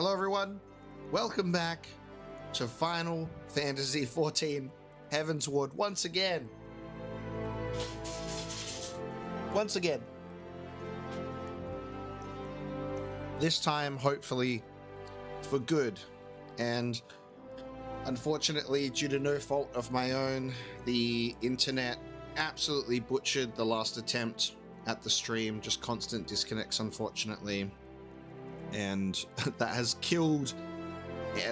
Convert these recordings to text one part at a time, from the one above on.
Hello everyone, welcome back to Final Fantasy XIV Heavensward once again. This time, hopefully, for good. And unfortunately, due to no fault of my own, the internet absolutely butchered the last attempt at the stream. Just constant disconnects, unfortunately. And that has killed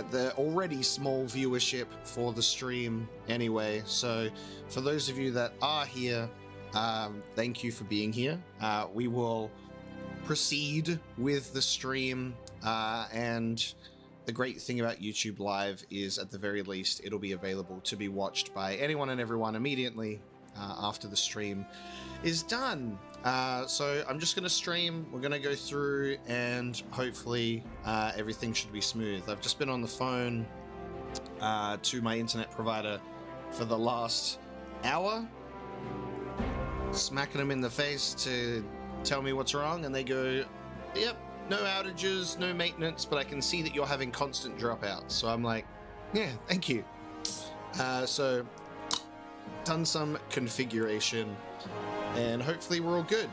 the already small viewership for the stream anyway. So for those of you that are here, thank you for being here. We will proceed with the stream, and the great thing about YouTube Live is, at the very least, it'll be available to be watched by anyone and everyone immediately after the stream is done. So I'm just going to stream, we're going to go through, and hopefully everything should be smooth. I've just been on the phone to my internet provider for the last hour, smacking them in the face to tell me what's wrong, and they go, yep, no outages, no maintenance, but I can see that you're having constant dropouts. So I'm like, yeah, thank you. So done some configuration, and hopefully we're all good.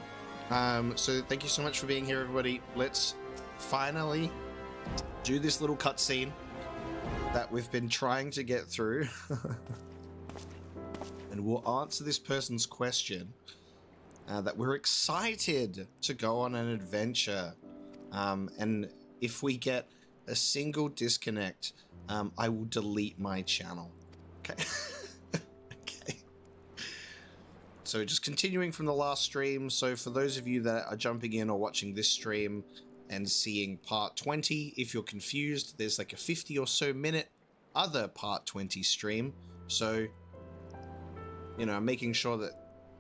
So thank you so much for being here, everybody. Let's finally do this little cutscene that we've been trying to get through. And we'll answer this person's question that we're excited to go on an adventure. And if we get a single disconnect, I will delete my channel. Okay. So just continuing from the last stream, so for those of you that are jumping in or watching this stream and seeing part 20, if you're confused, there's like a 50 or so minute other part 20 stream. So, you know, I'm making sure that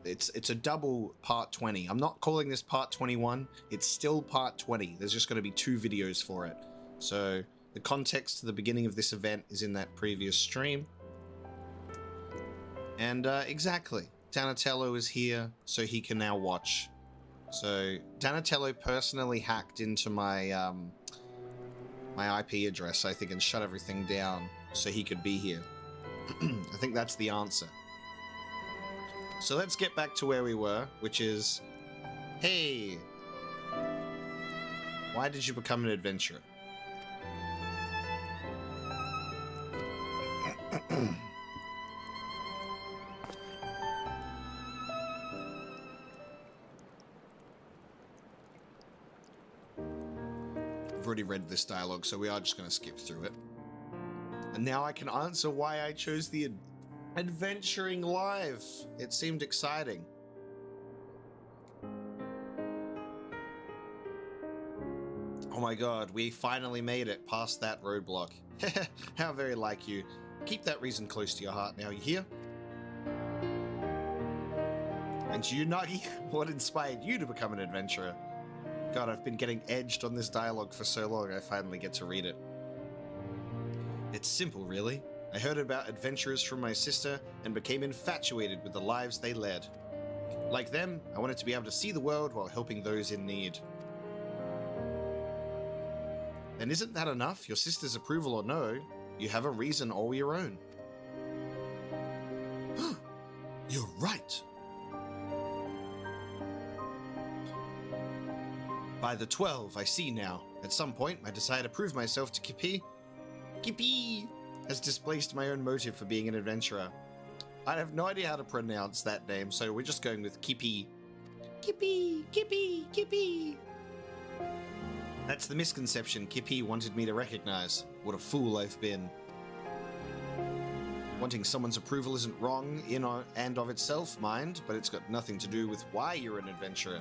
it's a double part 20. I'm not calling this part 21, it's still part 20. There's just going to be 2 videos for it. So the context to the beginning of this event is in that previous stream. And exactly. Donatello is here, so he can now watch. So Donatello personally hacked into my my IP address, I think, and shut everything down so he could be here. I think that's the answer. So let's get back to where we were, which is, hey, why did you become an adventurer? Already read this dialogue, so we are just going to skip through it. And now I can answer why I chose the adventuring live. It seemed exciting. Oh my god, we finally made it past that roadblock. How very like you. Keep that reason close to your heart now, you hear? And you, Nagi, what inspired you to become an adventurer? God, I've been getting edged on this dialogue for so long, I finally get to read it. It's simple, really. I heard about adventurers from my sister and became infatuated with the lives they led. Like them, I wanted to be able to see the world while helping those in need. And isn't that enough? Your sister's approval or no, you have a reason all your own. You're right. By the 12, I see now. At some point, my desire to prove myself to Kippy has displaced my own motive for being an adventurer. I have no idea how to pronounce that name, so we're just going with Kippy. Kippy. That's the misconception Kippy wanted me to recognize. What a fool I've been. Wanting someone's approval isn't wrong in and of itself, mind, but it's got nothing to do with why you're an adventurer.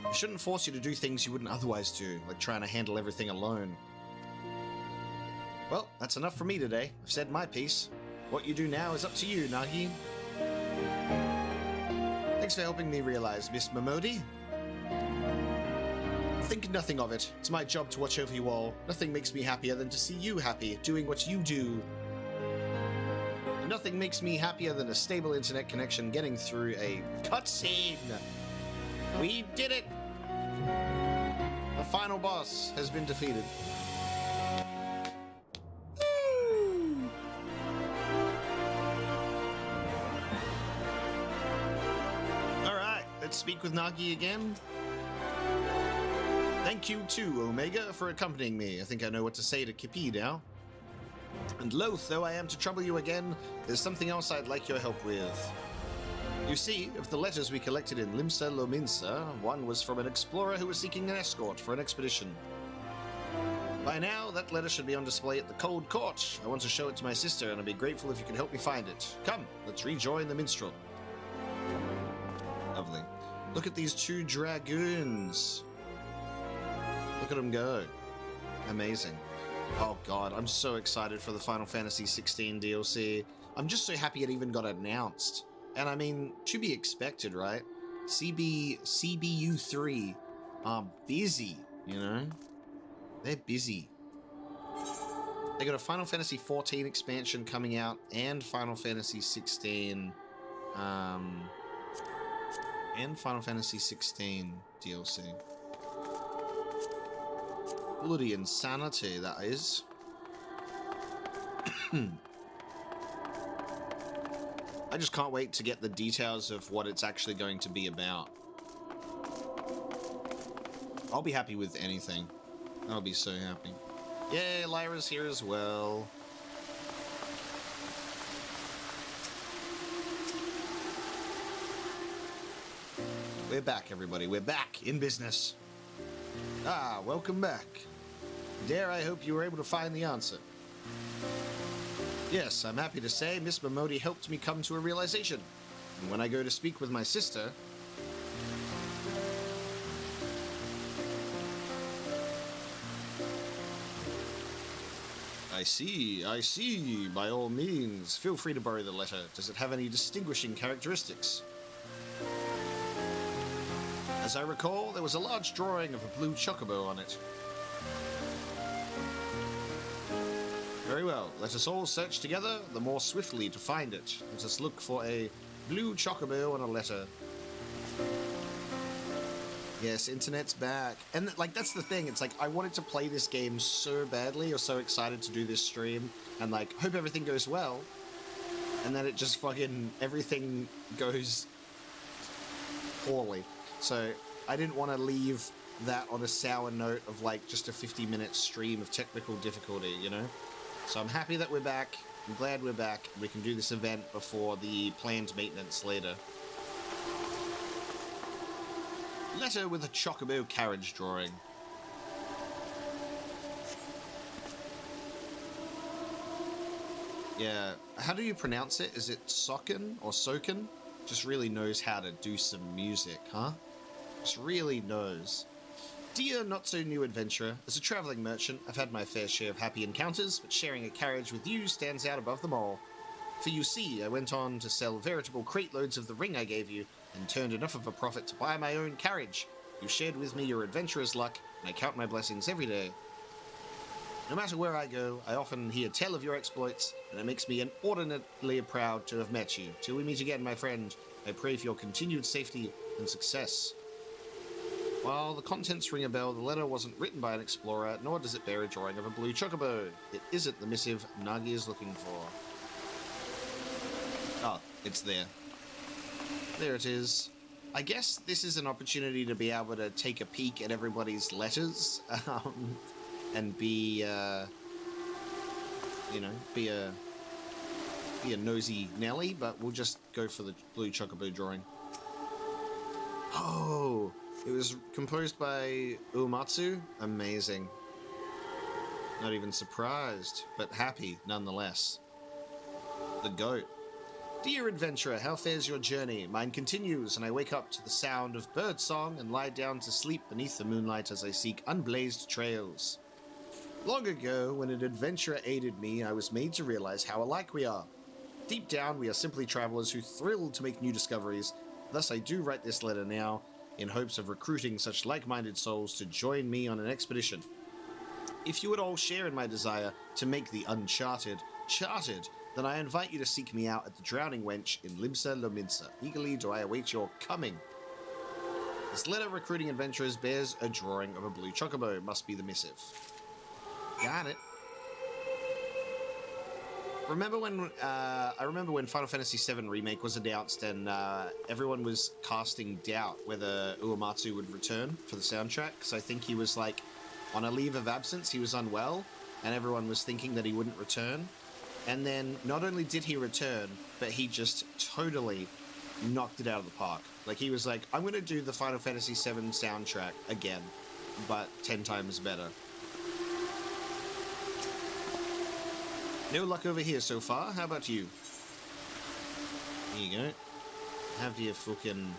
It shouldn't force you to do things you wouldn't otherwise do, like trying to handle everything alone. Well, that's enough for me today. I've said my piece. What you do now is up to you, Nagi. Thanks for helping me realize, Miss Momodi. Think nothing of it. It's my job to watch over you all. Nothing makes me happier than to see you happy, doing what you do. And nothing makes me happier than a stable internet connection getting through a cutscene. We did it! A final boss has been defeated. Alright, let's speak with Nagi again. Thank you too, Omega, for accompanying me. I think I know what to say to Kippy now. And loath though I am to trouble you again, there's something else I'd like your help with. You see, of the letters we collected in Limsa Lominsa, one was from an explorer who was seeking an escort for an expedition. By now, that letter should be on display at the Cold Court. I want to show it to my sister, and I'd be grateful if you could help me find it. Come, let's rejoin the minstrel. Lovely. Look at these two dragoons. Look at them go. Amazing. Oh god, I'm so excited for the Final Fantasy XVI DLC. I'm just so happy it even got announced. And I mean, to be expected, right? CBU3 are busy, you know? They're busy. They got a Final Fantasy XIV expansion coming out and Final Fantasy XVI DLC. Bloody insanity, that is. I just can't wait to get the details of what it's actually going to be about. I'll be happy with anything. I'll be so happy. Yay, Lyra's here as well. We're back, everybody. We're back in business. Ah, welcome back. Dare I hope you were able to find the answer. Yes, I'm happy to say Miss Momodi helped me come to a realization. And when I go to speak with my sister... I see. By all means, feel free to borrow the letter. Does it have any distinguishing characteristics? As I recall, there was a large drawing of a blue chocobo on it. Very well, let us all search together, the more swiftly to find it. Let us look for a blue chocobo on a letter. Yes, internet's back. And like, that's the thing, it's like, I wanted to play this game so badly, or so excited to do this stream, and like, hope everything goes well. And then it just fucking, everything goes poorly. So, I didn't want to leave that on a sour note of like, just a 50-minute stream of technical difficulty, you know? So I'm happy that we're back. I'm glad we're back. We can do this event before the planned maintenance later. Letter with a chocobo carriage drawing. Yeah, how do you pronounce it? Is it Soken or Soken? Just really knows how to do some music, huh? Just really knows. Dear not-so-new adventurer, as a travelling merchant, I've had my fair share of happy encounters, but sharing a carriage with you stands out above them all. For you see, I went on to sell veritable crate loads of the ring I gave you, and turned enough of a profit to buy my own carriage. You shared with me your adventurer's luck, and I count my blessings every day. No matter where I go, I often hear tell of your exploits, and it makes me inordinately proud to have met you. Till we meet again, my friend, I pray for your continued safety and success. While the contents ring a bell, the letter wasn't written by an explorer, nor does it bear a drawing of a blue chocobo. It isn't the missive Nagi is looking for. Oh, it's there. There it is. I guess this is an opportunity to be able to take a peek at everybody's letters, and be, you know, be a nosy Nelly, but we'll just go for the blue chocobo drawing. Oh! It was composed by Uematsu. Amazing. Not even surprised, but happy nonetheless. The goat. Dear adventurer, how fares your journey? Mine continues, and I wake up to the sound of birdsong and lie down to sleep beneath the moonlight as I seek unblazed trails. Long ago, when an adventurer aided me, I was made to realize how alike we are. Deep down, we are simply travelers who thrill to make new discoveries. Thus, I do write this letter now, in hopes of recruiting such like-minded souls to join me on an expedition. If you would all share in my desire to make the uncharted charted, then I invite you to seek me out at the Drowning Wench in Limsa Lominsa. Eagerly do I await your coming. This letter recruiting adventurers bears a drawing of a blue chocobo. Must be the missive. Got it. Remember when I remember when Final Fantasy VII Remake was announced and everyone was casting doubt whether Uematsu would return for the soundtrack, because I think he was like on a leave of absence, he was unwell, and everyone was thinking that he wouldn't return. And then not only did he return, but he just totally knocked it out of the park. Like, he was like, I'm going to do the Final Fantasy VII soundtrack again, but 10 times better. No luck over here so far. How about you? Here you go. Have your fucking...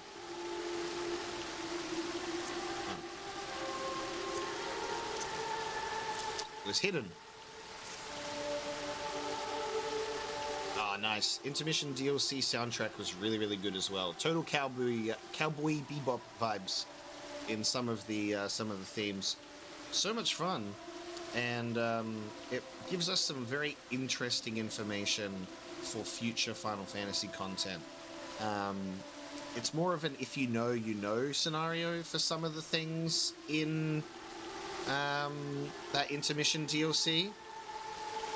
Oh. It was hidden. Ah, nice. Intermission DLC soundtrack was really, really good as well. Total cowboy bebop vibes in some of the themes. So much fun. And it gives us some very interesting information for future Final Fantasy content. It's more of an if you know, you know scenario for some of the things in that intermission DLC.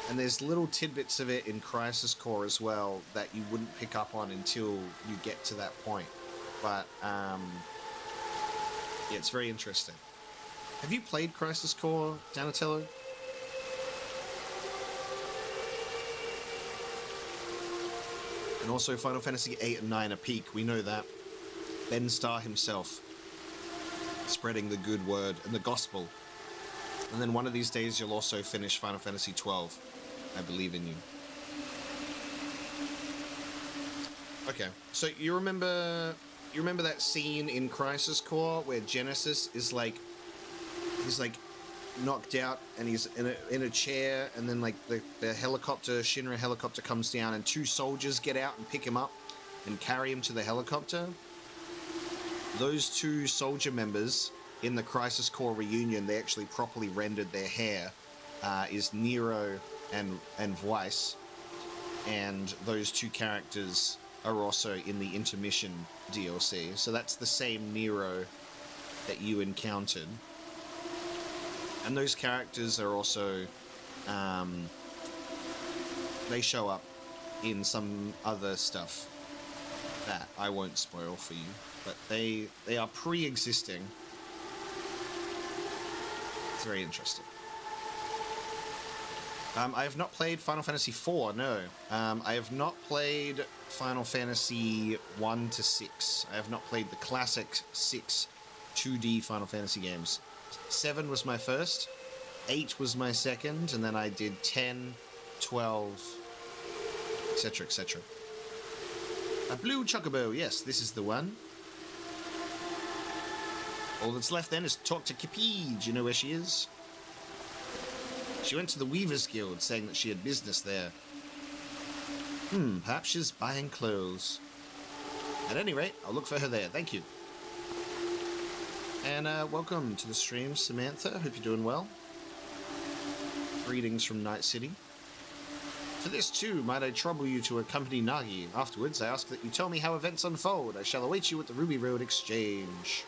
And there's little tidbits of it in Crisis Core as well that you wouldn't pick up on until you get to that point. But yeah, it's very interesting. Have you played Crisis Core, Donatello? And also Final Fantasy 8 and 9 are peak, we know that. Ben Starr himself, spreading the good word and the gospel. And then one of these days you'll also finish Final Fantasy 12. I believe in you. Okay, so you remember that scene in Crisis Core where Genesis is like, he's like knocked out and he's in a chair, and then like the helicopter, Shinra helicopter, comes down and two soldiers get out and pick him up and carry him to the helicopter. Those two soldier members in the Crisis Core reunion, they actually properly rendered their hair, is Nero and Weiss, and those two characters are also in the intermission DLC. So that's the same Nero that you encountered. And those characters are also, they show up in some other stuff that I won't spoil for you, but they are pre-existing. It's very interesting. I have not played Final Fantasy IV, no. I have not played Final Fantasy 1 to 6. I have not played the classic 6 2D Final Fantasy games. 7 was my first, 8 was my second, and then I did 10, 12, etc., etc. A blue chocobo, yes, this is the one. All that's left then is to talk to Kippy. Do you know where she is? She went to the Weavers Guild, saying that she had business there. Perhaps she's buying clothes. At any rate, I'll look for her there. Thank you. And welcome to the stream, Samantha. Hope you're doing well. Greetings from Night City. For this too, might I trouble you to accompany Nagi? Afterwards, I ask that you tell me how events unfold. I shall await you at the Ruby Road Exchange.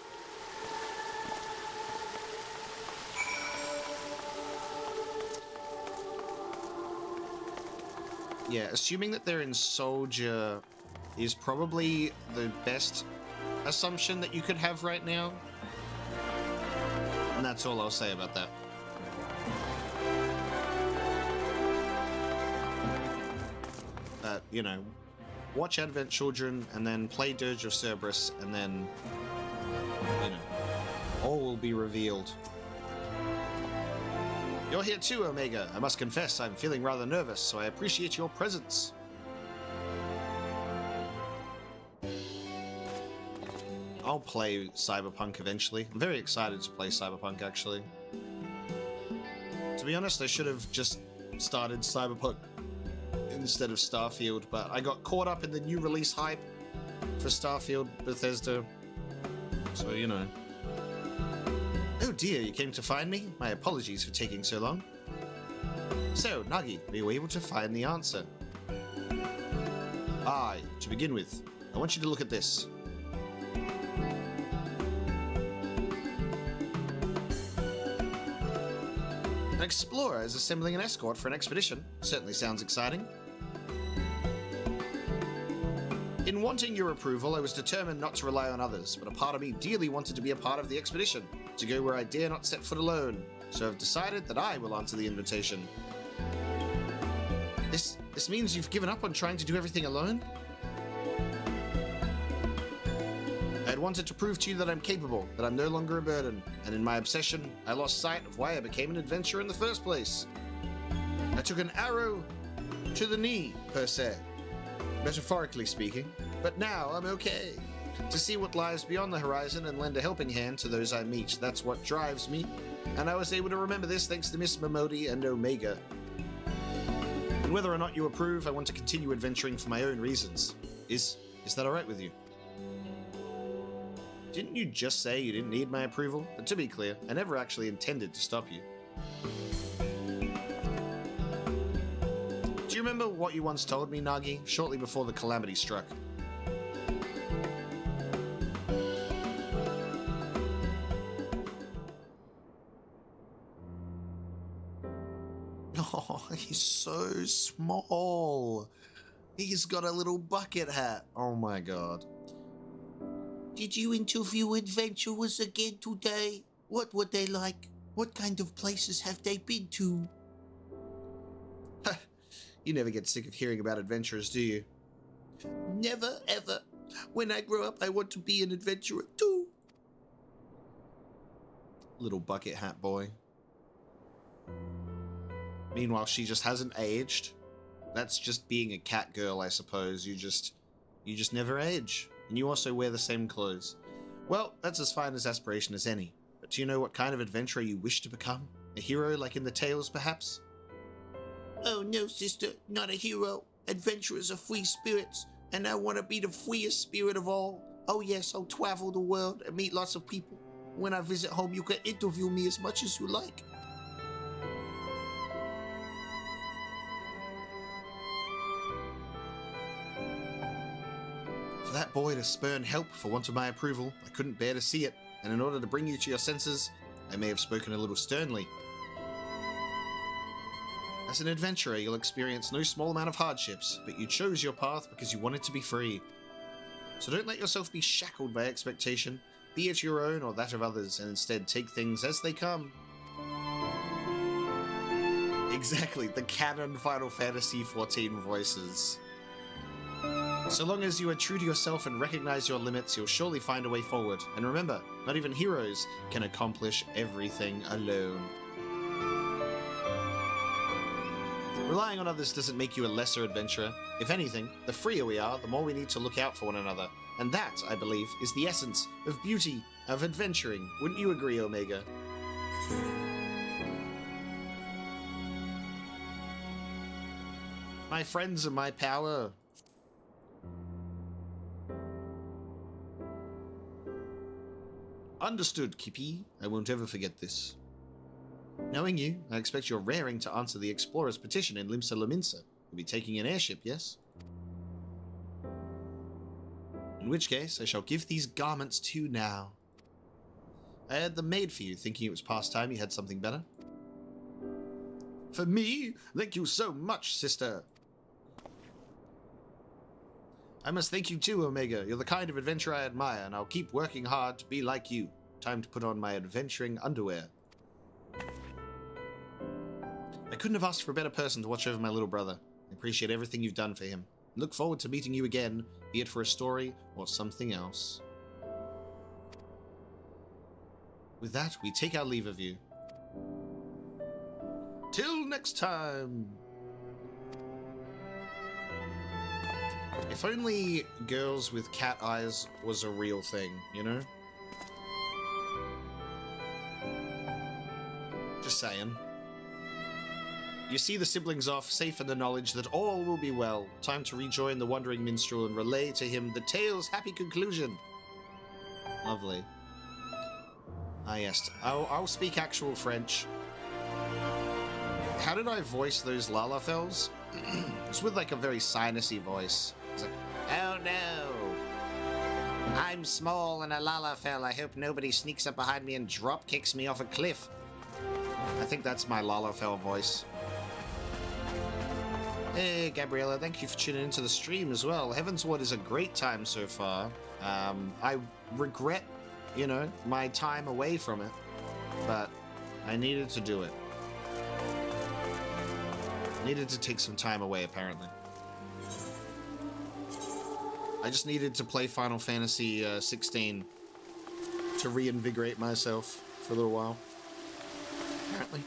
Yeah, assuming that they're in Soldier is probably the best assumption that you could have right now. And that's all I'll say about that. You know, watch Advent Children and then play Dirge of Cerberus, and then, you know, all will be revealed. You're here too, Omega. I must confess, I'm feeling rather nervous, so I appreciate your presence. I'll play Cyberpunk eventually. I'm very excited to play Cyberpunk, actually. To be honest, I should have just started Cyberpunk instead of Starfield, but I got caught up in the new release hype for Starfield Bethesda. So, you know. Oh dear, you came to find me? My apologies for taking so long. So, Nagi, were you able to find the answer? To begin with, I want you to look at this. An explorer is assembling an escort for an expedition. Certainly sounds exciting. In wanting your approval, I was determined not to rely on others, but a part of me dearly wanted to be a part of the expedition, to go where I dare not set foot alone, so I've decided that I will answer the invitation. This means you've given up on trying to do everything alone? I had wanted to prove to you that I'm capable, that I'm no longer a burden, and in my obsession, I lost sight of why I became an adventurer in the first place. I took an arrow to the knee, per se, metaphorically speaking, but now I'm okay. To see what lies beyond the horizon and lend a helping hand to those I meet, that's what drives me, and I was able to remember this thanks to Miss Momodi and Omega. And whether or not you approve, I want to continue adventuring for my own reasons. Is that alright with you? Didn't you just say you didn't need my approval? But to be clear, I never actually intended to stop you. Do you remember what you once told me, Nagi, shortly before the calamity struck? Oh, he's so small. He's got a little bucket hat. Oh my god. Did you interview adventurers again today? What were they like? What kind of places have they been to? You never get sick of hearing about adventurers, do you? Never, ever. When I grow up, I want to be an adventurer too. Little bucket hat boy. Meanwhile, she just hasn't aged. That's just being a cat girl, I suppose. You just never age. And you also wear the same clothes. Well, that's as fine as aspiration as any. But do you know what kind of adventurer you wish to become? A hero like in the tales, perhaps? Oh no, sister, not a hero. Adventurers are free spirits, and I want to be the freest spirit of all. Oh yes, I'll travel the world and meet lots of people. When I visit home, you can interview me as much as you like. For that boy to spurn help for want of my approval, I couldn't bear to see it, and in order to bring you to your senses, I may have spoken a little sternly. As an adventurer, you'll experience no small amount of hardships, but you chose your path because you wanted to be free. So don't let yourself be shackled by expectation, be it your own or that of others, and instead take things as they come. Exactly, the canon Final Fantasy XIV voices. So long as you are true to yourself and recognize your limits, you'll surely find a way forward. And remember, not even heroes can accomplish everything alone. Relying on others doesn't make you a lesser adventurer. If anything, the freer we are, the more we need to look out for one another. And that, I believe, is the essence of beauty, of adventuring. Wouldn't you agree, Omega? My friends and my power. Understood, Kippy. I won't ever forget this. Knowing you, I expect you're raring to answer the explorer's petition in Limsa Lominsa. You'll be taking an airship, yes? In which case, I shall give these garments to you now. I had them made for you, thinking it was past time you had something better. For me? Thank you so much, sister. I must thank you too, Omega. You're the kind of adventurer I admire, and I'll keep working hard to be like you. Time to put on my adventuring underwear. I couldn't have asked for a better person to watch over my little brother. I appreciate everything you've done for him. I look forward to meeting you again, be it for a story or something else. With that, we take our leave of you. Till next time! If only girls with cat eyes was a real thing, you know? Just saying. You see the siblings off, safe in the knowledge that all will be well. Time to rejoin the wandering minstrel and relay to him the tale's happy conclusion. Lovely. Ah yes, I'll speak actual French. How did I voice those Lalafels? It's with like a very sinusy voice. It's like, oh no! I'm small and a Lalafell. I hope nobody sneaks up behind me and drop kicks me off a cliff. I think that's my Lalafell voice. Hey, Gabriella, thank you for tuning into the stream as well. Heavensward is a great time so far. I regret, you know, my time away from it, but I needed to do it. Needed to take some time away, apparently. I just needed to play Final Fantasy 16 to reinvigorate myself for a little while. Apparently.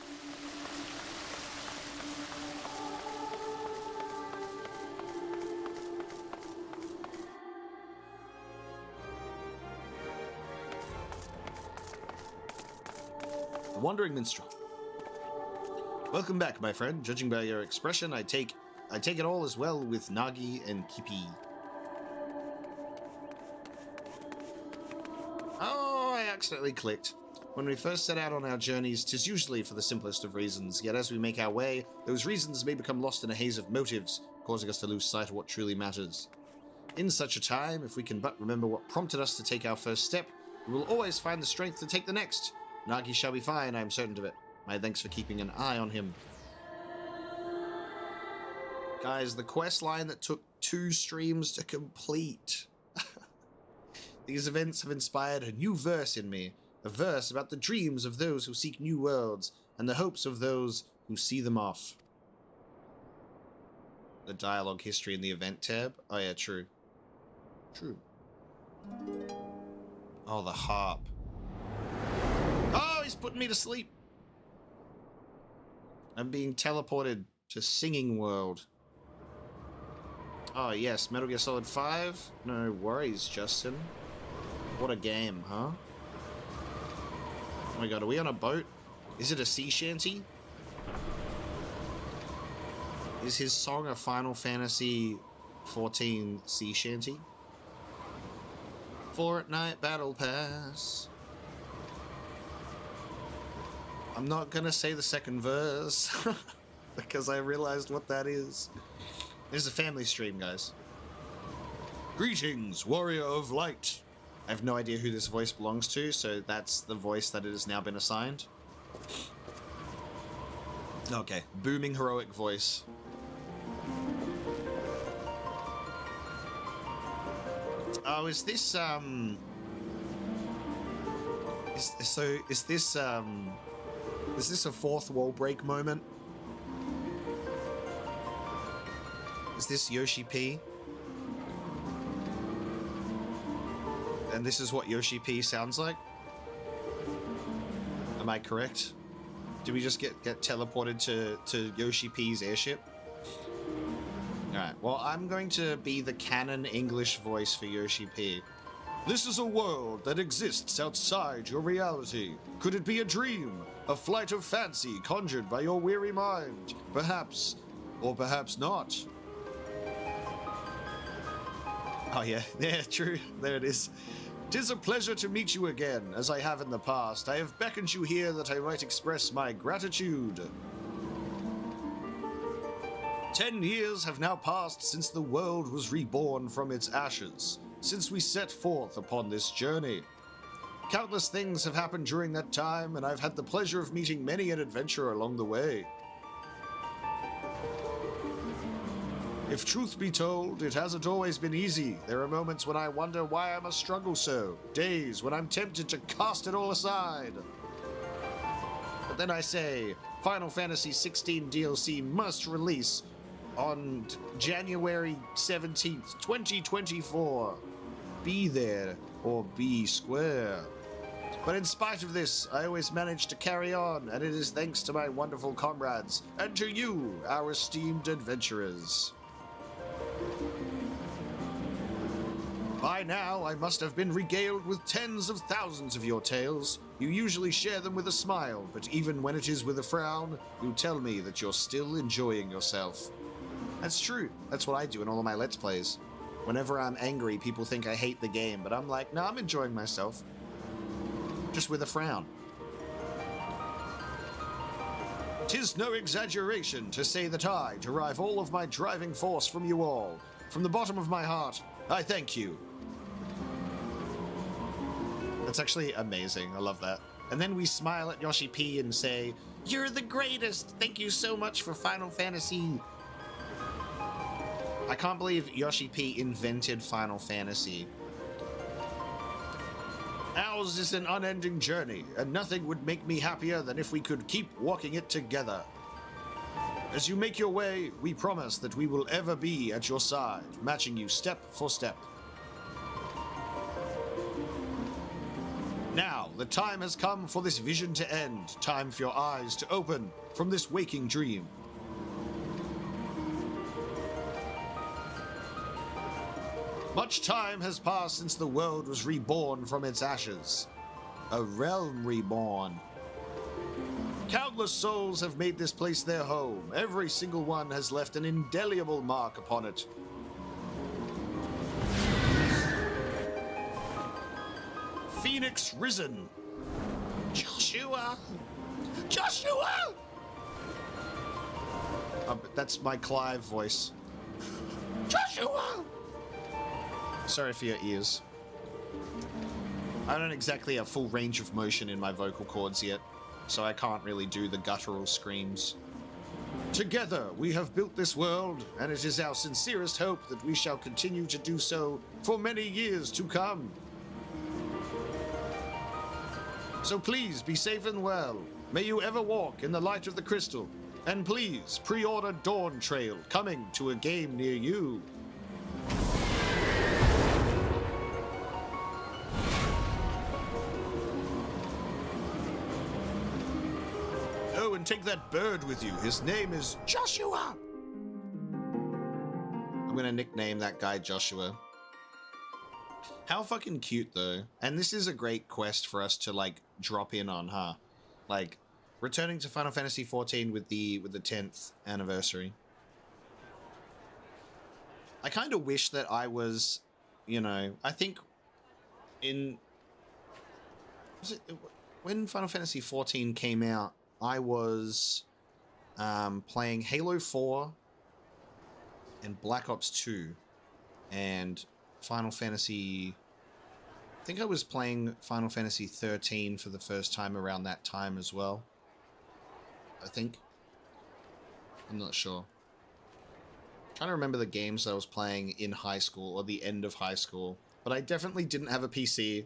The Wandering Minstrel. Welcome back, my friend. Judging by your expression, I take it all as well with Nagi and Kipi. Oh, I accidentally clicked. When we first set out on our journeys, 'tis usually for the simplest of reasons, yet as we make our way, those reasons may become lost in a haze of motives, causing us to lose sight of what truly matters. In such a time, if we can but remember what prompted us to take our first step, we will always find the strength to take the next. Nagi shall be fine, I am certain of it. My thanks for keeping an eye on him. Guys, the quest line that took 2 streams to complete. These events have inspired a new verse in me. A verse about the dreams of those who seek new worlds and the hopes of those who see them off. The dialogue history in the event tab? Oh yeah, true. True. Oh, the harp. Oh, he's putting me to sleep. I'm being teleported to Singing World. Oh yes, Metal Gear Solid 5? No worries, Justin. What a game, huh? Oh my god, are we on a boat? Is it a sea shanty? Is his song a Final Fantasy 14 sea shanty? Fortnite Battle Pass. I'm not gonna say the second verse because I realized what that is. This is a family stream, guys. Greetings, warrior of light. I have no idea who this voice belongs to, so that's the voice that it has now been assigned. Okay, booming heroic voice. Oh, is this is this a fourth wall break moment? Is this Yoshi P? And this is what Yoshi P sounds like? Am I correct? Did we just get teleported to Yoshi P's airship? Alright, well, I'm going to be the canon English voice for Yoshi P. This is a world that exists outside your reality. Could it be a dream? A flight of fancy conjured by your weary mind? Perhaps, or perhaps not. Oh yeah, yeah, true. There it is. 'Tis a pleasure to meet you again, as I have in the past. I have beckoned you here that I might express my gratitude. 10 years have now passed since the world was reborn from its ashes, since we set forth upon this journey. Countless things have happened during that time, and I've had the pleasure of meeting many an adventurer along the way. If truth be told, it hasn't always been easy. There are moments when I wonder why I must struggle so, days when I'm tempted to cast it all aside. But then I say, Final Fantasy 16 DLC must release on January 17th, 2024. Be there, or be square. But in spite of this, I always manage to carry on, and it is thanks to my wonderful comrades, and to you, our esteemed adventurers. By now, I must have been regaled with tens of thousands of your tales. You usually share them with a smile, but even when it is with a frown, you tell me that you're still enjoying yourself. That's true. That's what I do in all of my Let's Plays. Whenever I'm angry, people think I hate the game, but I'm like, no, I'm enjoying myself. Just with a frown. 'Tis no exaggeration to say that I derive all of my driving force from you all. From the bottom of my heart, I thank you. That's actually amazing. I love that. And then we smile at Yoshi P and say, "You're the greatest! Thank you so much for Final Fantasy." I can't believe Yoshi P invented Final Fantasy. Ours is an unending journey, and nothing would make me happier than if we could keep walking it together. As you make your way, we promise that we will ever be at your side, matching you step for step. Now, the time has come for this vision to end. Time for your eyes to open from this waking dream. Much time has passed since the world was reborn from its ashes. A realm reborn. Countless souls have made this place their home. Every single one has left an indelible mark upon it. Phoenix risen. Joshua! Joshua! That's my Clive voice. Joshua! Sorry for your ears. I don't exactly have full range of motion in my vocal cords yet, so I can't really do the guttural screams. Together, we have built this world, and it is our sincerest hope that we shall continue to do so for many years to come. So please be safe and well. May you ever walk in the light of the crystal. And please pre-order Dawn Trail, coming to a game near you. Oh, and take that bird with you. His name is Joshua. I'm gonna nickname that guy Joshua. How fucking cute, though. And this is a great quest for us to, like, drop in on, huh? Like, returning to Final Fantasy XIV with the 10th anniversary. I kind of wish that I was, you know, I think when Final Fantasy XIV came out, I was playing Halo 4 and Black Ops 2 and Final Fantasy... I think I was playing Final Fantasy 13 for the first time around that time as well. I think. I'm not sure. I'm trying to remember the games that I was playing in high school or the end of high school. But I definitely didn't have a PC.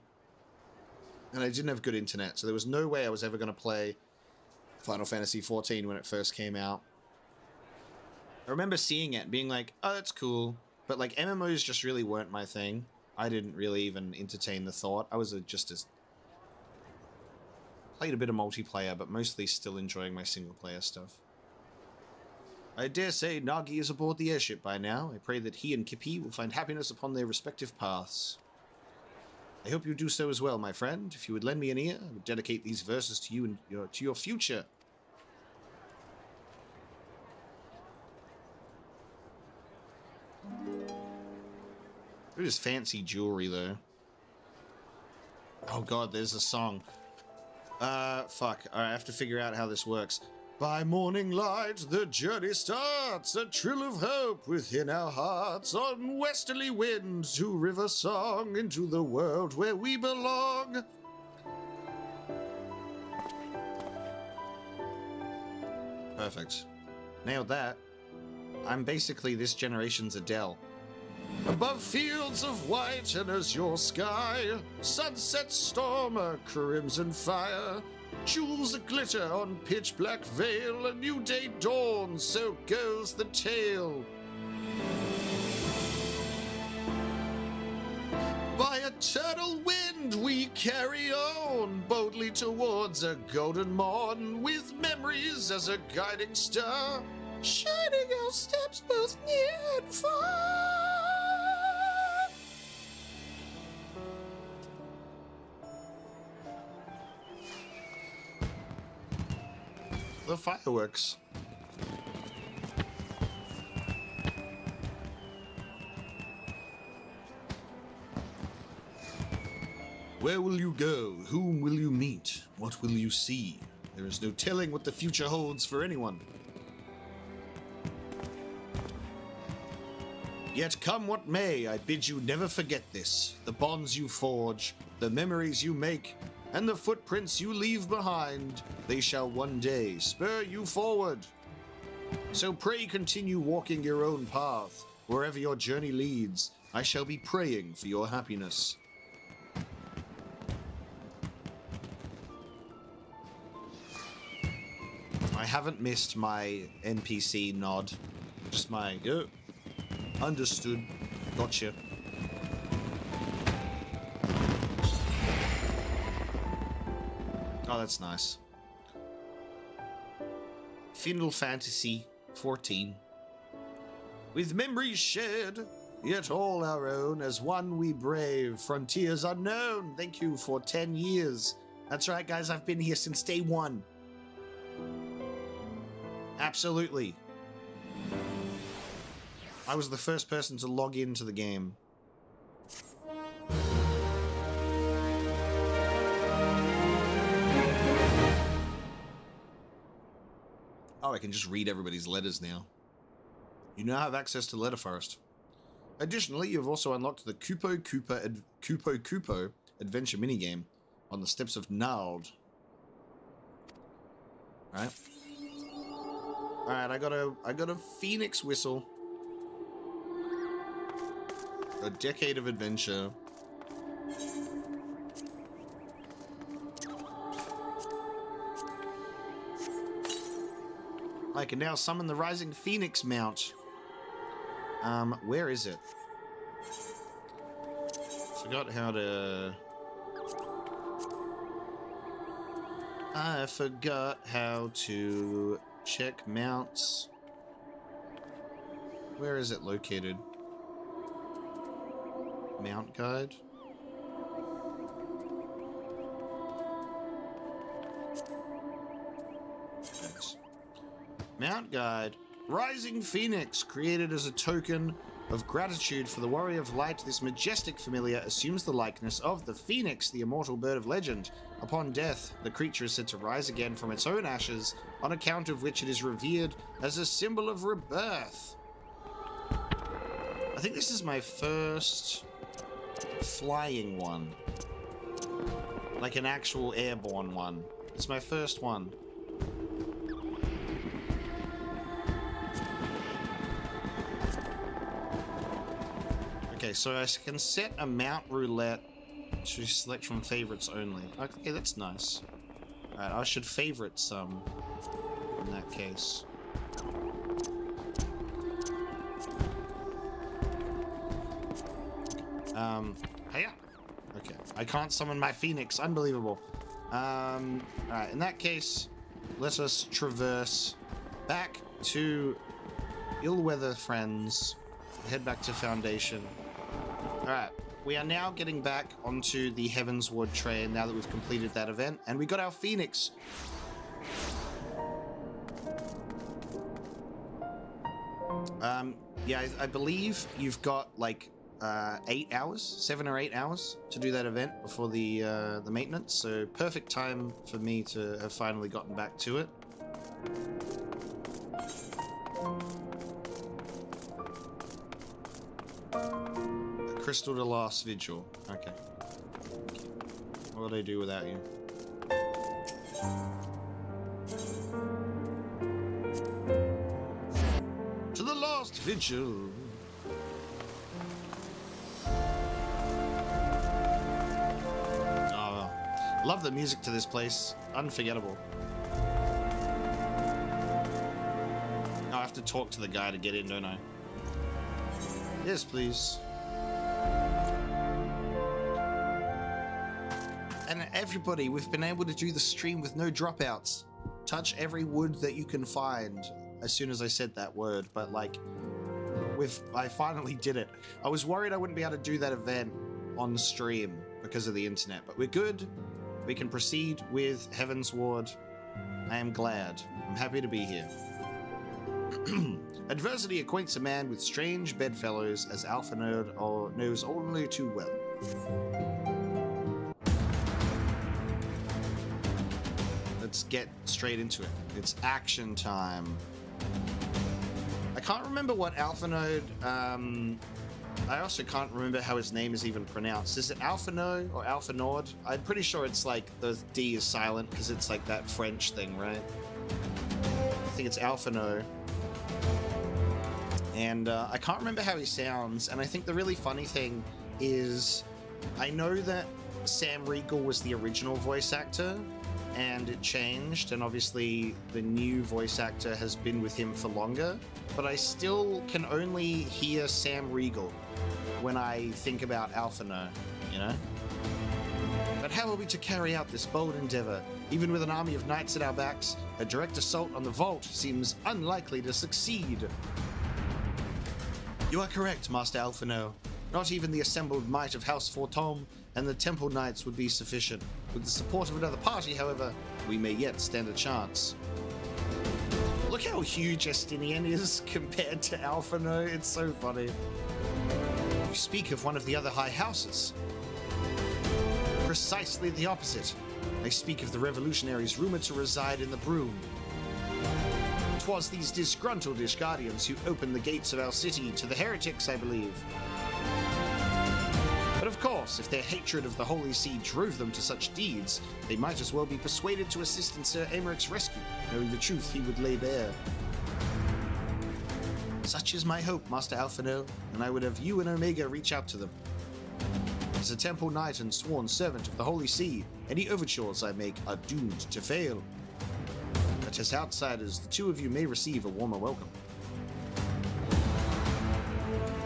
And I didn't have good internet. So there was no way I was ever going to play Final Fantasy 14 when it first came out. I remember seeing it and being like, oh, that's cool. But like MMOs just really weren't my thing. I didn't really even entertain the thought. I was played a bit of multiplayer, but mostly still enjoying my single-player stuff. I dare say Nagi is aboard the airship by now. I pray that he and Kippy will find happiness upon their respective paths. I hope you do so as well, my friend. If you would lend me an ear, I would dedicate these verses to you and to your future. It is fancy jewelry, though. Oh god, there's a song. Fuck. Alright, I have to figure out how this works. By morning light, the journey starts, a trill of hope within our hearts, on westerly wind to river song, into the world where we belong. Perfect. Nailed that. I'm basically this generation's Adele. Above fields of white and azure sky, sunsets storm a crimson fire, jewels glitter on pitch black veil, a new day dawns, so goes the tale. By eternal wind we carry on, boldly towards a golden morn, with memories as a guiding star, shining our steps both near and far. The fireworks. Where will you go? Whom will you meet? What will you see? There is no telling what the future holds for anyone. Yet come what may, I bid you never forget this. The bonds you forge, the memories you make, and the footprints you leave behind, they shall one day spur you forward. So pray continue walking your own path. Wherever your journey leads, I shall be praying for your happiness. I haven't missed my NPC nod. Just my, understood. Gotcha. Oh, that's nice. Final Fantasy 14. With memories shared, yet all our own, as one we brave, frontiers unknown. Thank you for 10 years. That's right, guys, I've been here since day one. Absolutely. I was the first person to log into the game. Oh, I can just read everybody's letters now. You now have access to Letter Forest. Additionally, you've also unlocked the Kupo adventure minigame on the steps of Nald. Right. Alright, I got a phoenix whistle. A decade of adventure. I can now summon the Rising Phoenix mount. Where is it? Forgot how to... I forgot how to check mounts. Where is it located? Mount guide? Thanks. Mount guide. Rising Phoenix, created as a token of gratitude for the Warrior of Light, this majestic familiar assumes the likeness of the Phoenix, the immortal bird of legend. Upon death, the creature is said to rise again from its own ashes, on account of which it is revered as a symbol of rebirth. I think this is my first flying one. Like an actual airborne one. It's my first one. Okay, so I can set a mount roulette to select from favorites only. Okay, that's nice. Alright, I should favorite some in that case. Hiya. Okay, I can't summon my Phoenix. Unbelievable. Alright, in that case, let us traverse back to Illweather Friends. Head back to Foundation. Alright, we are now getting back onto the Heavensward train now that we've completed that event, and we got our Phoenix. Yeah, I believe you've got like 8 hours, 7 or 8 hours to do that event before the maintenance, so perfect time for me to have finally gotten back to it. Crystal to Last Vigil. Okay. What would I do without you? To the Last Vigil. Oh, love the music to this place. Unforgettable. Oh, I have to talk to the guy to get in, don't I? Yes, please. And everybody, we've been able to do the stream with no dropouts. Touch every wood that you can find. As soon as I said that word, but like, I finally did it. I was worried I wouldn't be able to do that event on stream because of the internet, but we're good. We can proceed with Heavensward. I am glad. I'm happy to be here. Adversity acquaints a man with strange bedfellows, as Alpha knows only too well. Let's get straight into it. It's action time. I can't remember what Alpha Node I also can't remember how his name is even pronounced. Is it Alphano or Alphanord? I'm pretty sure it's like the D is silent because it's like that French thing, right? I think it's Alphano. And I can't remember how he sounds. And I think the really funny thing is I know that Sam Riegel was the original voice actor and it changed. And obviously the new voice actor has been with him for longer. But I still can only hear Sam Riegel when I think about Alphano, you know? But how are we to carry out this bold endeavor? Even with an army of knights at our backs, a direct assault on the vault seems unlikely to succeed. You are correct, Master Alphano. Not even the assembled might of House Fortom and the Temple Knights would be sufficient. With the support of another party, however, we may yet stand a chance. Look how huge Estinian is compared to Alphano. It's so funny. You speak of one of the other high houses. Precisely the opposite. I speak of the revolutionaries rumored to reside in the Broom. 'Twas these disgruntled Ishgardians who opened the gates of our city to the heretics, I believe. But of course, if their hatred of the Holy See drove them to such deeds, they might as well be persuaded to assist in Sir Americ's rescue, knowing the truth he would lay bare. Such is my hope, Master Alphano, and I would have you and Omega reach out to them. As a Temple Knight and sworn servant of the Holy See, any overtures I make are doomed to fail. But as outsiders, the two of you may receive a warmer welcome.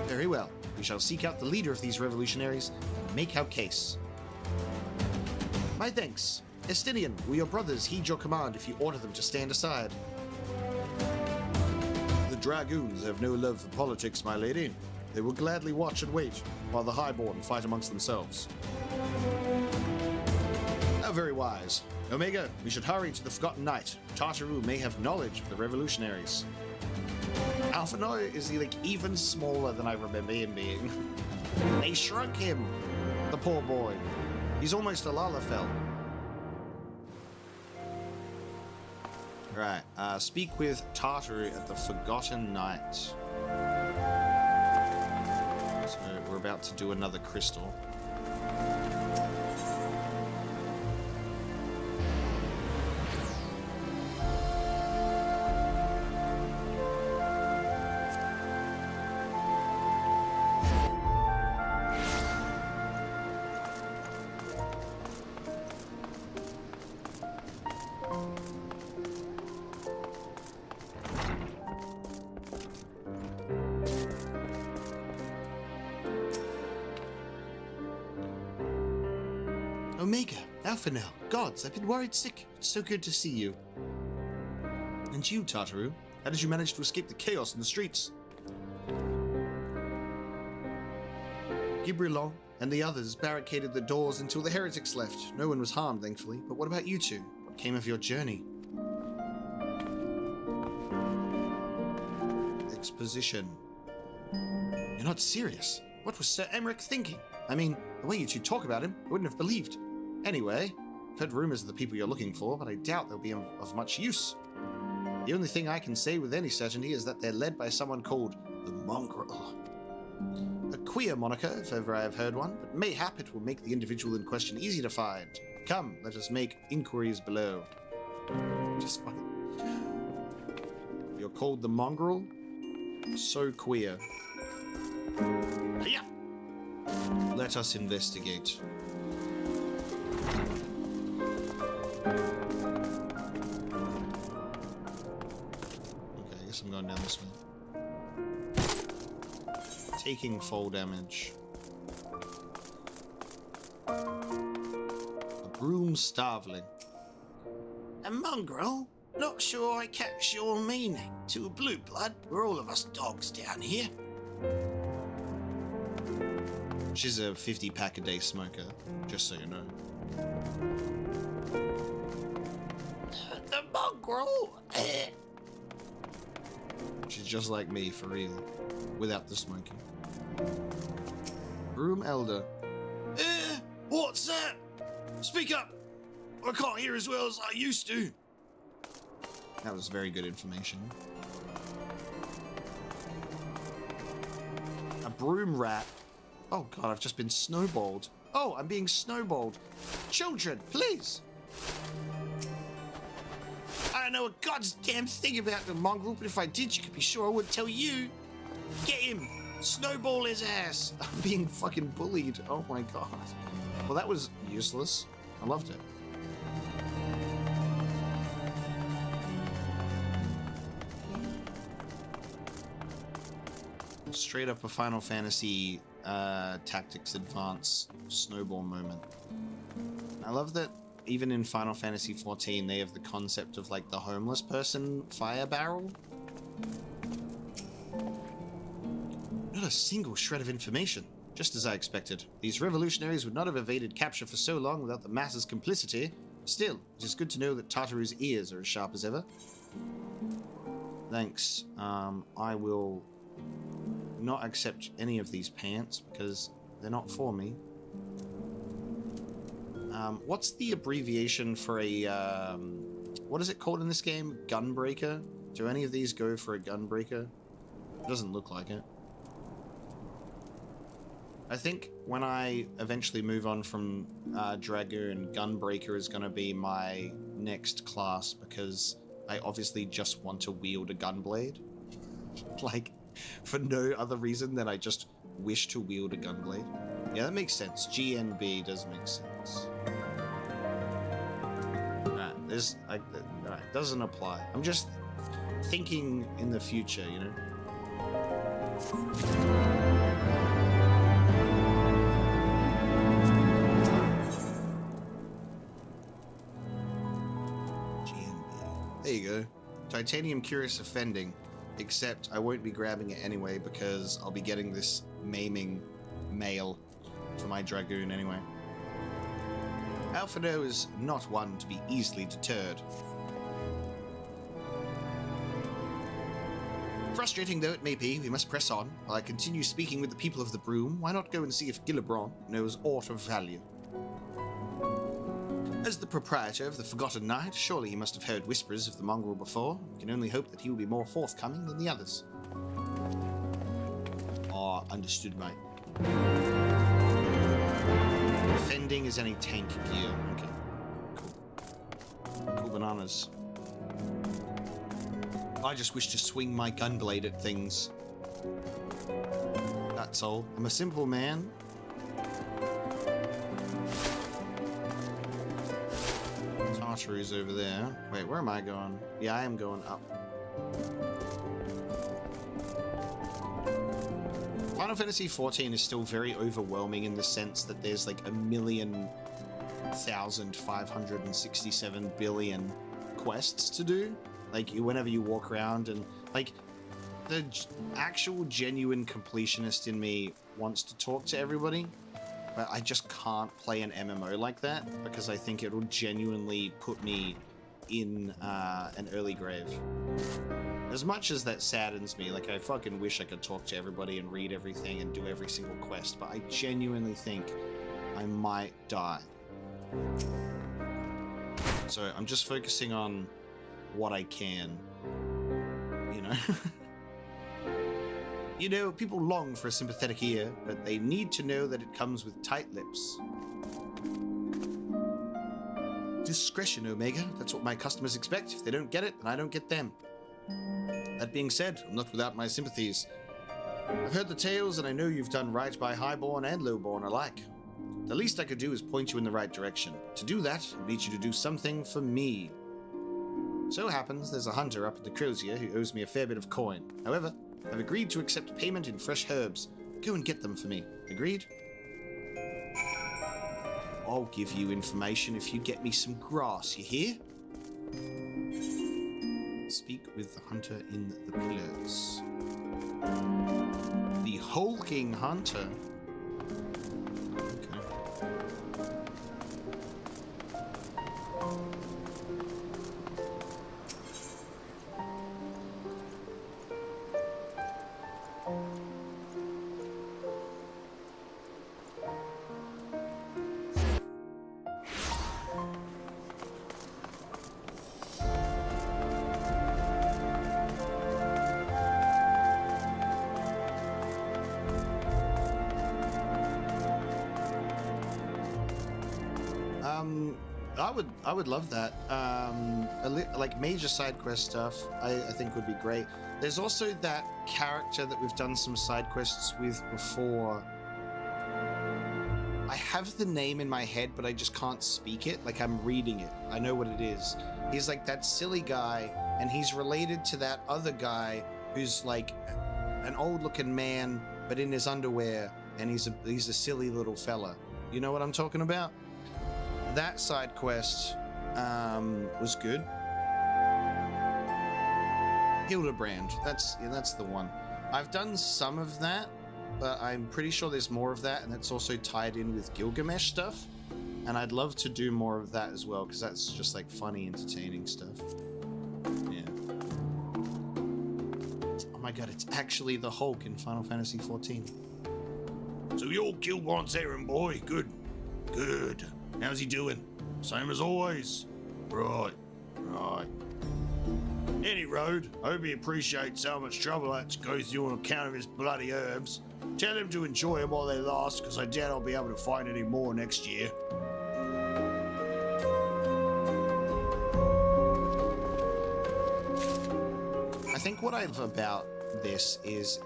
Very well. We shall seek out the leader of these revolutionaries and make our case. My thanks. Estinian, will your brothers heed your command if you order them to stand aside? The Dragoons have no love for politics, my lady. They will gladly watch and wait while the Highborn fight amongst themselves. How very wise. Omega, we should hurry to the Forgotten Knight. Tartaru may have knowledge of the revolutionaries. Alphano is like even smaller than I remember him being. They shrunk him, the poor boy. He's almost a Lalafell. Right, speak with Tartaru at the Forgotten Knight. So we're about to do another crystal. Omega, Alphanel, gods, I've been worried sick. It's so good to see you. And you, Tartaru, how did you manage to escape the chaos in the streets? Gibrilon and the others barricaded the doors until the heretics left. No one was harmed, thankfully. But what about you two? What came of your journey? Exposition. You're not serious. What was Sir Emeric thinking? I mean, the way you two talk about him, I wouldn't have believed. Anyway, I've heard rumors of the people you're looking for, but I doubt they'll be of much use. The only thing I can say with any certainty is that they're led by someone called the Mongrel. A queer moniker, if ever I have heard one, but mayhap it will make the individual in question easy to find. Come, let us make inquiries below. Just fucking... You're called the Mongrel? So queer. Yeah. Let us investigate. Okay, I guess I'm going down this way. Taking fall damage. A broom starveling. A mongrel? Not sure I catch your meaning. To a blue blood, we're all of us dogs down here. She's a 50-pack a day smoker, just so you know. The mongrel? She's just like me, for real. Without the smoking. Broom Elder. What's that? Speak up! I can't hear as well as I used to. That was very good information. A broom rat. Oh god, I've just been snowballed. Oh, I'm being snowballed. Children, please. I don't know a god's damn thing about the mongrel, but if I did, you could be sure I would tell you. Get him! Snowball his ass! I'm being fucking bullied. Oh my god. Well, that was useless. I loved it. Straight up a Final Fantasy Tactics Advance snowball moment. I love that even in Final Fantasy XIV they have the concept of like the homeless person fire barrel. Not a single shred of information. Just as I expected. These revolutionaries would not have evaded capture for so long without the masses' complicity. Still, it is good to know that Tartaru's ears are as sharp as ever. Thanks. I will not accept any of these pants because they're not for me. What's the abbreviation for a, what is it called in this game? Gunbreaker? Do any of these go for a gunbreaker? It doesn't look like it. I think when I eventually move on from Dragoon, Gunbreaker is going to be my next class because I obviously just want to wield a gunblade. Like, for no other reason than I just wish to wield a gunblade. Yeah, that makes sense. GNB does make sense. Alright, doesn't apply. I'm just thinking in the future, you know? GNB. There you go. Titanium Curious Offending. Except I won't be grabbing it anyway because I'll be getting this maiming mail for my Dragoon anyway. Alphino is not one to be easily deterred. Frustrating though it may be, we must press on. While I continue speaking with the people of the Broom, why not go and see if Gillibron knows aught of value? As the proprietor of the Forgotten Knight, surely he must have heard whispers of the mongrel before. We can only hope that he will be more forthcoming than the others. Ah, understood, mate. Defending is any tank gear. Okay. Cool. Cool bananas. I just wish to swing my gunblade at things. That's all. I'm a simple man. Tartaru's over there. Wait, where am I going? Yeah, I am going up. Final Fantasy XIV is still very overwhelming in the sense that there's like 1,000,567 billion quests to do. Like, whenever you walk around and, like, the actual genuine completionist in me wants to talk to everybody, but I just can't play an MMO like that because I think it'll genuinely put me in an early grave. As much as that saddens me, like, I fucking wish I could talk to everybody and read everything and do every single quest, but I genuinely think I might die. So I'm just focusing on what I can, you know? You know, people long for a sympathetic ear, but they need to know that it comes with tight lips. Discretion, Omega. That's what my customers expect. If they don't get it, then I don't get them. That being said, I'm not without my sympathies. I've heard the tales, and I know you've done right by highborn and lowborn alike. The least I could do is point you in the right direction. To do that, I need you to do something for me. So happens there's a hunter up at the Crozier who owes me a fair bit of coin. However, I've agreed to accept payment in fresh herbs. Go and get them for me. Agreed? I'll give you information if you get me some grass, you hear? Speak with the hunter in the pillars. The hulking hunter? Okay. I would love that. Like major side quest stuff, I think would be great. There's also that character that we've done some side quests with before. I have the name in my head, but I just can't speak it. Like I'm reading it. I know what it is. He's like that silly guy, and he's related to that other guy who's like an old-looking man, but in his underwear, and he's a silly little fella. You know what I'm talking about? That side quest was good. Hildebrand, that's the one. I've done some of that, but I'm pretty sure there's more of that, and it's also tied in with Gilgamesh stuff. And I'd love to do more of that as well, because that's just like funny, entertaining stuff. Yeah. Oh my god, it's actually the Hulk in Final Fantasy XIV. So you're Gilbon's errand boy. Good. Good. How's he doing? Same as always? Right. Any road, I hope he appreciates how much trouble I had to go through on account of his bloody herbs. Tell him to enjoy them while they last, because I doubt I'll be able to find any more next year. I think what I love about this is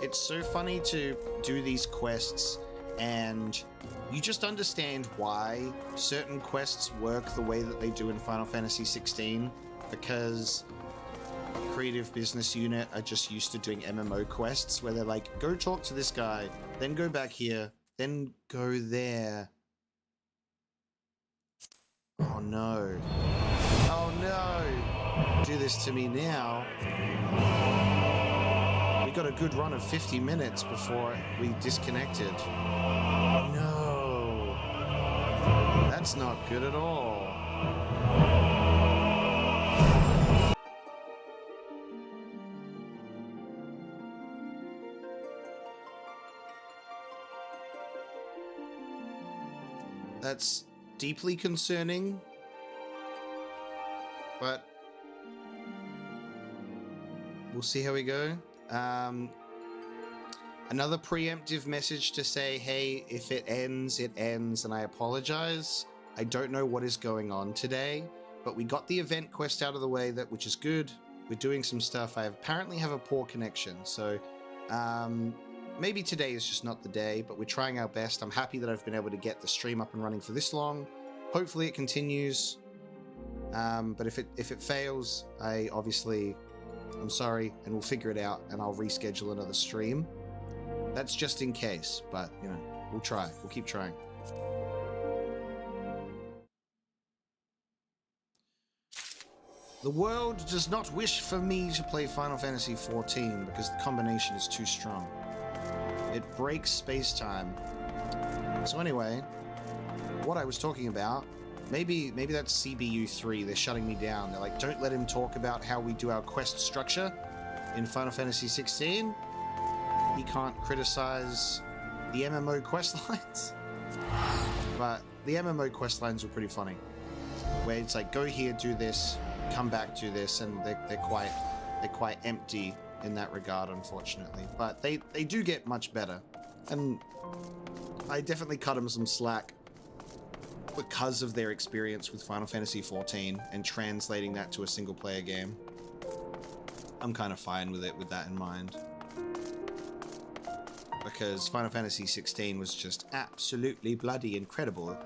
it's so funny to do these quests and you just understand why certain quests work the way that they do in Final Fantasy XVI, because creative business unit are just used to doing MMO quests where they're like, go talk to this guy, then go back here, then go there. Oh no. Oh no. Do this to me now. We got a good run of 50 minutes before we disconnected. No. That's not good at all. That's deeply concerning, but we'll see how we go. Another preemptive message to say, hey, if it ends, and I apologize. I don't know what is going on today, but we got the event quest out of the way, which is good. We're doing some stuff. I apparently have a poor connection, so maybe today is just not the day, but we're trying our best. I'm happy that I've been able to get the stream up and running for this long. Hopefully it continues. But if it fails, I'm sorry, and we'll figure it out, and I'll reschedule another stream. That's just in case, but, you know, we'll try. We'll keep trying. The world does not wish for me to play Final Fantasy XIV because the combination is too strong. It breaks space-time. So anyway, what I was talking about, maybe that's CBU 3. They're shutting me down. They're like, don't let him talk about how we do our quest structure in Final Fantasy 16. He can't criticize the MMO quest lines. But the MMO quest lines were pretty funny, where it's like, go here, do this, come back, do this, and they're quite empty in that regard, unfortunately. But they do get much better, and I definitely cut them some slack because of their experience with Final Fantasy XIV and translating that to a single-player game. I'm kind of fine with it with that in mind, because Final Fantasy XVI was just absolutely bloody incredible.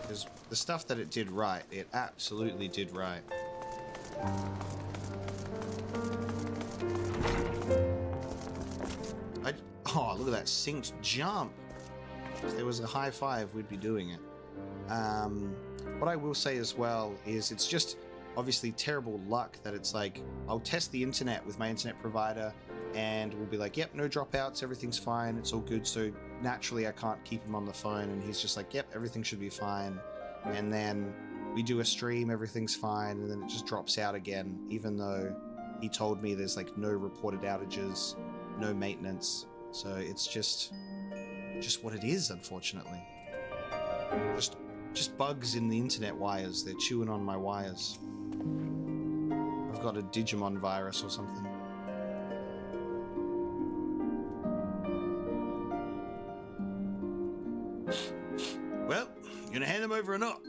Because the stuff that it did right, it absolutely did right. Oh, look at that synced jump. If there was a high five, we'd be doing it. What I will say as well is it's just obviously terrible luck that it's like, I'll test the internet with my internet provider and we'll be like, yep, no dropouts, everything's fine, it's all good. So naturally I can't keep him on the phone, and he's just like, yep, everything should be fine. And then we do a stream, everything's fine, and then it just drops out again, even though he told me there's like no reported outages, no maintenance. So it's just what it is, unfortunately. Just bugs in the internet wires. They're chewing on my wires. I've got a Digimon virus or something. Well, you gonna hand them over or not?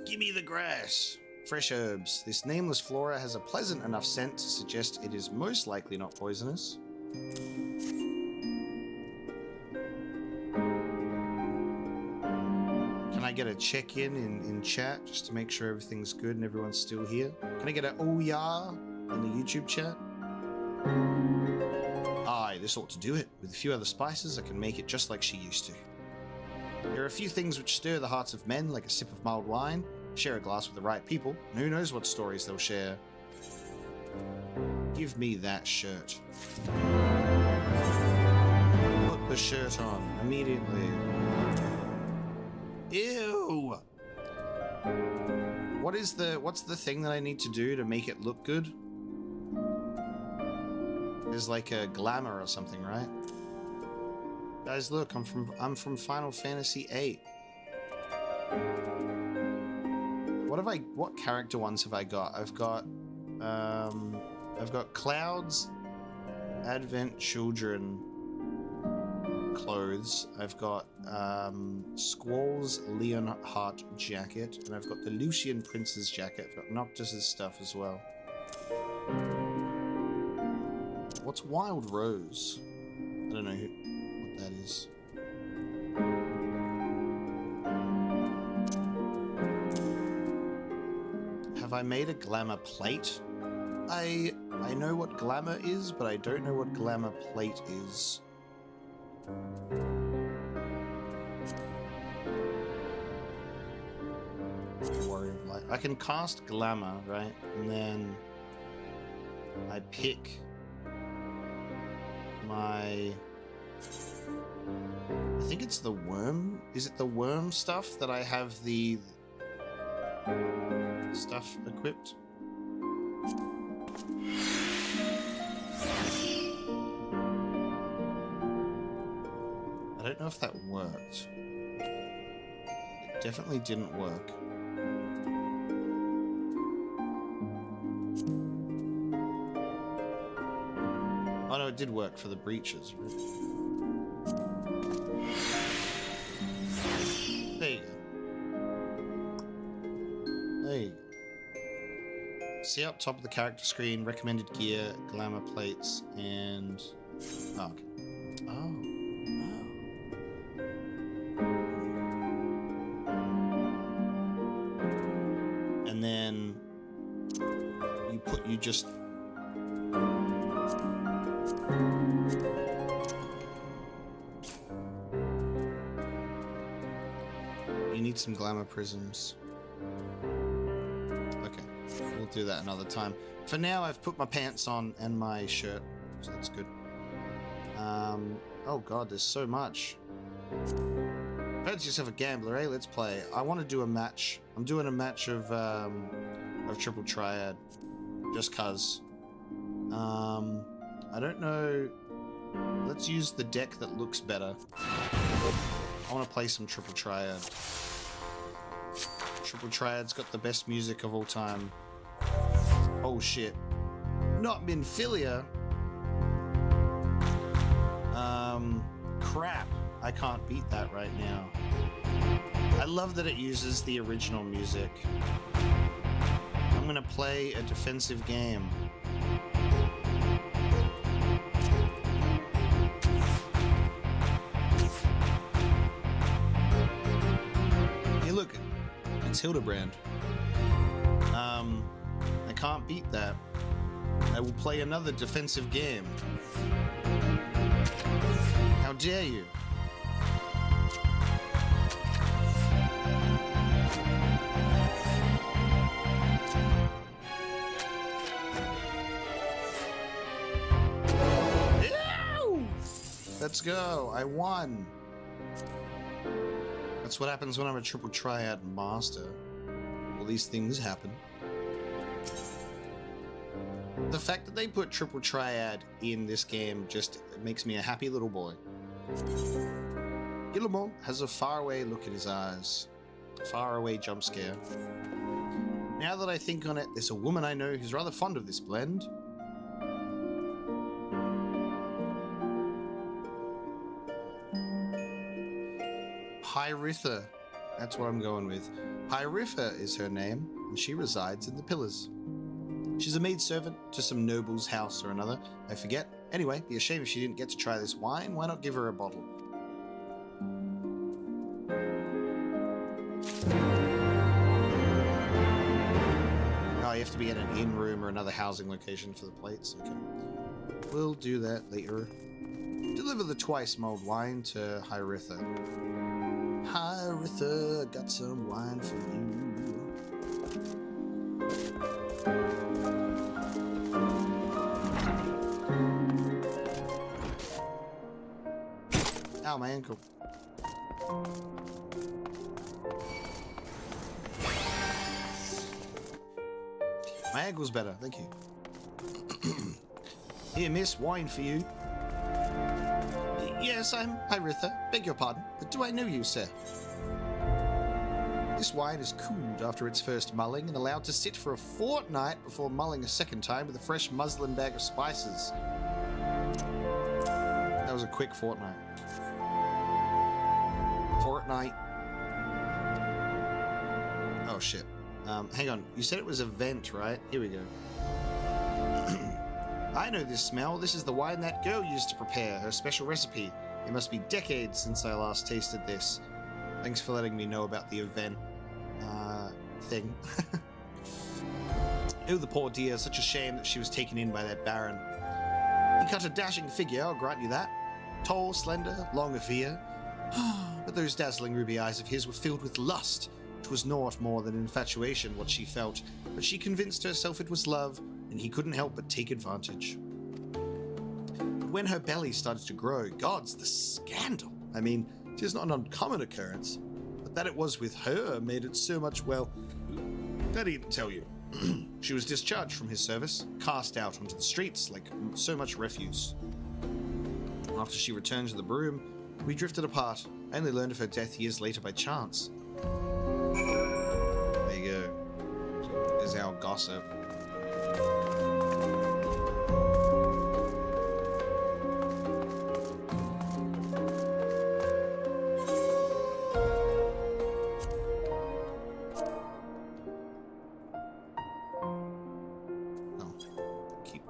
Give me the grass. Fresh herbs. This nameless flora has a pleasant enough scent to suggest it is most likely not poisonous. Can I get a check-in in chat just to make sure everything's good and everyone's still here? Can I get a oh yeah in the YouTube chat? Aye, this ought to do it. With a few other spices, I can make it just like she used to. There are a few things which stir the hearts of men, like a sip of mild wine. Share a glass with the right people, and who knows what stories they'll share. Give me that shirt. Put the shirt on immediately. Ew! What's the thing that I need to do to make it look good? There's like a glamour or something, right? Guys, look, I'm from Final Fantasy VIII. What character ones have I got? I've got Cloud's Advent Children clothes. I've got Squall's Leonhardt jacket, and I've got the Lucian Prince's jacket. I've got Noctis's stuff as well. What's Wild Rose? I don't know what that is. Have I made a glamour plate? I know what glamour is, but I don't know what glamour plate is. I can cast glamour, right? And then I pick my... I think it's the worm. Is it the worm stuff that I have the stuff equipped? I don't know if that worked. It definitely didn't work. Oh no, it did work for the breaches. Right? There you go. There you go. See up top of the character screen, recommended gear, glamour plates, and... Oh, okay. Oh. And then you just you need some glamour prisms. Okay, we'll do that another time. For now, I've put my pants on and my shirt, so that's good. Oh god, there's so much. Fancy yourself a gambler, eh? Let's play. I want to do a match. I'm doing a match of Triple Triad, just cuz. I don't know. Let's use the deck that looks better. I want to play some Triple Triad. Triple Triad's got the best music of all time. Oh shit. Not Minfilia. Crap. I can't beat that right now. I love that it uses the original music. I'm gonna play a defensive game. Hey look, it's Hildebrand. I can't beat that. I will play another defensive game. How dare you? Ew! Let's go. I won. That's what happens when I'm a Triple Triad master. All these things happen. The fact that they put Triple Triad in this game just makes me a happy little boy. Guillermo has a faraway look in his eyes. Faraway jump scare. Now that I think on it, there's a woman I know who's rather fond of this blend. Pyritha. That's what I'm going with. Hieriffa is her name, and she resides in the Pillars. She's a maidservant to some noble's house or another. I forget. Anyway, be a shame if she didn't get to try this wine. Why not give her a bottle? Oh, you have to be in an inn room or another housing location for the plates. Okay. We'll do that later. Deliver the twice mulled wine to Hieriffa. Hieriffa, got some wine for you. Ow, my ankle. My ankle's better, thank you. Here, miss, wine for you. Yes, I'm Hieriffa. Beg your pardon, but do I know you, sir? This wine is cooled after its first mulling and allowed to sit for a fortnight before mulling a second time with a fresh muslin bag of spices. That was a quick fortnight. Fortnight. Oh shit. Hang on. You said it was a vent, right? Here we go. I know this smell. This is the wine that girl used to prepare, her special recipe. It must be decades since I last tasted this. Thanks for letting me know about the event thing. Oh, the poor dear. Such a shame that she was taken in by that baron. He cut a dashing figure, I'll grant you that. Tall, slender, long of ear. But those dazzling ruby eyes of his were filled with lust. It was naught more than infatuation what she felt, but she convinced herself it was love, and he couldn't help but take advantage. But when her belly started to grow, gods, the scandal! I mean, it is not an uncommon occurrence, but that it was with her made it so much, well, that he didn't tell you. She was discharged from his service, cast out onto the streets like so much refuse. After she returned to the broom, we drifted apart. I only learned of her death years later by chance. There you go. There's our gossip. Oh, keep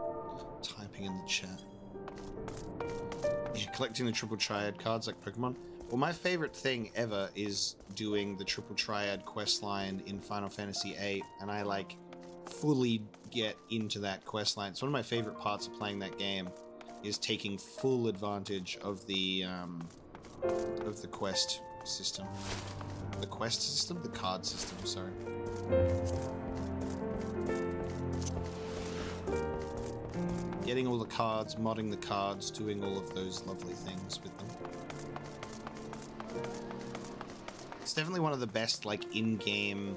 typing in the chat. Yeah, collecting the triple triad cards like Pokemon. Well, my favorite thing ever is doing the triple triad questline in Final Fantasy VIII, and I like fully get into that questline. It's one of my favorite parts of playing that game, is taking full advantage of the quest system. The quest system? The card system, sorry. Getting all the cards, modding the cards, doing all of those lovely things with them. It's definitely one of the best, like, in-game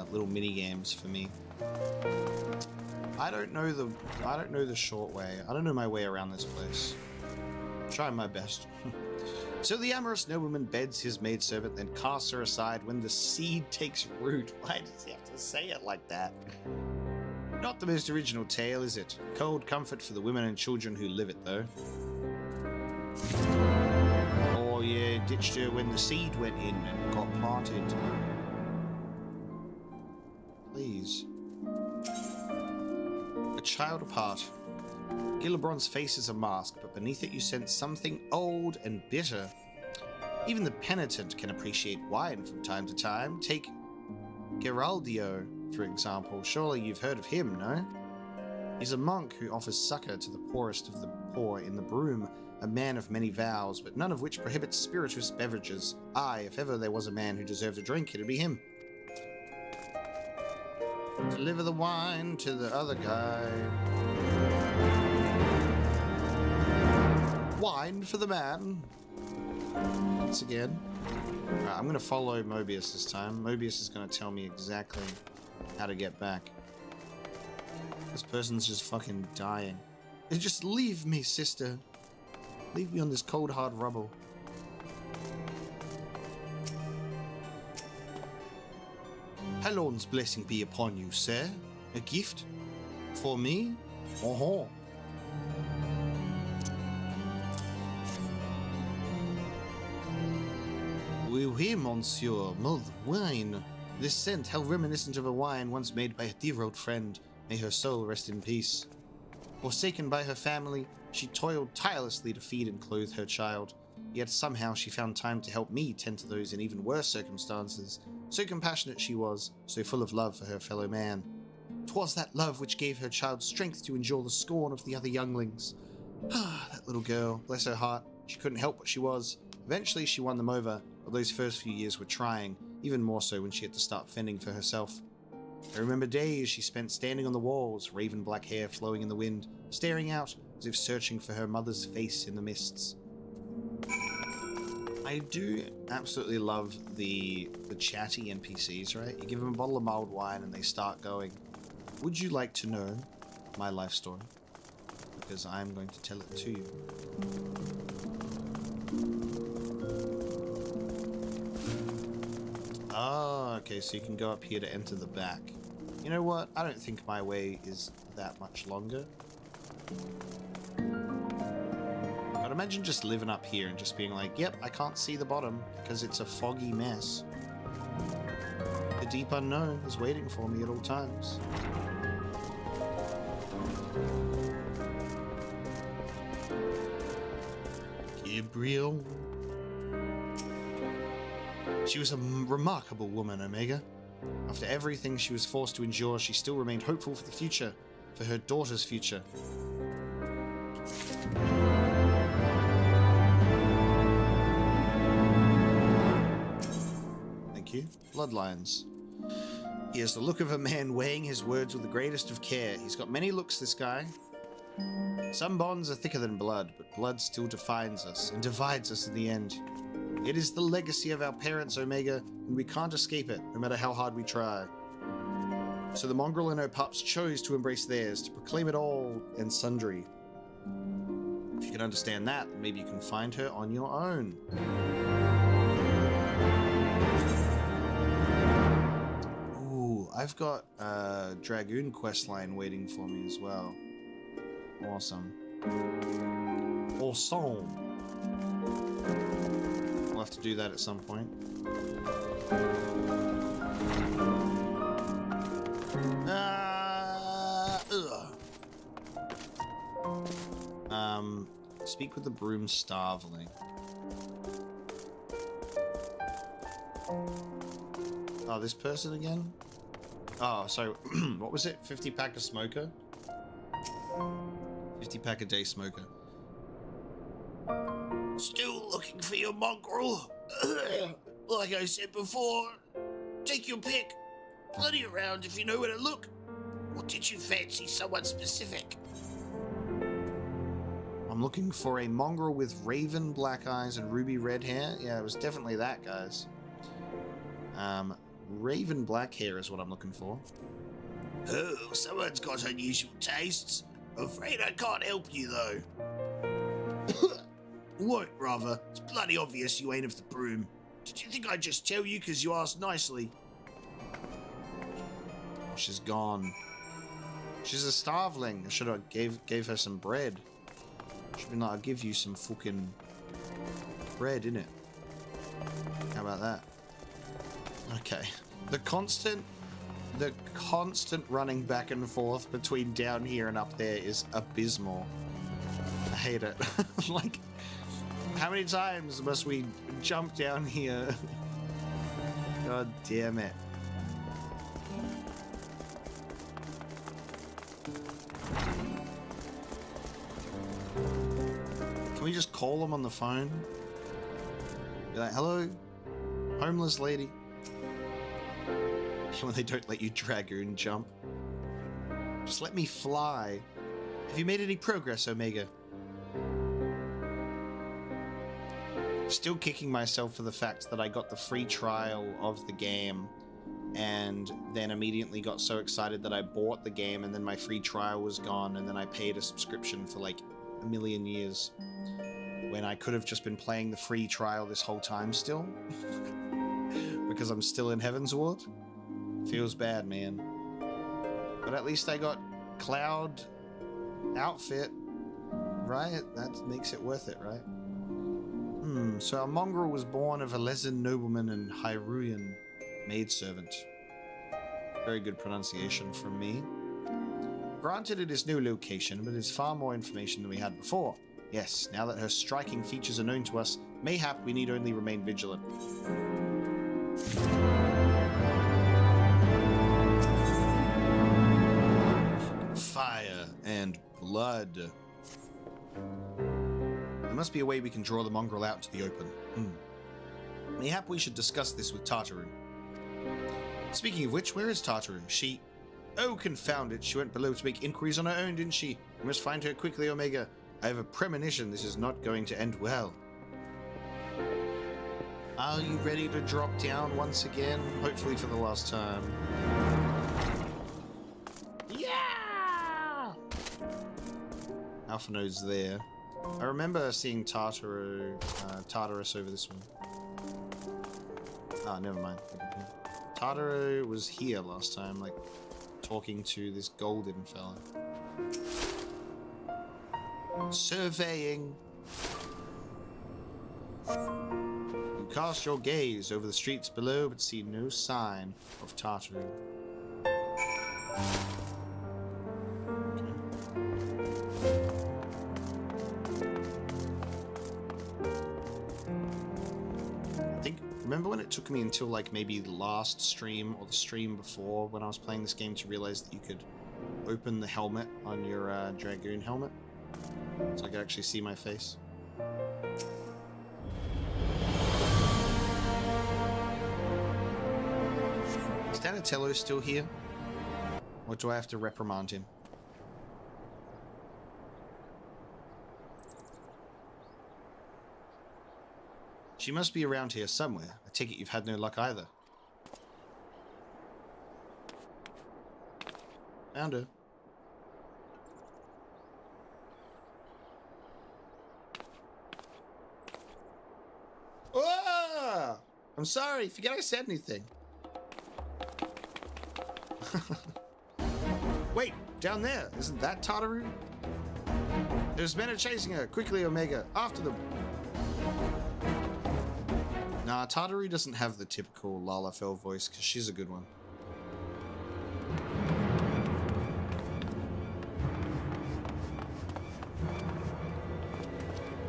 little mini games for me. I don't know the short way. I don't know my way around this place. I'm trying my best. So the amorous nobleman beds his maidservant, then casts her aside when the seed takes root. Why does he have to say it like that? Not the most original tale, is it? Cold comfort for the women and children who live it, though. Or you ditched her when the seed went in and got planted. Please. A child apart. Gillibron's face is a mask, but beneath it you sense something old and bitter. Even the penitent can appreciate wine from time to time. Take Geraldio, for example. Surely you've heard of him, no? He's a monk who offers succor to the poorest of the poor in the broom, a man of many vows, but none of which prohibits spirituous beverages. Aye, if ever there was a man who deserved a drink, it'd be him. Deliver the wine to the other guy. Wine for the man. Once again. Right, I'm going to follow Mobius this time. Mobius is going to tell me exactly how to get back. This person's just fucking dying. Just leave me, sister. Leave me on this cold, hard rubble. Helon's blessing be upon you, sir. A gift? For me? Oh-ho. Oui, oui, monsieur. Mulled wine. This scent, how reminiscent of a wine once made by a dear old friend. May her soul rest in peace. Forsaken by her family, she toiled tirelessly to feed and clothe her child. Yet somehow she found time to help me tend to those in even worse circumstances. So compassionate she was, so full of love for her fellow man. 'Twas that love which gave her child strength to endure the scorn of the other younglings. Ah, that little girl, bless her heart, she couldn't help what she was. Eventually she won them over, but those first few years were trying, even more so when she had to start fending for herself. I remember days she spent standing on the walls, raven black hair flowing in the wind, staring out as if searching for her mother's face in the mists. I do absolutely love the chatty NPCs, right? You give them a bottle of mulled wine and they start going, would you like to know my life story? Because I'm going to tell it to you. Oh, okay, so you can go up here to enter the back. You know what? I don't think my way is that much longer. But imagine just living up here and just being like, yep, I can't see the bottom because it's a foggy mess. The deep unknown is waiting for me at all times. Gabriel. She was a remarkable woman, Omega. After everything she was forced to endure, she still remained hopeful for the future, for her daughter's future. Thank you. Bloodlines. He has the look of a man weighing his words with the greatest of care. He's got many looks, this guy. Some bonds are thicker than blood, but blood still defines us and divides us in the end. It is the legacy of our parents, Omega, and we can't escape it, no matter how hard we try. So the mongrel and her pups chose to embrace theirs, to proclaim it all and sundry. If you can understand that, then maybe you can find her on your own. Ooh, I've got a Dragoon questline waiting for me as well. Awesome. Awesome. We'll have to do that at some point. Speak with the broom starveling. Oh, this person again? Oh, so what was it? 50 pack a smoker? 50 pack a day smoker. Still looking for your mongrel? Like I said before, take your pick. Plenty around if you know where to look. Or did you fancy someone specific? I'm looking for a mongrel with raven black eyes and ruby red hair. Yeah, it was definitely that, guys. Raven black hair is what I'm looking for. Oh, someone's got unusual tastes. Afraid I can't help you, though. What, brother? It's bloody obvious you ain't of the broom. Did you think I'd just tell you because you asked nicely? Oh, she's gone. She's a starveling. I should have gave her some bread. Should be like, I'll give you some fucking bread, innit? How about that? Okay. The constant running back and forth between down here and up there is abysmal. I hate it. Like, how many times must we jump down here? God damn it. Can we just call them on the phone? Be like, hello, homeless lady. When they don't let you dragoon jump. Just let me fly. Have you made any progress, Omega? Still kicking myself for the fact that I got the free trial of the game and then immediately got so excited that I bought the game and then my free trial was gone and then I paid a subscription for like a million years when I could have just been playing the free trial this whole time still. Because I'm still in Heavensward. Feels bad, man. But at least I got Cloud outfit, right? That makes it worth it, right? So our mongrel was born of a Lezen nobleman and Hyruan maidservant. Very good pronunciation from me. Granted, it is no location, but it is far more information than we had before. Yes, now that her striking features are known to us, mayhap we need only remain vigilant. Fire and blood. There must be a way we can draw the mongrel out to the open. Mayhap we should discuss this with Tartaru. Speaking of which, where is Tartaru? She... Oh, confound it. She went below to make inquiries on her own, didn't she? We must find her quickly, Omega. I have a premonition this is not going to end well. Are you ready to drop down once again? Hopefully for the last time. Yeah! Alpha Node's there. I remember seeing Tartarus over this one. Ah, never mind. Tartaru was here last time, like, talking to this golden fella. Surveying. You cast your gaze over the streets below, but see no sign of Tartaru. Remember when it took me until like maybe the last stream or the stream before when I was playing this game to realize that you could open the helmet on your Dragoon helmet? So I could actually see my face. Is Donatello still here? Or do I have to reprimand him? She must be around here somewhere. I take it you've had no luck either. Found her. Oh! I'm sorry. Forget I said anything. Wait, down there. Isn't that Tartaru? There's men are chasing her. Quickly, Omega. After them. Nah, Tartaru doesn't have the typical Lalafell voice, because she's a good one.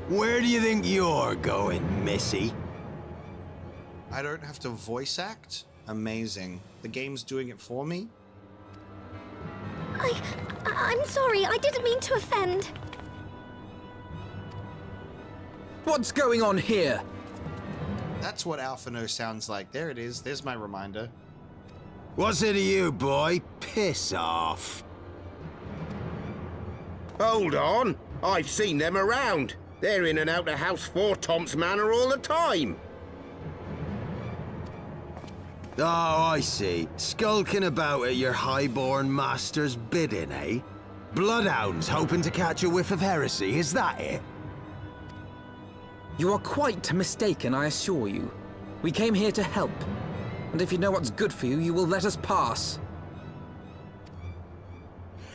Where do you think you're going, Missy? I don't have to voice act? Amazing. The game's doing it for me? I'm sorry, I didn't mean to offend. What's going on here? That's what Alphino sounds like. There it is. There's my reminder. What's it to you, boy? Piss off. Hold on. I've seen them around. They're in and out of House 4 Tom's Manor all the time. Oh, I see. Skulking about at your highborn master's bidding, eh? Bloodhounds hoping to catch a whiff of heresy, is that it? You are quite mistaken, I assure you. We came here to help. And if you know what's good for you, you will let us pass.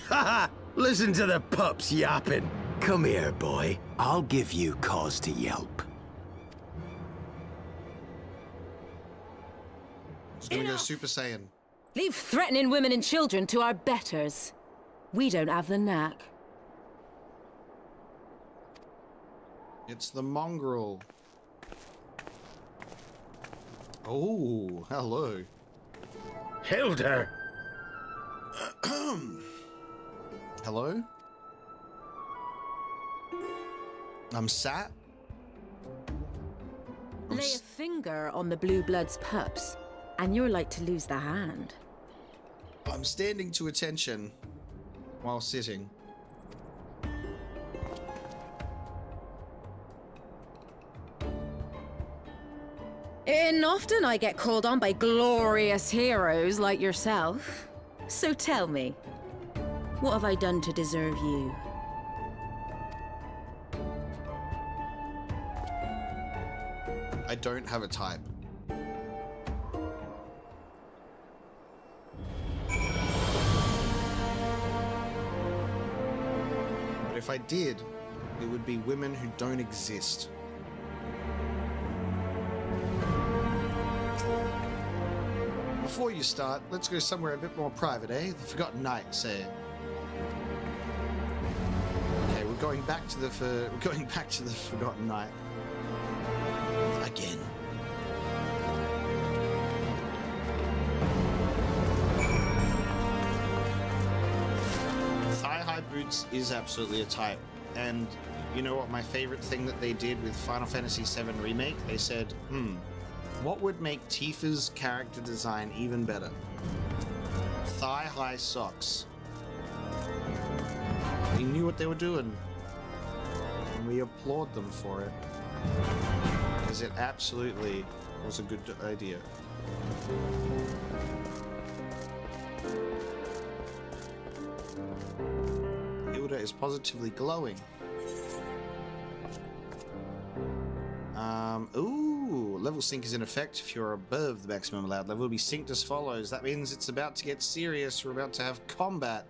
Haha! Listen to the pups yapping. Come here, boy. I'll give you cause to yelp. It's gonna go Super Saiyan. Leave threatening women and children to our betters. We don't have the knack. It's the mongrel. Oh, hello. Hilda! Hello? I'm sat? Lay a finger on the blue blood's pups, and you're like to lose the hand. I'm standing to attention while sitting. And often I get called on by glorious heroes like yourself. So tell me, what have I done to deserve you? I don't have a type. But if I did, it would be women who don't exist. before you start, let's go somewhere a bit more private, eh? The Forgotten Night, say. Okay, we're going back to the Forgotten Night again. Thigh-high boots is absolutely a type, and you know what my favorite thing that they did with Final Fantasy VII Remake? They said, what would make Tifa's character design even better? Thigh-high socks. They knew what they were doing, and we applaud them for it, because it absolutely was a good idea. Hilda is positively glowing. Ooh, level sync is in effect if you're above the maximum allowed level. It'll be synced as follows. That means it's about to get serious. We're about to have combat.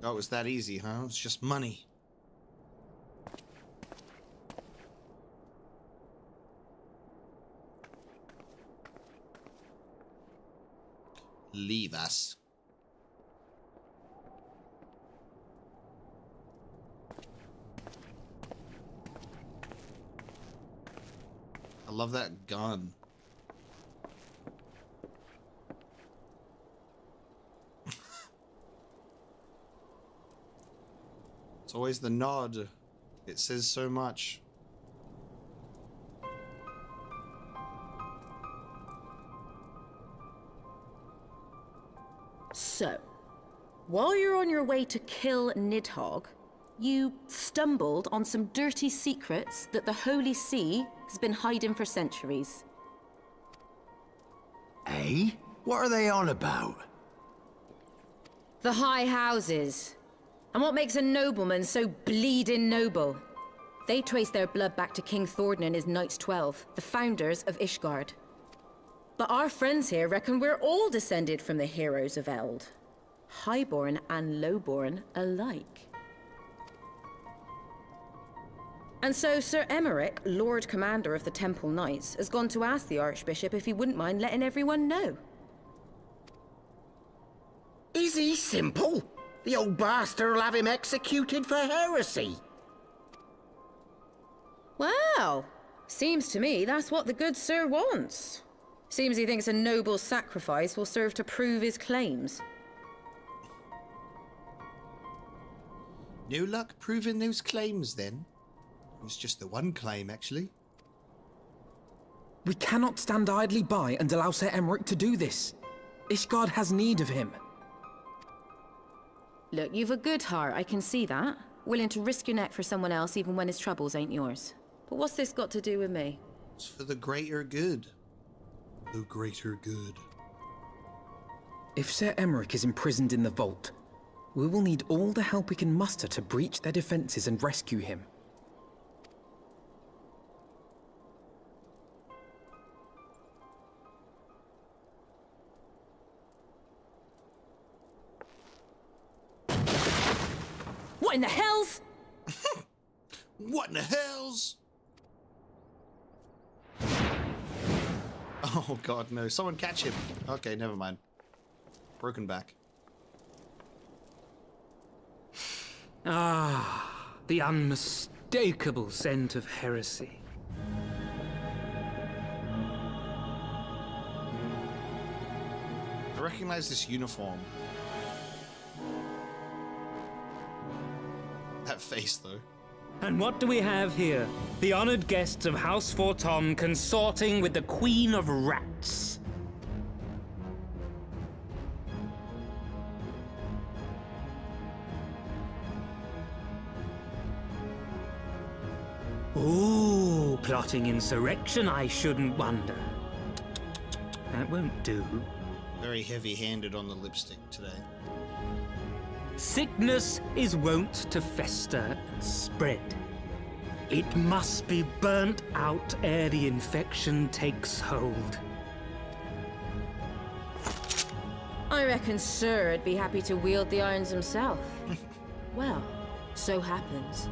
Oh, it was that easy, huh? It's just money. Leave us. I love that gun. It's always the nod. It says so much. So, while you're on your way to kill Nidhogg, you stumbled on some dirty secrets that the Holy See has been hiding for centuries. Eh? What are they on about? The High Houses. And what makes a nobleman so bleeding noble? They trace their blood back to King Thordan and his Knights 12, the founders of Ishgard. But our friends here reckon we're all descended from the heroes of Eld. Highborn and lowborn alike. And so Sir Emmerich, Lord Commander of the Temple Knights, has gone to ask the Archbishop if he wouldn't mind letting everyone know. Is he simple? The old bastard will have him executed for heresy. Well, seems to me that's what the good sir wants. Seems he thinks a noble sacrifice will serve to prove his claims. No luck proving those claims, then? It was just the one claim, actually. We cannot stand idly by and allow Sir Emmerich to do this. Ishgard has need of him. Look, you've a good heart, I can see that. Willing to risk your neck for someone else even when his troubles ain't yours. But what's this got to do with me? It's for the greater good. The greater good. If Sir Emmerich is imprisoned in the vault, we will need all the help we can muster to breach their defenses and rescue him. What in the hells? What in the hells? Oh god, no. Someone catch him. Okay, never mind. Broken back. Ah, the unmistakable scent of heresy. I recognize this uniform. That face, though. And what do we have here? The honored guests of House Fortom consorting with the Queen of Rats. Ooh, plotting insurrection, I shouldn't wonder. That won't do. Very heavy-handed on the lipstick today. Sickness is wont to fester and spread. It must be burnt out ere the infection takes hold. I reckon Sir'd be happy to wield the irons himself. Well, so happens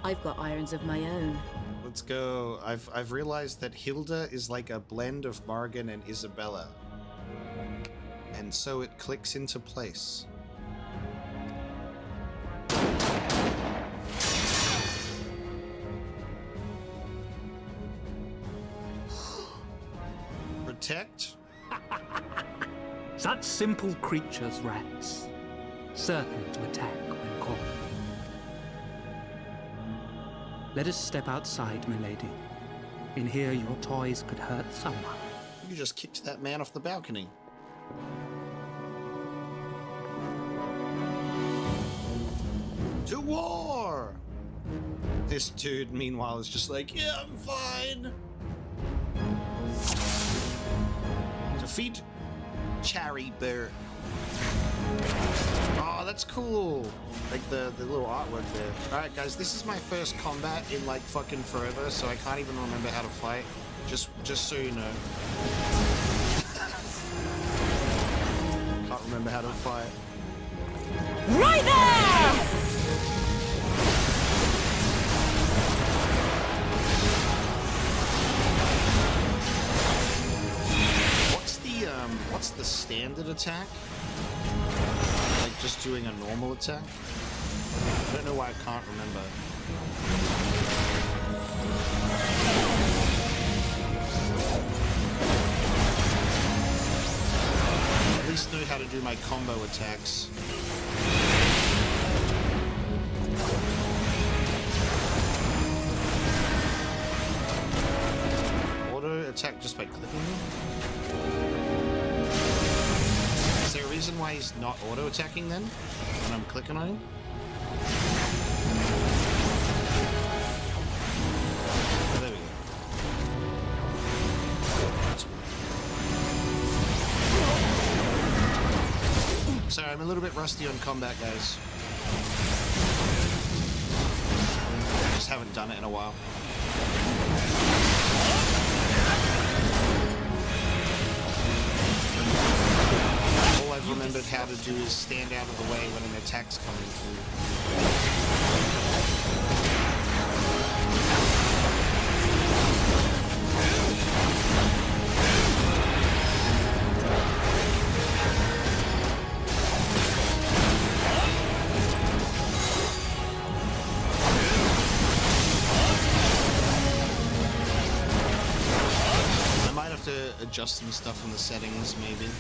I've got irons of my own. Let's go. I've realized that Hilda is like a blend of Morgan and Isabella. And so it clicks into place. Protect? Such simple creatures, rats. Certain to attack when caught. Let us step outside, milady. In here, your toys could hurt someone. You just kicked that man off the balcony. To war! This dude, meanwhile, is just like, yeah, I'm fine. Defeat Cherry Bear. Oh, that's cool. Like the little artwork there. Alright, guys, this is my first combat in like fucking forever, so I can't even remember how to fight. Just so you know. Can't remember how to fight. Right there! What's the standard attack? Like just doing a normal attack? I don't know why I can't remember. At least know how to do my combo attacks. Auto attack just by clicking them? Is there a reason why he's not auto attacking then when I'm clicking on him? Oh, there we go. That's weird. Sorry, I'm a little bit rusty on combat, guys. Just haven't done it in a while. I've remembered how to do is stand out of the way when an attack's coming through. I might have to adjust some stuff in the settings, maybe.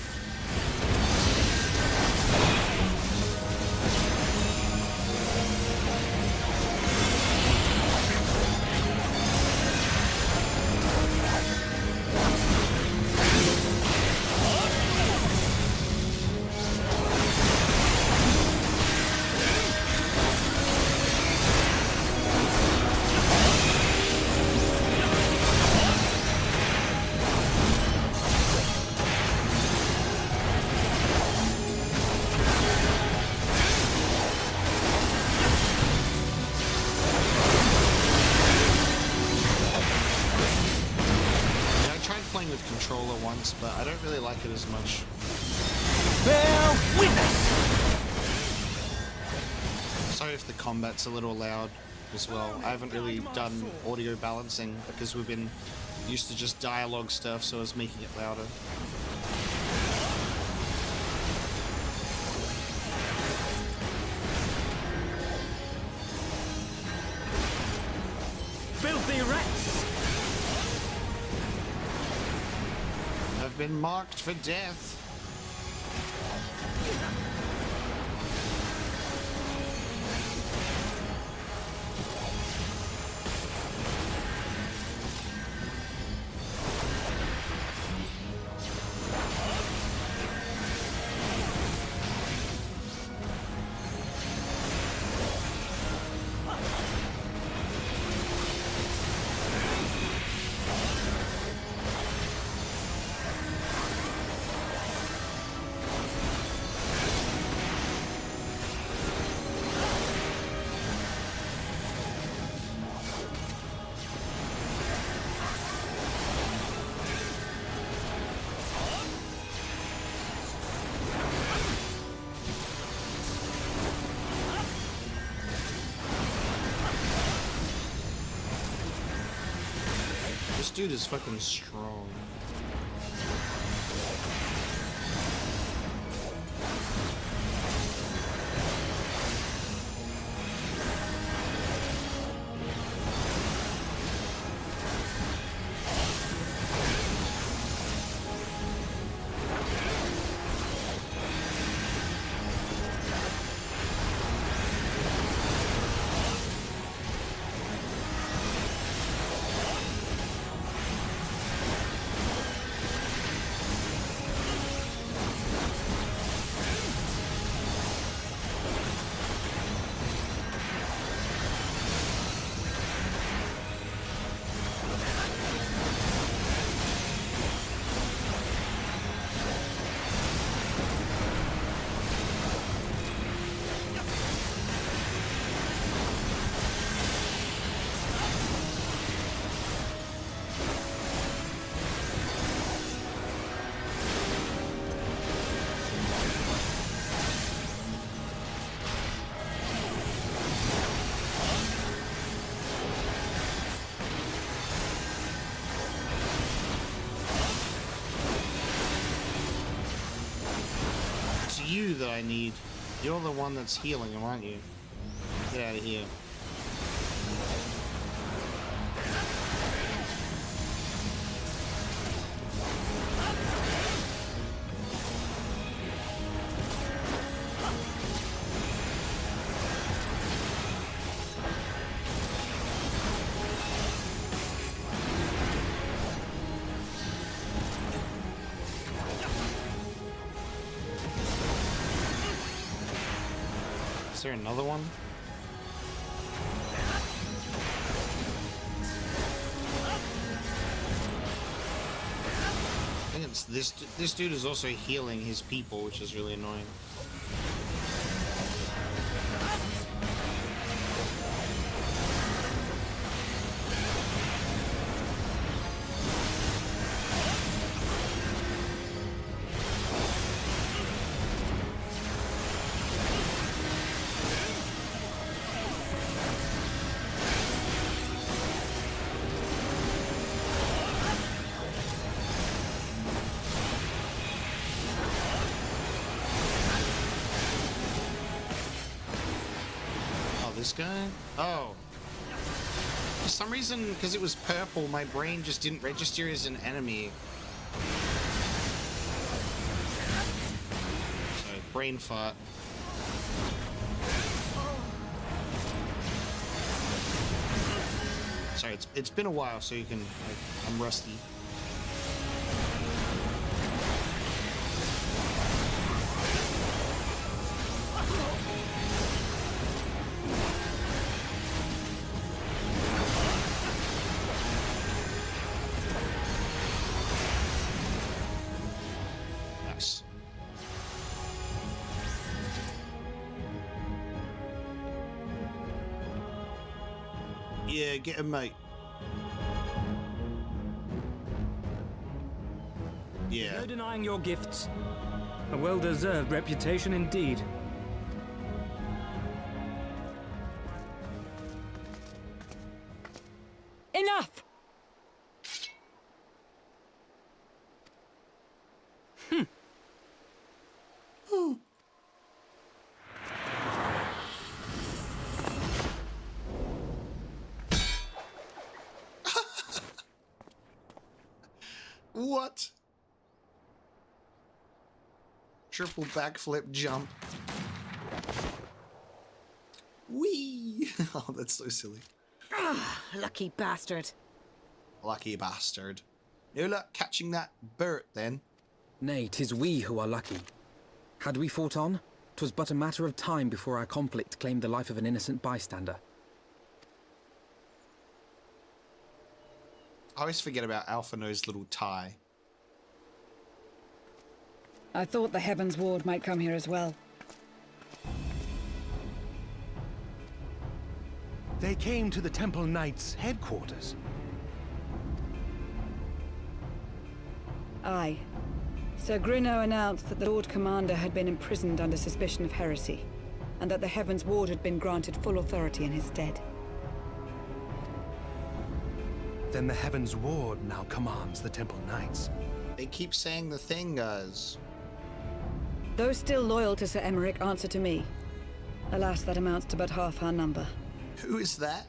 Controller once, but I don't really like it as much. Bear witness! Sorry if the combat's a little loud as well. I haven't really done audio balancing because we've been used to just dialogue stuff, so I was making it louder. Filthy rats! I've been marked for death. dude is fucking strong. You that I need. You're the one that's healing him, aren't you? Get out of here. Is there another one? I think it's this dude is also healing his people, which is really annoying. This guy? Oh. For some reason, because it was purple, my brain just didn't register as an enemy. Sorry, brain fart. Sorry, it's been a while, so you can... I'm rusty. Yeah, get him, mate. Yeah. No denying your gifts. A well-deserved reputation indeed. Enough! What? Triple backflip jump. Whee! Oh, that's so silly. Lucky bastard. Lucky bastard. No luck catching that bird, then. Nay, 'tis we who are lucky. Had we fought on, 'twas but a matter of time before our conflict claimed the life of an innocent bystander. I always forget about Alphino's little tie. I thought the Heavensward might come here as well. They came to the Temple Knights' headquarters. Aye. Sir Grinno announced that the Lord Commander had been imprisoned under suspicion of heresy, and that the Heavensward had been granted full authority in his stead. Then the Heavensward now commands the Temple Knights. They keep saying the thing, guys. Those still loyal to Sir Emmerich answer to me. Alas, that amounts to but half our number. Who is that?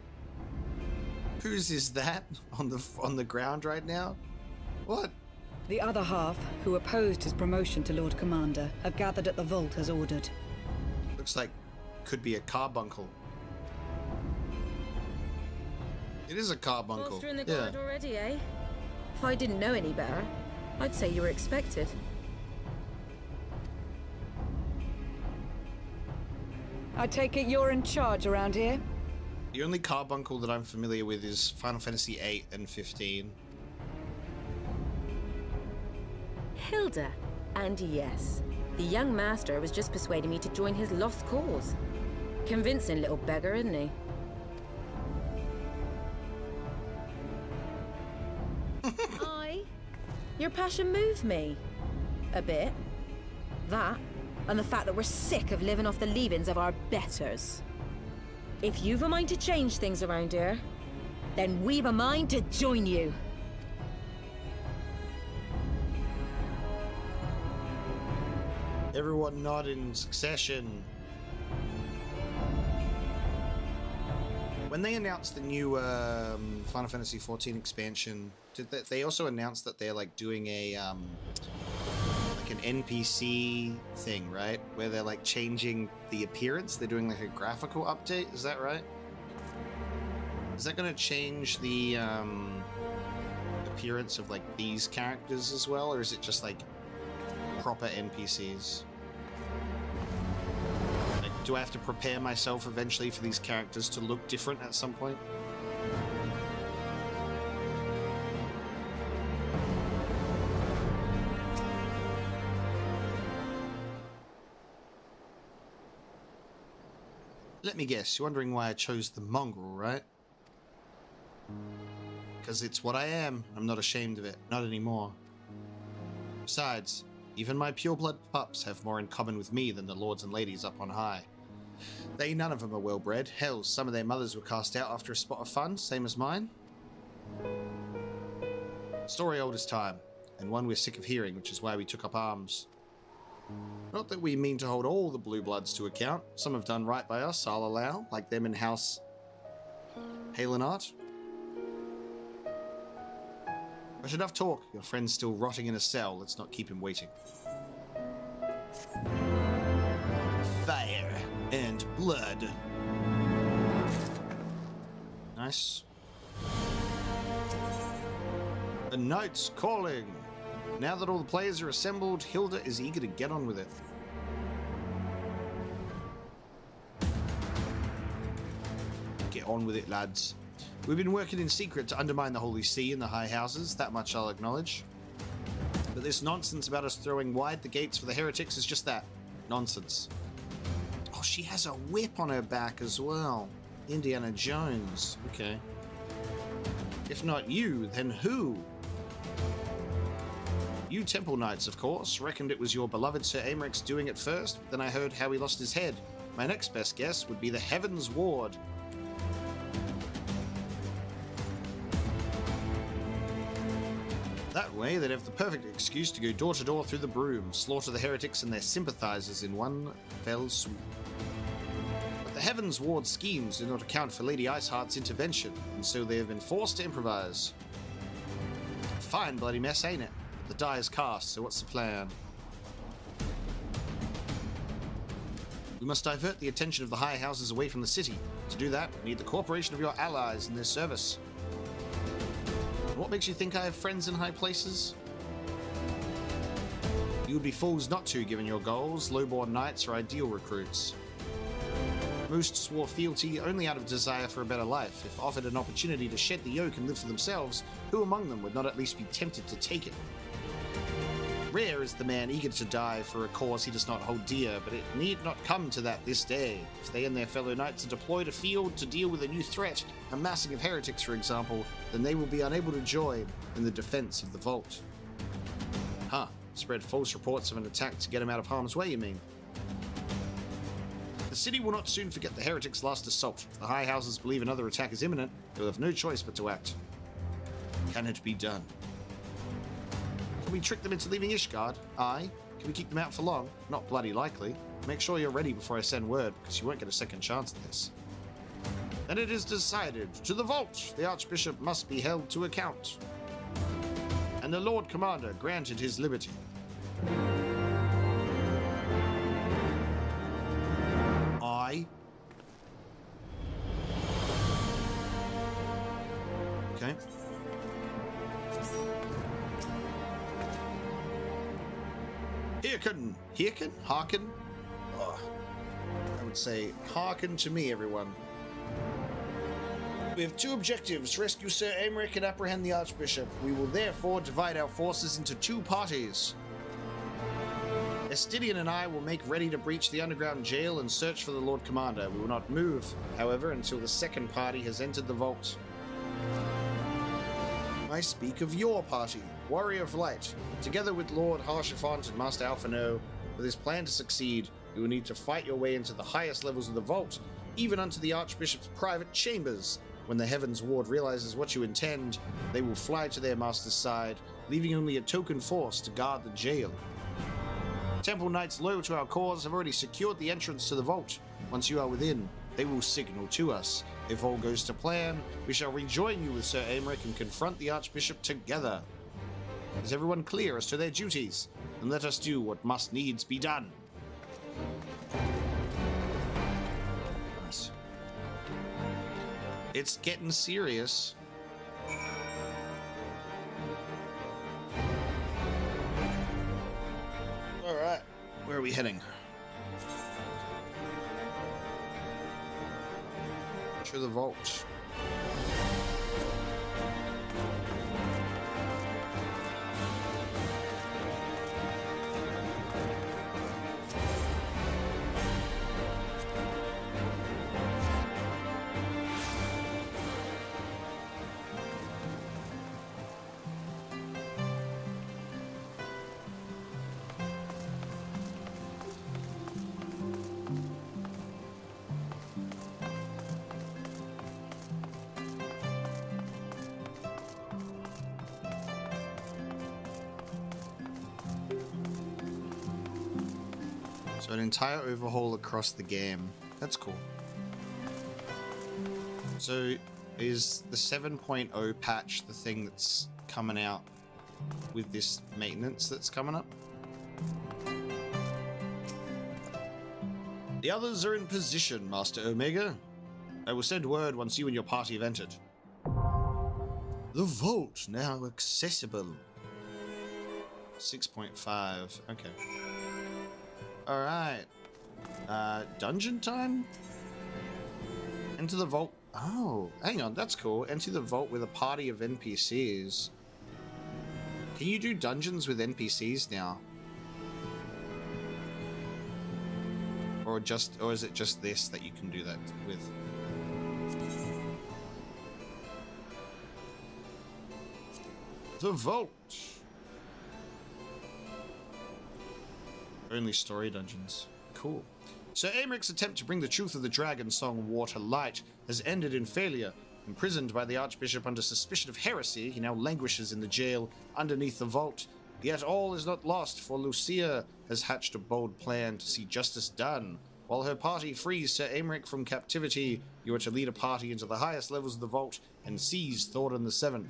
Whose is that on the ground right now? What? The other half, who opposed his promotion to Lord Commander, have gathered at the vault as ordered. Looks like could be a carbuncle. It is a carbuncle. Bolster in the guard already, eh? If I didn't know any better, I'd say you were expected. I take it you're in charge around here? The only carbuncle that I'm familiar with is Final Fantasy 8 and 15. Hilda. And yes, the young master was just persuading me to join his lost cause. Convincing little beggar, isn't he? Your passion moved me. A bit. That, and the fact that we're sick of living off the leavings of our betters. If you've a mind to change things around here, then we've a mind to join you. Everyone nod in succession. When they announced the new Final Fantasy 14 expansion, did they also announce that they're like doing a like an NPC thing, right? Where they're like changing the appearance. They're doing like a graphical update. Is that right? Is that going to change the appearance of like these characters as well, or is it just like proper NPCs? Like, do I have to prepare myself eventually for these characters to look different at some point? Let me guess, you're wondering why I chose the mongrel, right? Because it's what I am. I'm not ashamed of it. Not anymore. Besides, even my pureblood pups have more in common with me than the lords and ladies up on high. They none of them are well-bred. Hell, some of their mothers were cast out after a spot of fun, same as mine. Story old as time, and one we're sick of hearing, which is why we took up arms. Not that we mean to hold all the blue bloods to account. Some have done right by us, I'll allow, like them in House Halenart. But enough talk. Your friend's still rotting in a cell. Let's not keep him waiting. Fire and blood. Nice. A knight's calling. Now that all the players are assembled, Hilda is eager to get on with it. Get on with it, lads. We've been working in secret to undermine the Holy See and the High Houses, that much I'll acknowledge. But this nonsense about us throwing wide the gates for the heretics is just that. Nonsense. Oh, she has a whip on her back as well. Indiana Jones. Okay. If not you, then who? You Temple Knights, of course. Reckoned it was your beloved Sir Aymerich's doing it first, but then I heard how he lost his head. My next best guess would be the Heavensward. That way, they'd have the perfect excuse to go door to door through the broom, slaughter the heretics and their sympathizers in one fell swoop. But the Heavensward schemes do not account for Lady Iceheart's intervention, and so they have been forced to improvise. Fine bloody mess, ain't it? The die is cast, so what's the plan? We must divert the attention of the high houses away from the city. To do that, we need the cooperation of your allies in their service. And what makes you think I have friends in high places? You would be fools not to, given your goals. Lowborn knights are ideal recruits. Most swore fealty only out of desire for a better life. If offered an opportunity to shed the yoke and live for themselves, who among them would not at least be tempted to take it? Rare is the man eager to die for a cause he does not hold dear, but it need not come to that this day. If they and their fellow knights are deployed afield to deal with a new threat, a massing of heretics for example, then they will be unable to join in the defense of the vault. Huh, spread false reports of an attack to get him out of harm's way, you mean? The city will not soon forget the heretics' last assault. If the high houses believe another attack is imminent, they will have no choice but to act. Can it be done? Can we trick them into leaving Ishgard? Aye. Can we keep them out for long? Not bloody likely. Make sure you're ready before I send word, because you won't get a second chance at this. Then it is decided. To the vault! The Archbishop must be held to account. And the Lord Commander granted his liberty. Aye. Okay. Hearken! Hearken? Hearken? Oh, I would say, hearken to me, everyone. We have two objectives, rescue Sir Aymeric and apprehend the Archbishop. We will therefore divide our forces into two parties. Estidian and I will make ready to breach the underground jail and search for the Lord Commander. We will not move, however, until the second party has entered the vault. I speak of your party, Warrior of Light. Together with Lord Harshafont and Master Alphino, for this plan to succeed, you will need to fight your way into the highest levels of the vault, even unto the Archbishop's private chambers. When the Heavensward realizes what you intend, they will fly to their master's side, leaving only a token force to guard the jail. Temple Knights loyal to our cause have already secured the entrance to the vault. Once you are within, they will signal to us. If all goes to plan, we shall rejoin you with Sir Aymeric and confront the Archbishop together. Is everyone clear as to their duties? Then let us do what must needs be done. Nice. It's getting serious. Alright, where are we heading? To the vault. So an entire overhaul across the game. That's cool. So is the 7.0 patch the thing that's coming out with this maintenance that's coming up? The others are in position, Master Omega. I will send word once you and your party have entered. The vault now accessible. 6.5. Okay. Alright. Dungeon time? Enter the vault. Oh, hang on, that's cool. Enter the vault with a party of NPCs. Can you do dungeons with NPCs now? Or is it just this that you can do that with? The vault. Only story dungeons. Cool. Sir Aymeric's attempt to bring the truth of the Dragon Song War to light has ended in failure. Imprisoned by the Archbishop under suspicion of heresy, he now languishes in the jail underneath the vault. Yet all is not lost, for Lucia has hatched a bold plan to see justice done. While her party frees Sir Aymeric from captivity, you are to lead a party into the highest levels of the vault and seize Thordan VII.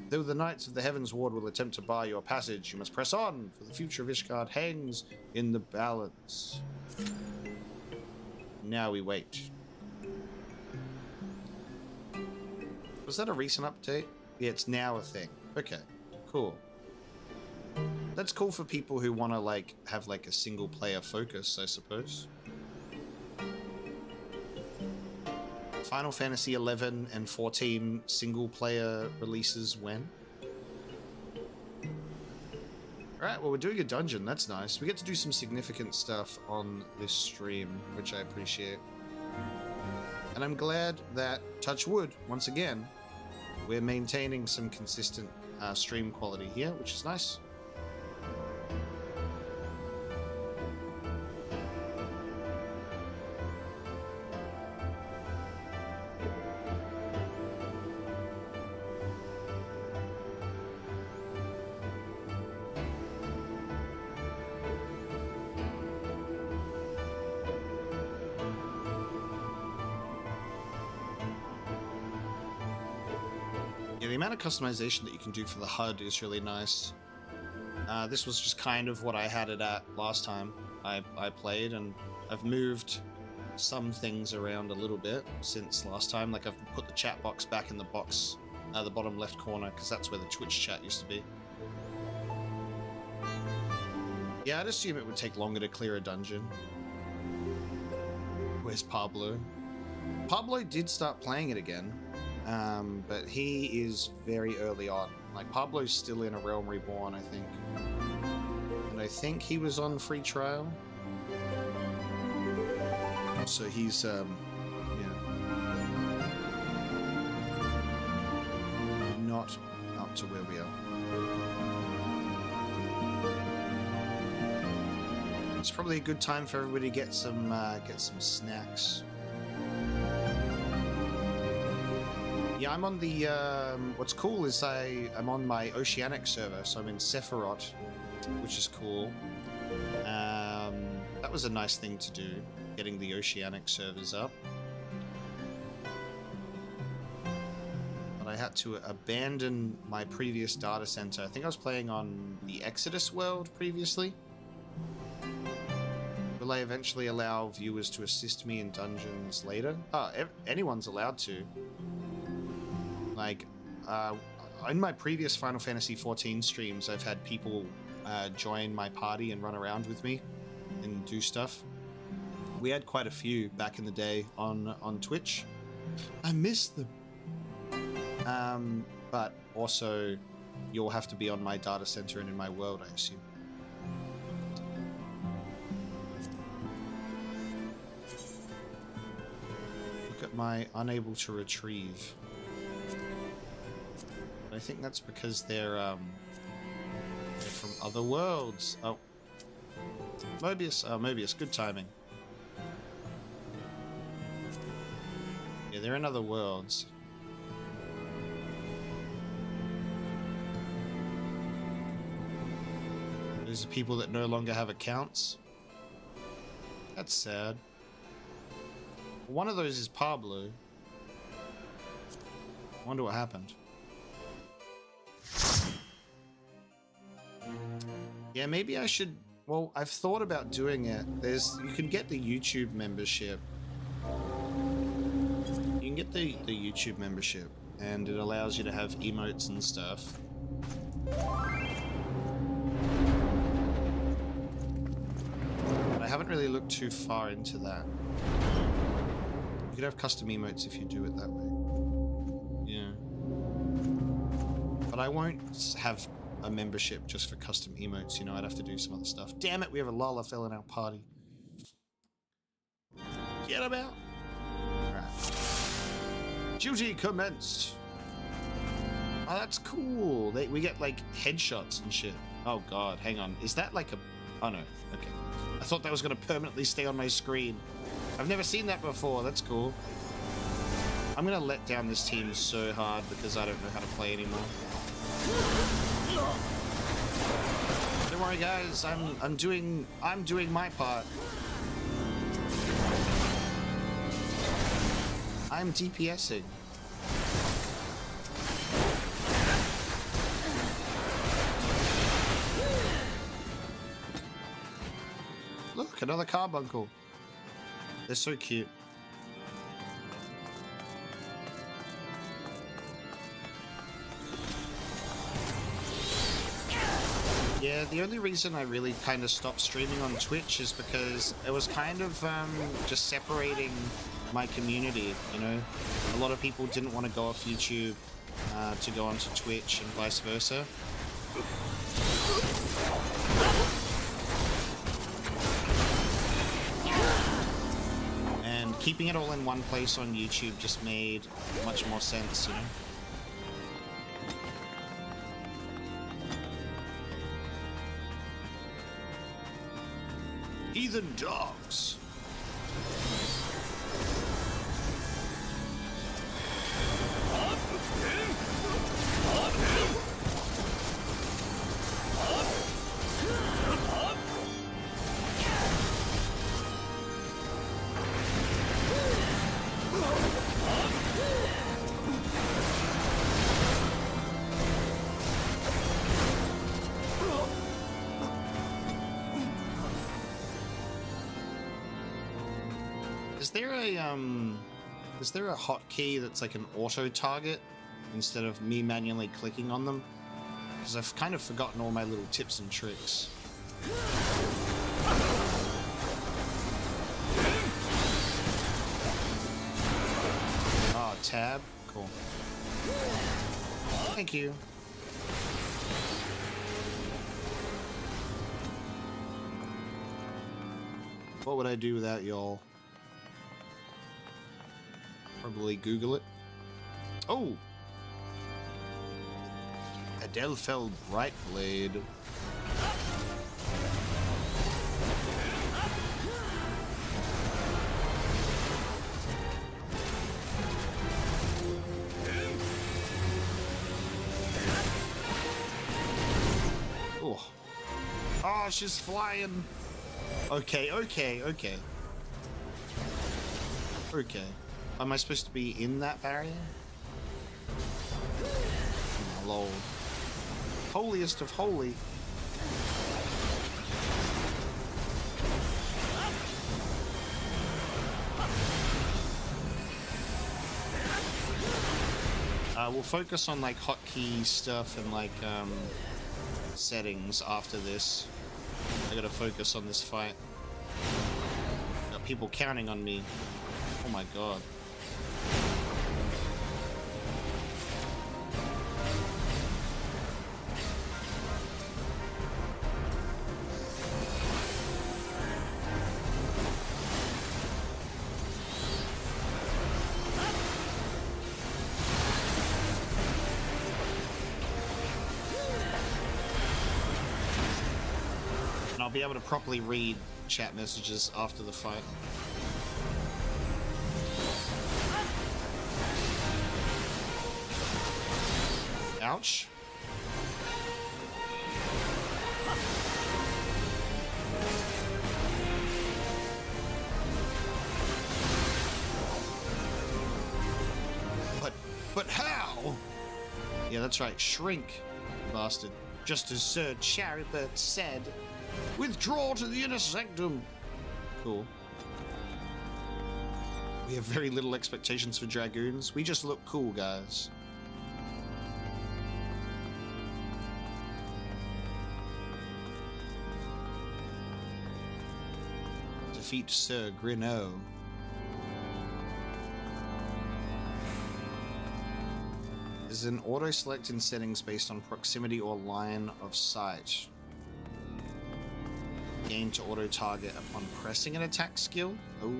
Though the Knights of the Heavensward will attempt to bar your passage, you must press on, for the future of Ishgard hangs in the balance. Now we wait. Was that a recent update? Yeah, it's now a thing. Okay, cool. That's cool for people who want to, like, have, like, a single-player focus, I suppose. Final Fantasy 11 and 14 single-player releases when? Alright, well, we're doing a dungeon. That's nice. We get to do some significant stuff on this stream, which I appreciate. And I'm glad that, touch wood, once again, we're maintaining some consistent stream quality here, which is nice. the amount of customization that you can do for the HUD is really nice. This was just kind of what I had it at last time I played, and I've moved some things around a little bit since last time. Like, I've put the chat box back in the box, the bottom left corner, because that's where the Twitch chat used to be. Yeah, I'd assume it would take longer to clear a dungeon. Where's Pablo? Pablo did start playing it again, but he is very early on. Like, Pablo's still in A Realm Reborn, I think. And I think he was on free trial. So he's, yeah. Not up to where we are. It's probably a good time for everybody to get some snacks. Yeah, I'm on the, what's cool is I'm on my Oceanic server, so I'm in Sephiroth, which is cool. That was a nice thing to do, getting the Oceanic servers up. But I had to abandon my previous data center. I think I was playing on the Exodus world previously. Will I eventually allow viewers to assist me in dungeons later? Oh, anyone's allowed to. Like, in my previous Final Fantasy XIV streams, I've had people join my party and run around with me and do stuff. We had quite a few back in the day on Twitch. I miss them. But also, you'll have to be on my data center and in my world, I assume. Look at my unable to retrieve. I think that's because they're from other worlds. Oh. Mobius. Oh, Mobius. Good timing. Yeah, they're in other worlds. Those are people that no longer have accounts. That's sad. One of those is Pablo. I wonder what happened. Yeah, maybe I should... Well, I've thought about doing it. You can get the YouTube membership. You can get the YouTube membership, and it allows you to have emotes and stuff. But I haven't really looked too far into that. You could have custom emotes if you do it that way. Yeah. But I won't have a membership just for custom emotes, you know. I'd have to do some other stuff. Damn it, we have a Lalafell in our party. Get him out. Right. Duty commenced. Oh, that's cool. We get like headshots and shit. Oh god, hang on. Is that like a... Oh no, okay. I thought that was going to permanently stay on my screen. I've never seen that before. That's cool. I'm going to let down this team so hard because I don't know how to play anymore. Don't worry, guys. I'm doing my part. I'm DPSing. Look, another carbuncle. They're so cute. Yeah, the only reason I really kind of stopped streaming on Twitch is because it was kind of just separating my community, you know? A lot of people didn't want to go off YouTube to go onto Twitch and vice versa. And keeping it all in one place on YouTube just made much more sense, you know? Heathen dogs. Is there a hotkey that's like an auto target instead of me manually clicking on them? Because I've kind of forgotten all my little tips and tricks. Oh, tab? Cool. Thank you. What would I do without y'all? Probably Google it. Oh! Adelfeld Brightblade. Oh. Oh, she's flying. Okay. Okay. Am I supposed to be in that barrier? Oh, lol. Holiest of holy. We'll focus on like hotkey stuff and like settings after this. I gotta focus on this fight. Got people counting on me. Oh my god. And I'll be able to properly read chat messages after the fight. Ouch. But how? Yeah, that's right. Shrink, bastard. Just as Sir Charibert said. Withdraw to the inner sanctum. Cool. We have very little expectations for dragoons. We just look cool, guys. Defeat Sir Grinot. Is an auto select in settings based on proximity or line of sight. Gain to auto target upon pressing an attack skill? Oh.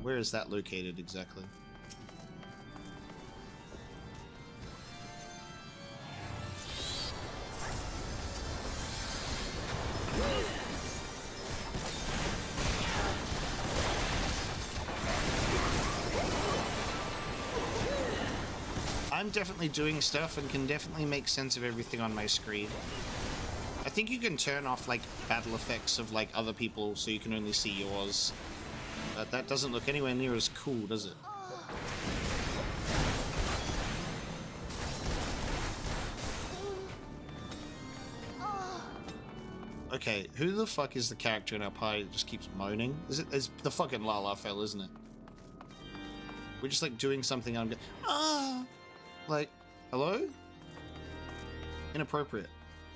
Where is that located exactly? I'm definitely doing stuff and can definitely make sense of everything on my screen. I think you can turn off like battle effects of like other people so you can only see yours. But that doesn't look anywhere near as cool, does it? Okay, who the fuck is the character in our party that just keeps moaning? It's the fucking Lalafell, isn't it? We're just like doing something and I'm going, ah! Like, hello? Inappropriate.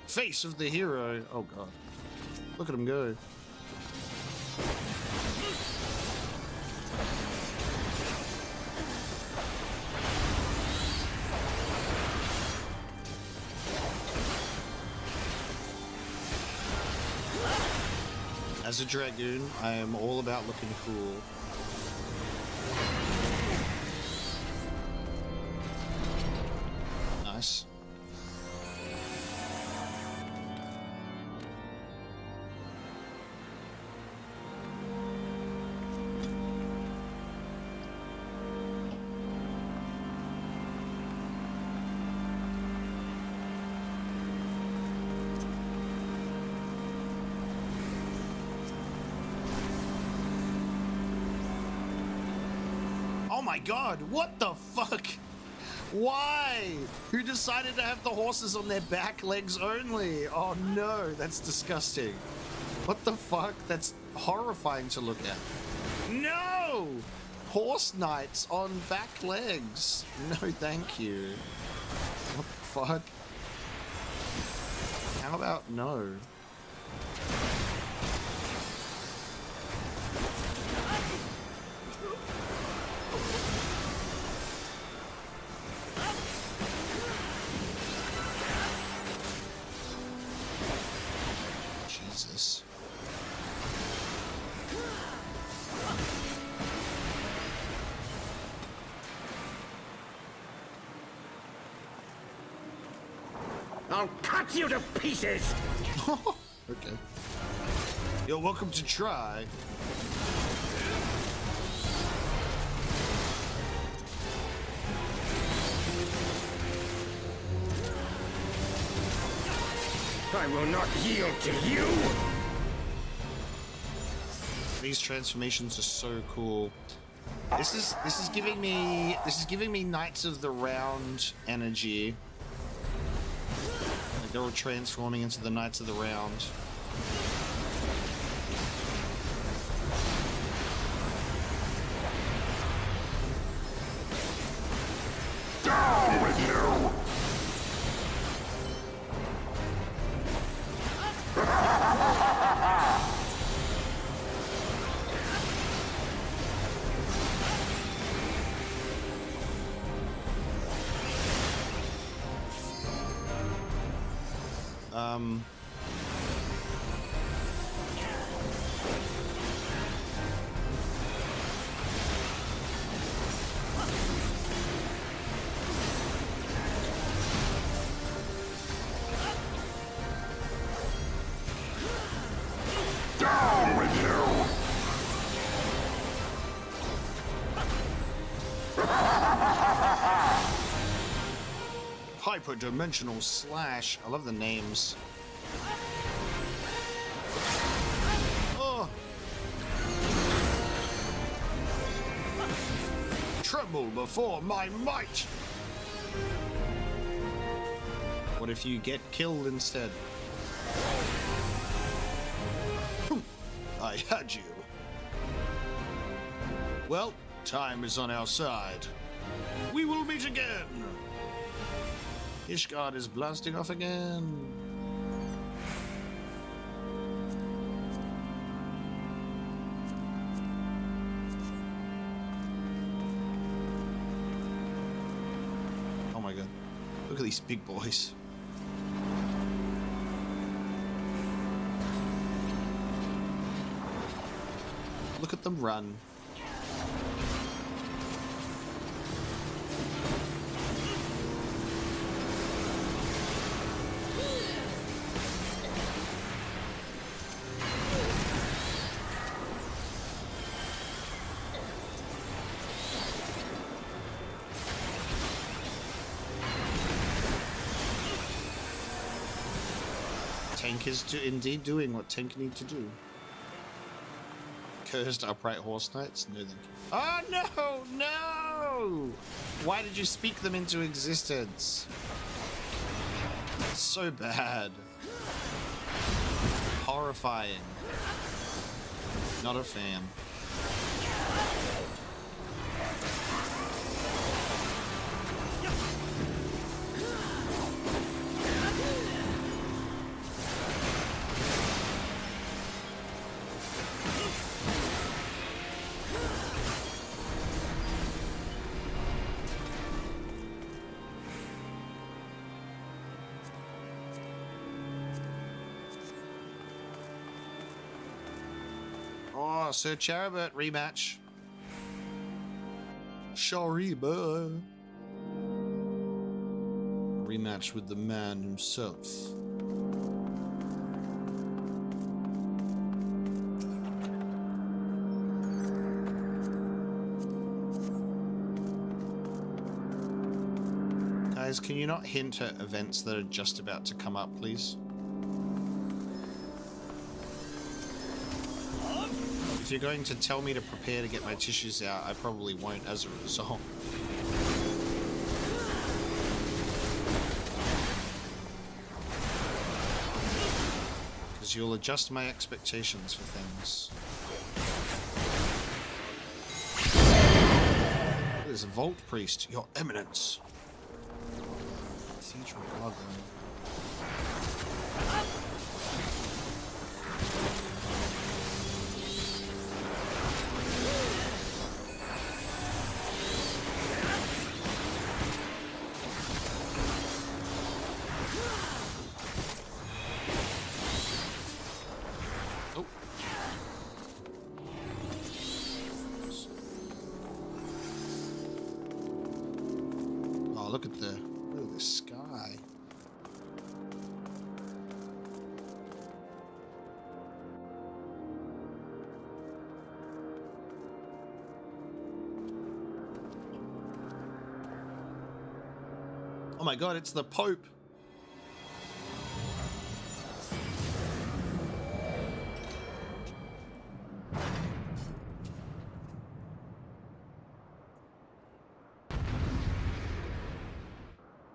Face of the hero. Oh god. Look at him go. As a dragoon, I am all about looking cool. Nice. Oh my god, what the fuck? Why? Who decided to have the horses on their back legs only? Oh no, that's disgusting. What the fuck? That's horrifying to look at. No! Horse knights on back legs. No, thank you. What the fuck? How about no? Jesus. I'll cut you to pieces! Okay. You're welcome to try. I will not yield to you! These transformations are so cool. This is giving me Knights of the Round energy. Like they're all transforming into the Knights of the Round. Down with you! Down with you! Hyperdimensional slash. I love the names. Oh. Tremble before my might! What if you get killed instead? I had you. Well, time is on our side. We will meet again! Ishgard is blasting off again. Oh my god. Look at these big boys. Look at them run. Tank is indeed doing what Tank need to do. Cursed upright horse knights? No, thank you. Oh no! No! Why did you speak them into existence? So bad. Horrifying. Not a fan. Oh, Sir Charibert rematch. Shariba. Rematch with the man himself. Guys, can you not hint at events that are just about to come up, please? If you're going to tell me to prepare to get my tissues out, I probably won't as a result. Because you'll adjust my expectations for things. is a vault priest, your eminence. Cathedral Bloodline. Look at the sky. Oh my god, it's the Pope.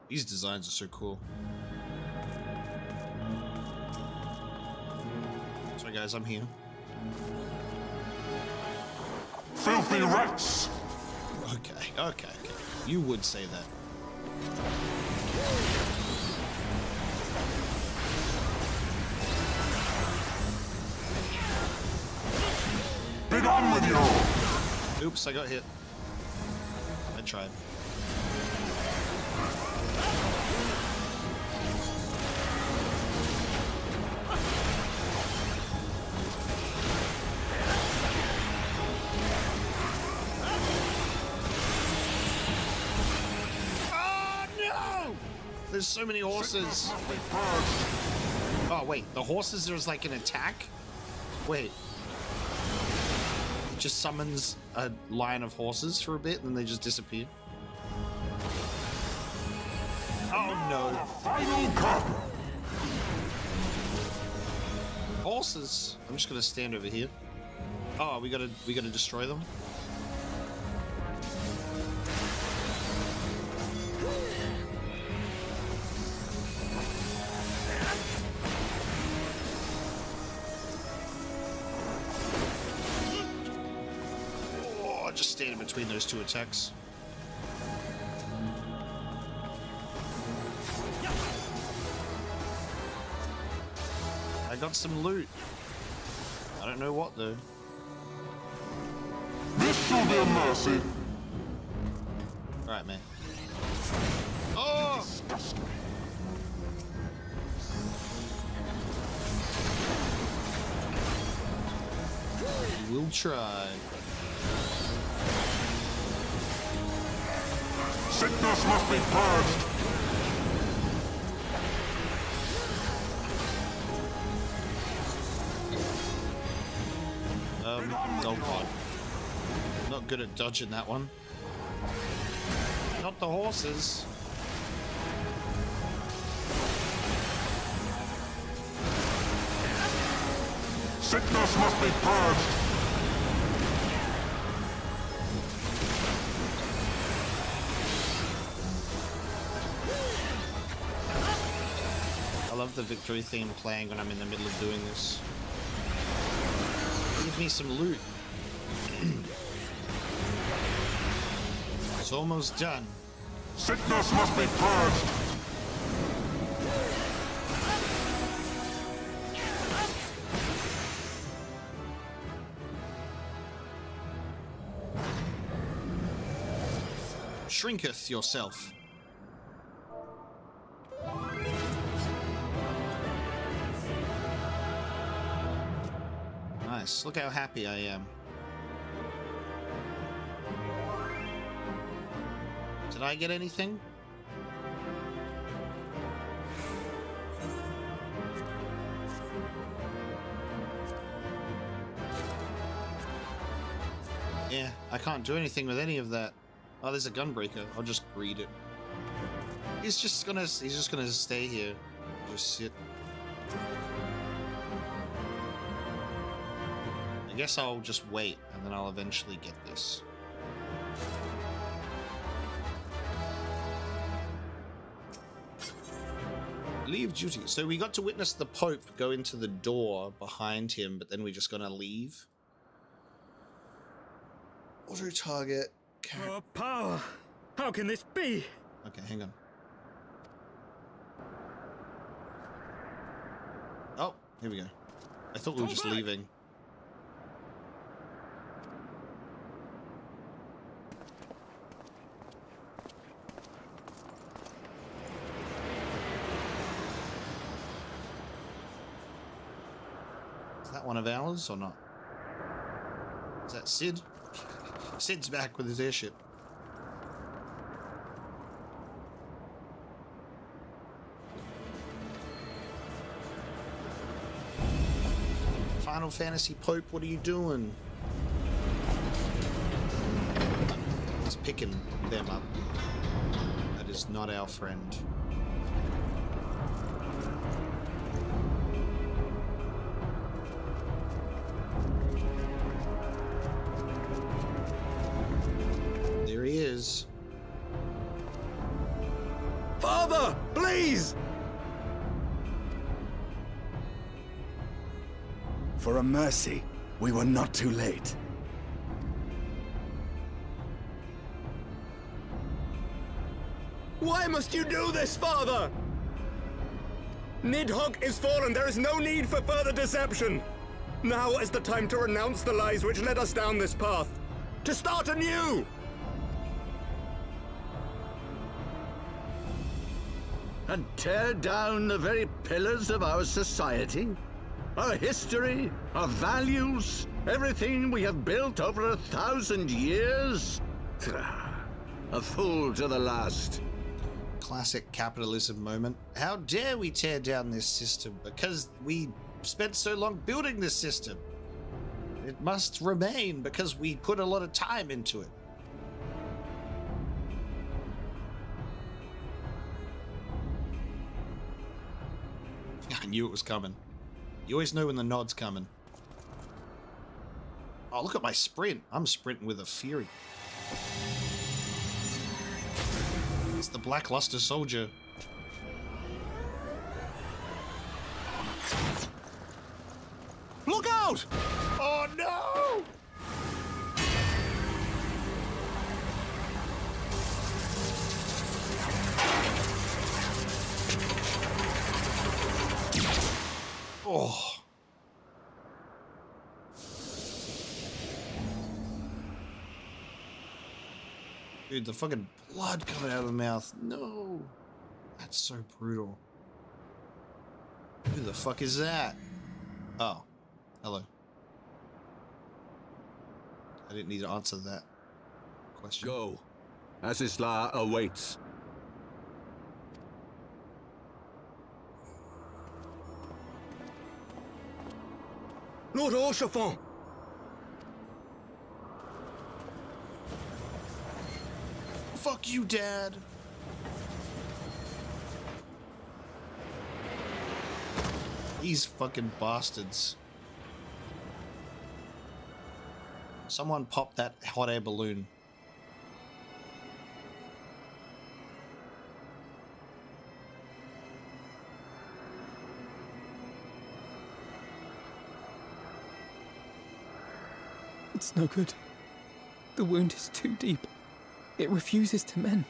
These designs are so cool. Sorry guys, I'm here. Filthy rats! Okay. You would say that. Be done with you! Oops, I got hit. I tried. There's so many horses. Oh wait, the horses, there's like an attack? Wait. It just summons a line of horses for a bit and then they just disappear. Oh no. Horses. I'm just gonna stand over here. Oh, we gotta destroy them? Just stand in between those two attacks. I got some loot. I don't know what though. This shall be a mercy. Alright, man. Oh! We'll try. Sickness must be purged. Oh god. Not good at dodging that one. Not the horses. Sickness must be purged. I love the victory theme playing when I'm in the middle of doing this. Give me some loot. It's almost done. Sickness must be purged. Shrinketh yourself. Nice. Look how happy I am. Did I get anything? Yeah, I can't do anything with any of that. Oh, there's a gunbreaker. I'll just read it. He's just gonna stay here. Just sit. I guess I'll just wait, and then I'll eventually get this. Leave duty. So we got to witness the Pope go into the door behind him, but then we're just gonna leave. Auto target Oh, power! How can this be? Okay, hang on. Oh, here we go. I thought we were just leaving. Is that one of ours or not? Is that Sid? Sid's back with his airship. Final Fantasy Pope, what are you doing? He's picking them up. That is not our friend. There he is. Father, please! For a mercy, we were not too late. Why must you do this, Father? Nidhogg is fallen. There is no need for further deception. Now is the time to renounce the lies which led us down this path. To start anew! And tear down the very pillars of our society? Our history, our values, everything we have built over 1,000 years? A fool to the last. Classic capitalism moment. How dare we tear down this system because we spent so long building this system? It must remain because we put a lot of time into it. I knew it was coming. You always know when the nod's coming. Oh, look at my sprint. I'm sprinting with a fury. It's the Blackluster Soldier. Look out! Oh no! Oh. Dude, the fucking blood coming out of the mouth. No. That's so brutal. Who the fuck is that? Oh. Hello. I didn't need to answer that question. Go. Azizla awaits. Lord Orchefort! Fuck you, Dad! These fucking bastards. Someone pop that hot air balloon. It's no good. The wound is too deep. It refuses to mend.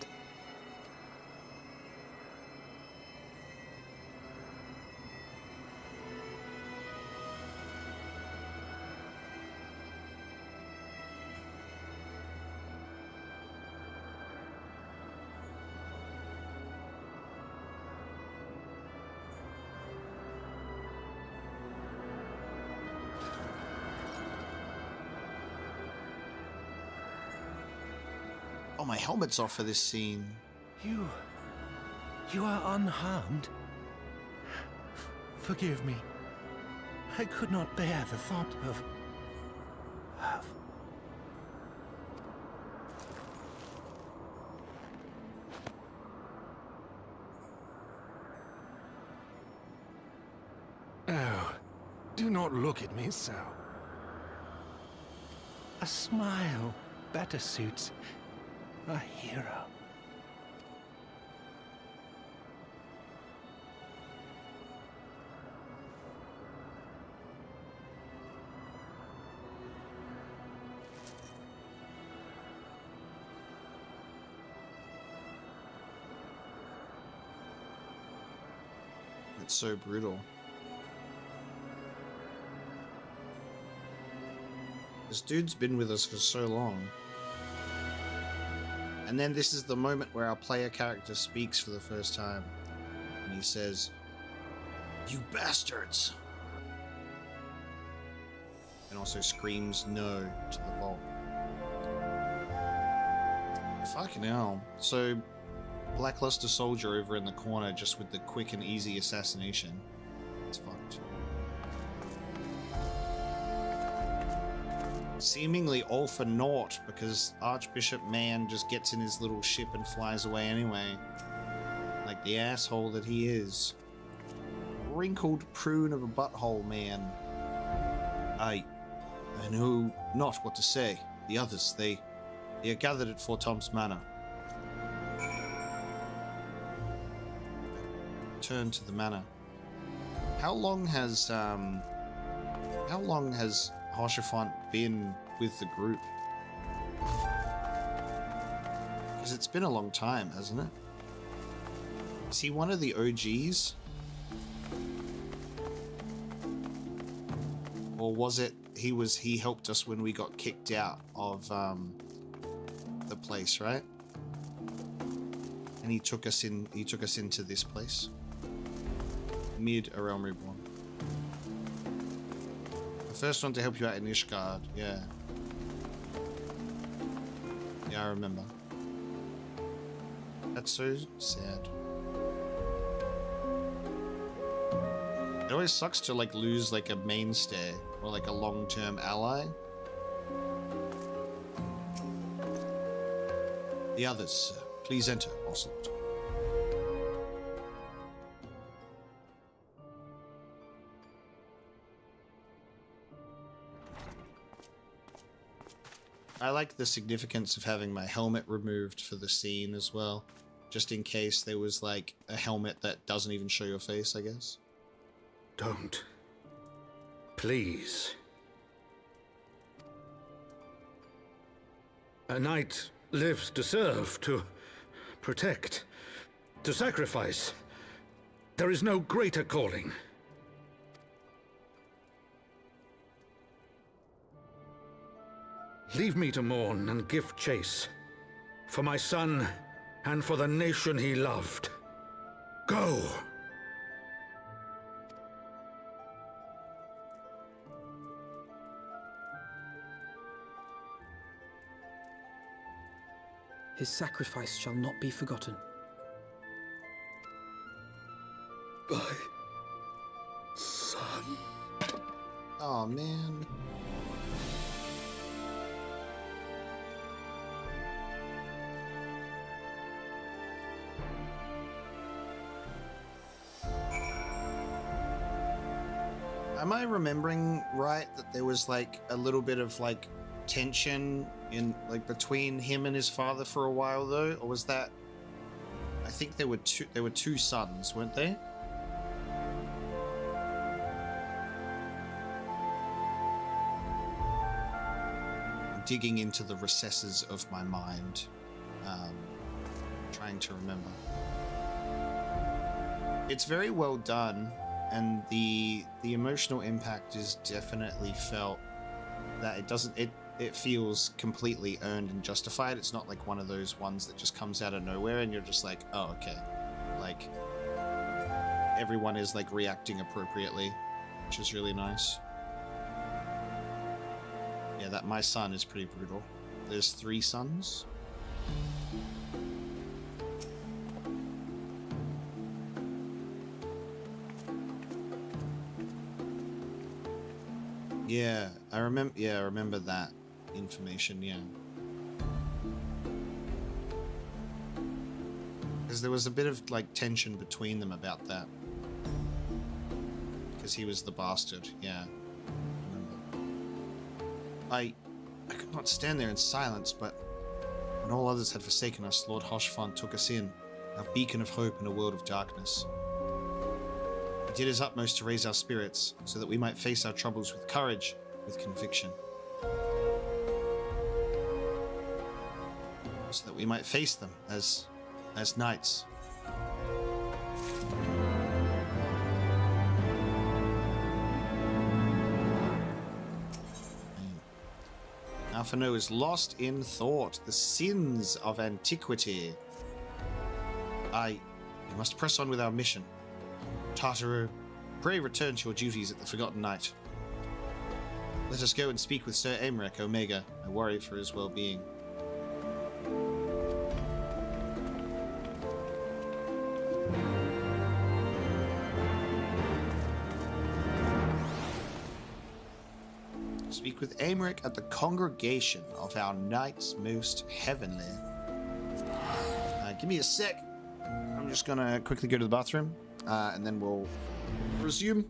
Oh, my helmet's off for this scene. You are unharmed? Forgive me. I could not bear the thought of... Oh, do not look at me so. A smile better suits a hero. That's so brutal. This dude's been with us for so long. And then this is the moment where our player character speaks for the first time. And he says, "You bastards!" And also screams no to the vault. Fucking hell. So, Blackluster soldier over in the corner just with the quick and easy assassination. It's fucked. Seemingly all for naught because Archbishop Man just gets in his little ship and flies away anyway. Like the asshole that he is. Wrinkled prune of a butthole man. I know not what to say. The others, they are gathered at Fort Tom's Manor. Turn to the manor. How long has Hoshafont been with the group? Because it's been a long time, hasn't it? Is he one of the OGs? Or was it he helped us when we got kicked out of the place, right? And he took us into this place. Mid A Realm Reborn. The first one to help you out in Ishgard, yeah. Yeah, I remember. That's so sad. It always sucks to like lose like a mainstay or like a long-term ally. The others, please enter, Ocelot. I like the significance of having my helmet removed for the scene as well, just in case there was like a helmet that doesn't even show your face, I guess. Don't. Please. A knight lives to serve, to protect, to sacrifice. There is no greater calling. Leave me to mourn and give chase. For my son and for the nation he loved. Go! His sacrifice shall not be forgotten. My son. Oh man. Am I remembering right that there was like a little bit of like tension in like between him and his father for a while though, or was that? I think there were two sons, weren't they? I'm digging into the recesses of my mind, trying to remember. It's very well done. And the emotional impact is definitely felt. That it feels completely earned and justified. It's not like one of those ones that just comes out of nowhere and you're just like, oh, okay. Like, everyone is like reacting appropriately, which is really nice. Yeah, that my son is pretty brutal. There's 3 sons. Yeah, I remember that information, yeah. Because there was a bit of like tension between them about that. Because he was the bastard, yeah. I remember. I could not stand there in silence, but when all others had forsaken us, Lord Hoshfont took us in, a beacon of hope in a world of darkness. He did his utmost to raise our spirits, so that we might face our troubles with courage, with conviction. So that we might face them as knights. Partheno is lost in thought. The sins of antiquity. We must press on with our mission. Tartaru, pray return to your duties at the Forgotten Knight. Let us go and speak with Sir Aymeric Omega. I worry for his well-being. Speak with Aymeric at the congregation of our Knights Most Heavenly. Give me a sec. I'm just gonna quickly go to the bathroom, and then we'll resume.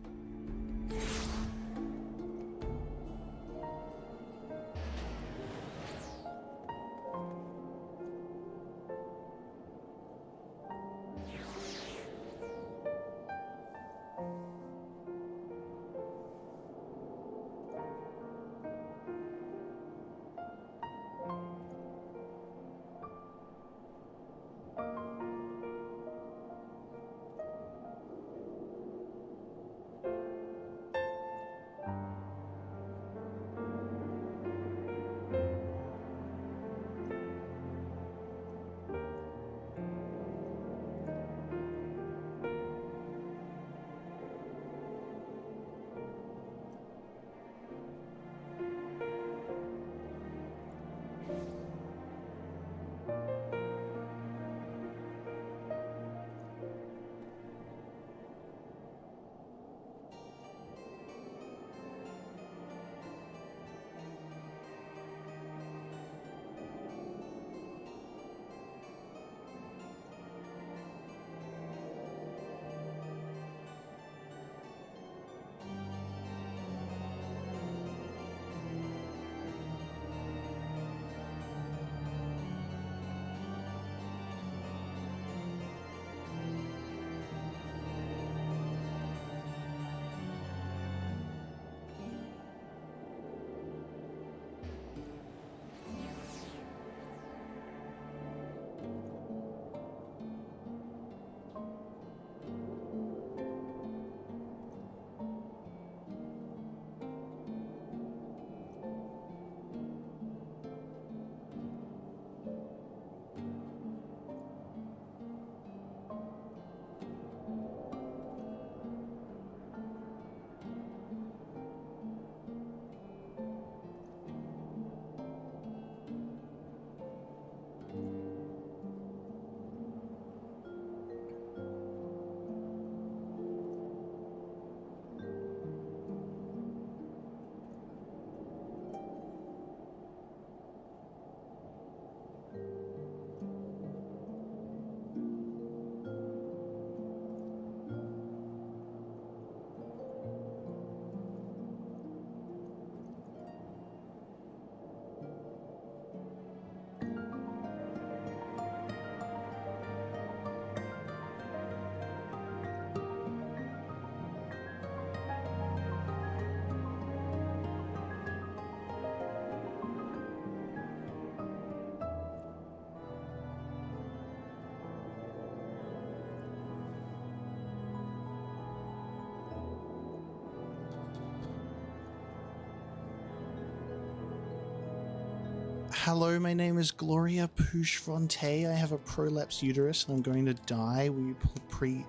Hello, my name is Gloria Pouchefronte. I have a prolapsed uterus and I'm going to die. Will you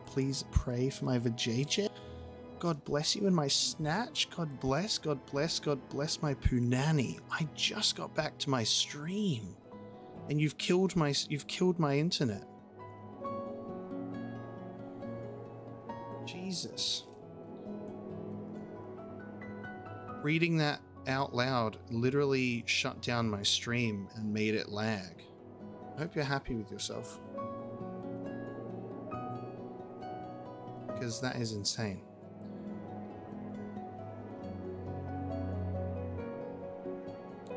please pray for my vajayjay? God bless you and my snatch. God bless, God bless, God bless my punani. I just got back to my stream and you've killed my internet. Jesus. Reading that out loud literally shut down my stream and made it lag. I hope you're happy with yourself, because that is insane.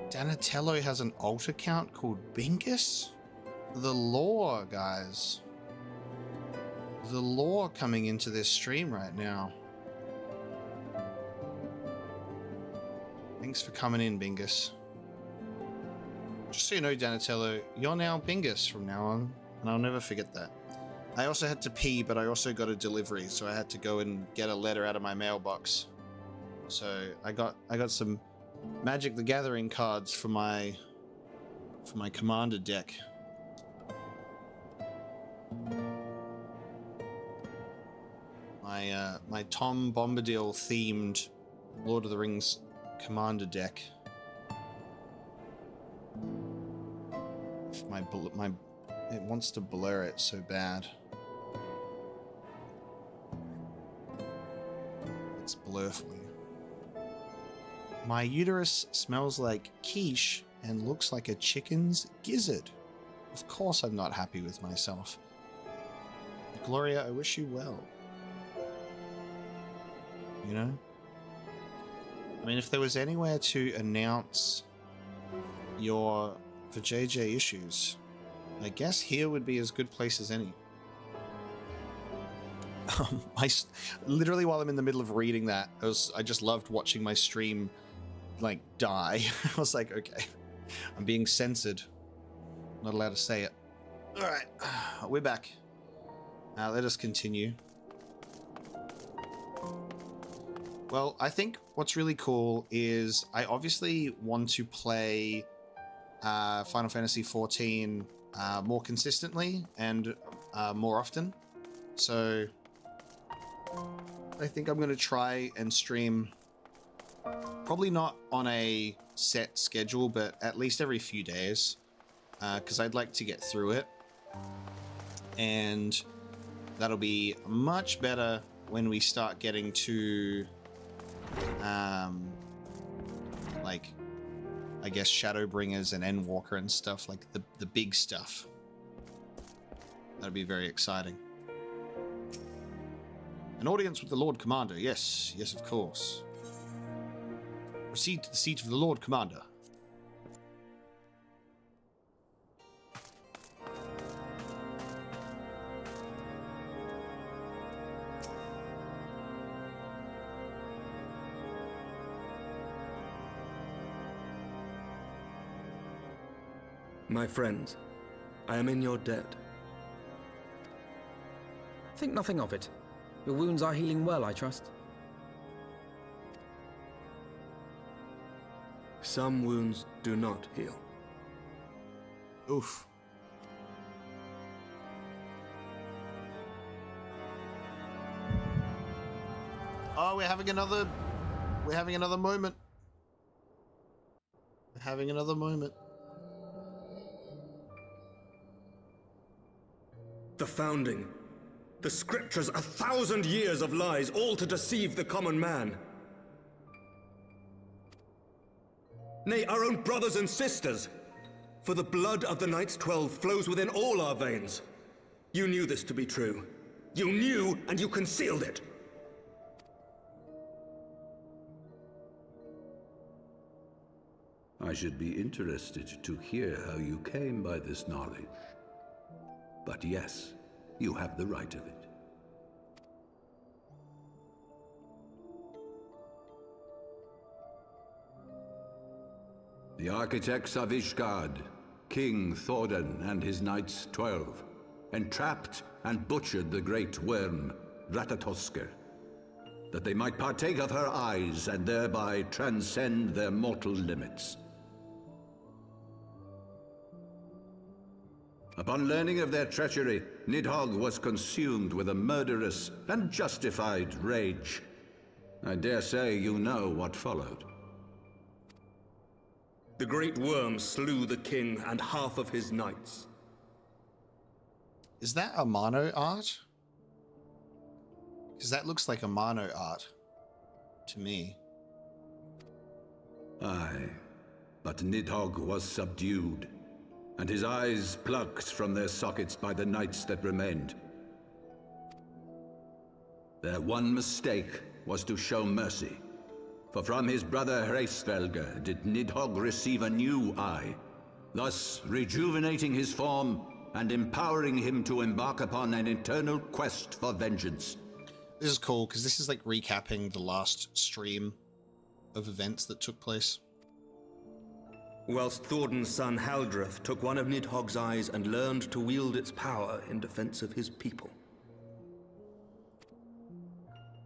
Donatello has an alt account called Bingus? The lore, guys. The lore coming into this stream right now. Thanks for coming in, Bingus. Just so you know, Donatello, you're now Bingus from now on, and I'll never forget that. I also had to pee, but I also got a delivery, so I had to go and get a letter out of my mailbox. So I got some Magic the Gathering cards for my commander deck. My Tom Bombadil themed Lord of the Rings commander deck. If my it wants to blur it so bad. Let's blur for you. My uterus smells like quiche and looks like a chicken's gizzard. Of course I'm not happy with myself. Gloria, I wish you well. You know? I mean, if there was anywhere to announce your JJ issues, I guess here would be as good place as any. Literally while I'm in the middle of reading that, I just loved watching my stream like die. I was like, okay, I'm being censored. Not allowed to say it. All right, we're back. Let us continue. Well, I think what's really cool is I obviously want to play Final Fantasy XIV more consistently and more often. So I think I'm going to try and stream, probably not on a set schedule, but at least every few days, because I'd like to get through it. And that'll be much better when we start getting to like, I guess, Shadowbringers and Endwalker and stuff, like the big stuff. That'd be very exciting. An audience with the Lord Commander. Yes, yes, of course. Proceed to the seat of the Lord Commander. My friends, I am in your debt. Think nothing of it. Your wounds are healing well, I trust. Some wounds do not heal. Oof. Oh, we're having another moment. We're having another moment. The founding. The scriptures, 1,000 years of lies, all to deceive the common man. Nay, our own brothers and sisters. For the blood of the Knights 12 flows within all our veins. You knew this to be true. You knew, and you concealed it. I should be interested to hear how you came by this knowledge. But yes, you have the right of it. The architects of Ishgard, King Thordan and his Knights 12, entrapped and butchered the great worm, Ratatosker, that they might partake of her eyes and thereby transcend their mortal limits. Upon learning of their treachery, Nidhogg was consumed with a murderous and justified rage. I dare say you know what followed. The great worm slew the king and half of his knights. Is that a mono art? Because that looks like a mono art to me. Aye, but Nidhogg was subdued, and his eyes plucked from their sockets by the knights that remained. Their one mistake was to show mercy, for from his brother Hreisvelger did Nidhogg receive a new eye, thus rejuvenating his form and empowering him to embark upon an eternal quest for vengeance. This is cool, because this is like recapping the last stream of events that took place. Whilst Thordan's son Haldreth took one of Nidhogg's eyes and learned to wield its power in defense of his people.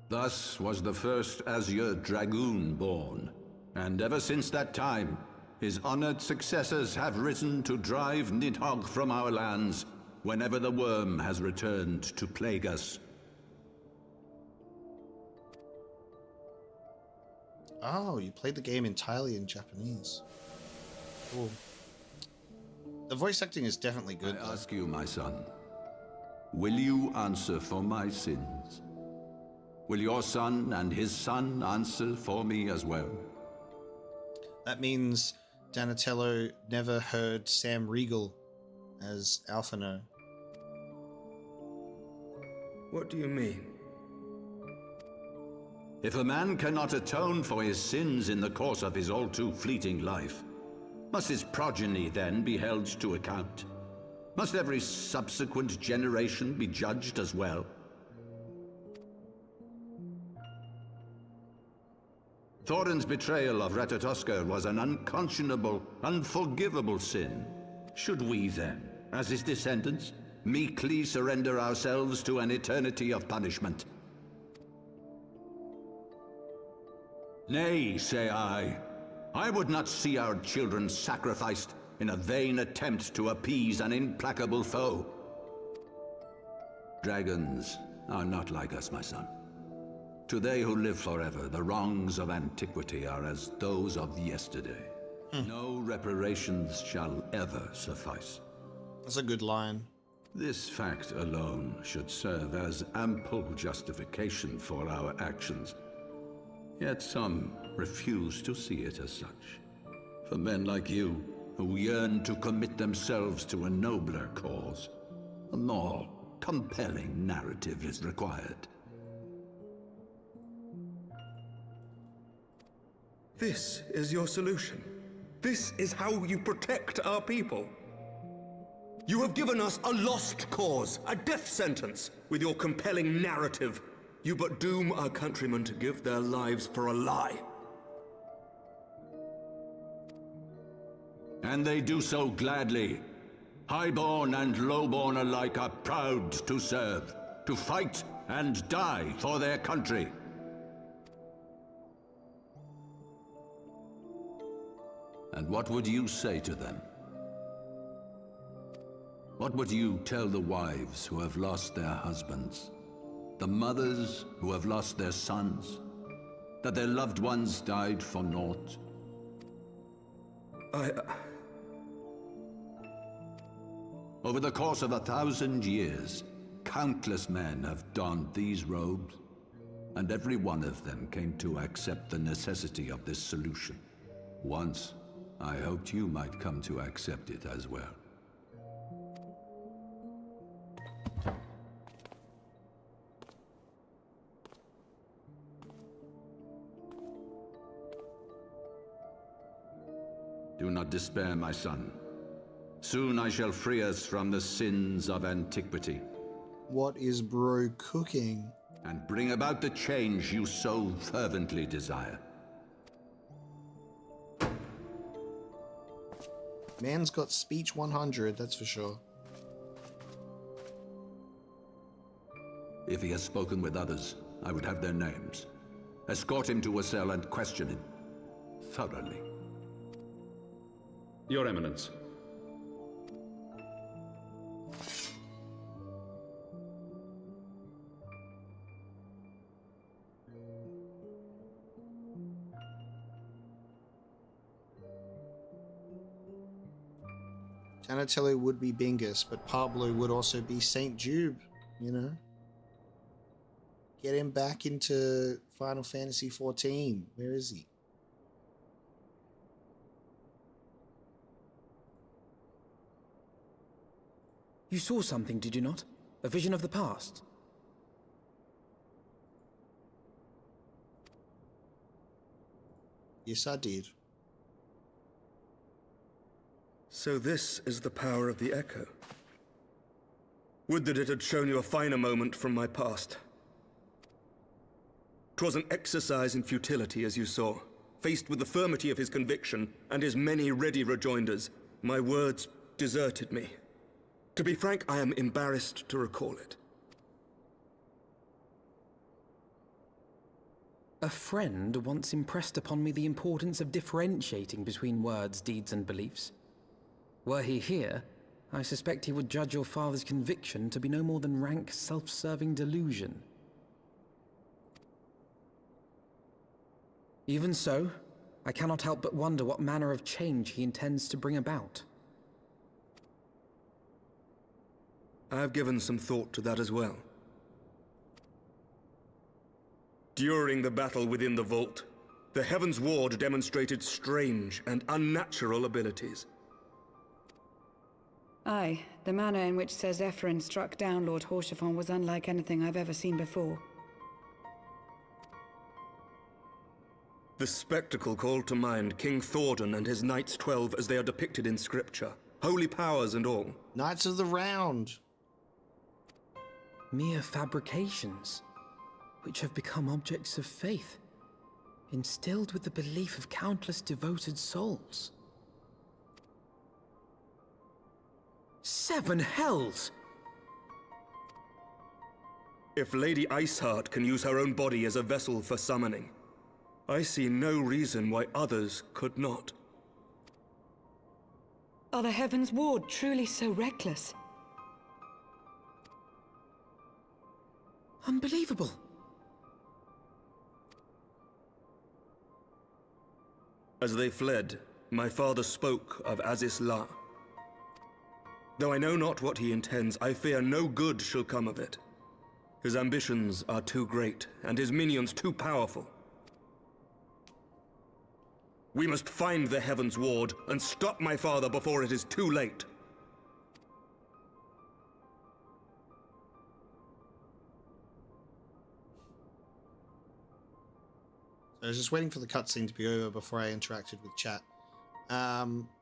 Thus was the first Azure Dragoon born, And ever since that time, his honored successors have risen to drive Nidhogg from our lands whenever the worm has returned to plague us. Oh, you played the game entirely in Japanese. Cool. The voice acting is definitely good. I ask you, my son, will you answer for my sins? Will your son and his son answer for me as well? That means Donatello never heard Sam Riegel as Alphino. What do you mean? If a man cannot atone for his sins in the course of his all too fleeting life, must his progeny then be held to account? Must every subsequent generation be judged as well? Thorin's betrayal of Ratatoskr was an unconscionable, unforgivable sin. Should we then, as his descendants, meekly surrender ourselves to an eternity of punishment? Nay, say I. I would not see our children sacrificed in a vain attempt to appease an implacable foe. Dragons are not like us, my son. To they who live forever, the wrongs of antiquity are as those of yesterday. No reparations shall ever suffice. That's a good line. This fact alone should serve as ample justification for our actions. Yet some refuse to see it as such. For men like you, who yearn to commit themselves to a nobler cause, a more compelling narrative is required. This is your solution. This is how you protect our people. You have given us a lost cause, a death sentence. With your compelling narrative, you but doom our countrymen to give their lives for a lie. And they do so gladly. Highborn and lowborn alike are proud to serve, to fight and die for their country. And what would you say to them? What would you tell the wives who have lost their husbands? The mothers who have lost their sons? That their loved ones died for naught? Over the course of 1,000 years, countless men have donned these robes, and every one of them came to accept the necessity of this solution. Once, I hoped you might come to accept it as well. Do not despair, my son. Soon I shall free us from the sins of antiquity. What is bro cooking? And bring about the change you so fervently desire. Man's got speech 100, that's for sure. If he has spoken with others, I would have their names. Escort him to a cell and question him thoroughly. Your Eminence. Donatello would be Bingus, but Pablo would also be Saint Jude, you know? Get him back into Final Fantasy XIV. Where is he? You saw something, did you not? A vision of the past? Yes, I did. So this is the power of the Echo. Would that it had shown you a finer moment from my past. 'Twas an exercise in futility, as you saw. Faced with the firmity of his conviction and his many ready rejoinders, my words deserted me. To be frank, I am embarrassed to recall it. A friend once impressed upon me the importance of differentiating between words, deeds, and beliefs. Were he here, I suspect he would judge your father's conviction to be no more than rank, self-serving delusion. Even so, I cannot help but wonder what manner of change he intends to bring about. I have given some thought to that as well. During the battle within the vault, the Heavensward demonstrated strange and unnatural abilities. Aye, the manner in which Sir Zephyrin struck down Lord Horchefant was unlike anything I've ever seen before. The spectacle called to mind King Thordan and his Knights 12 as they are depicted in scripture, holy powers and all. Knights of the Round. Mere fabrications, which have become objects of faith, instilled with the belief of countless devoted souls. 7 hells! If Lady Iceheart can use her own body as a vessel for summoning, I see no reason why others could not. Are the Heavensward truly so reckless? Unbelievable! As they fled, my father spoke of Aziz La. Though I know not what he intends, I fear no good shall come of it. His ambitions are too great, and his minions too powerful. We must find the Heavensward and stop my father before it is too late. I was just waiting for the cutscene to be over before I interacted with chat.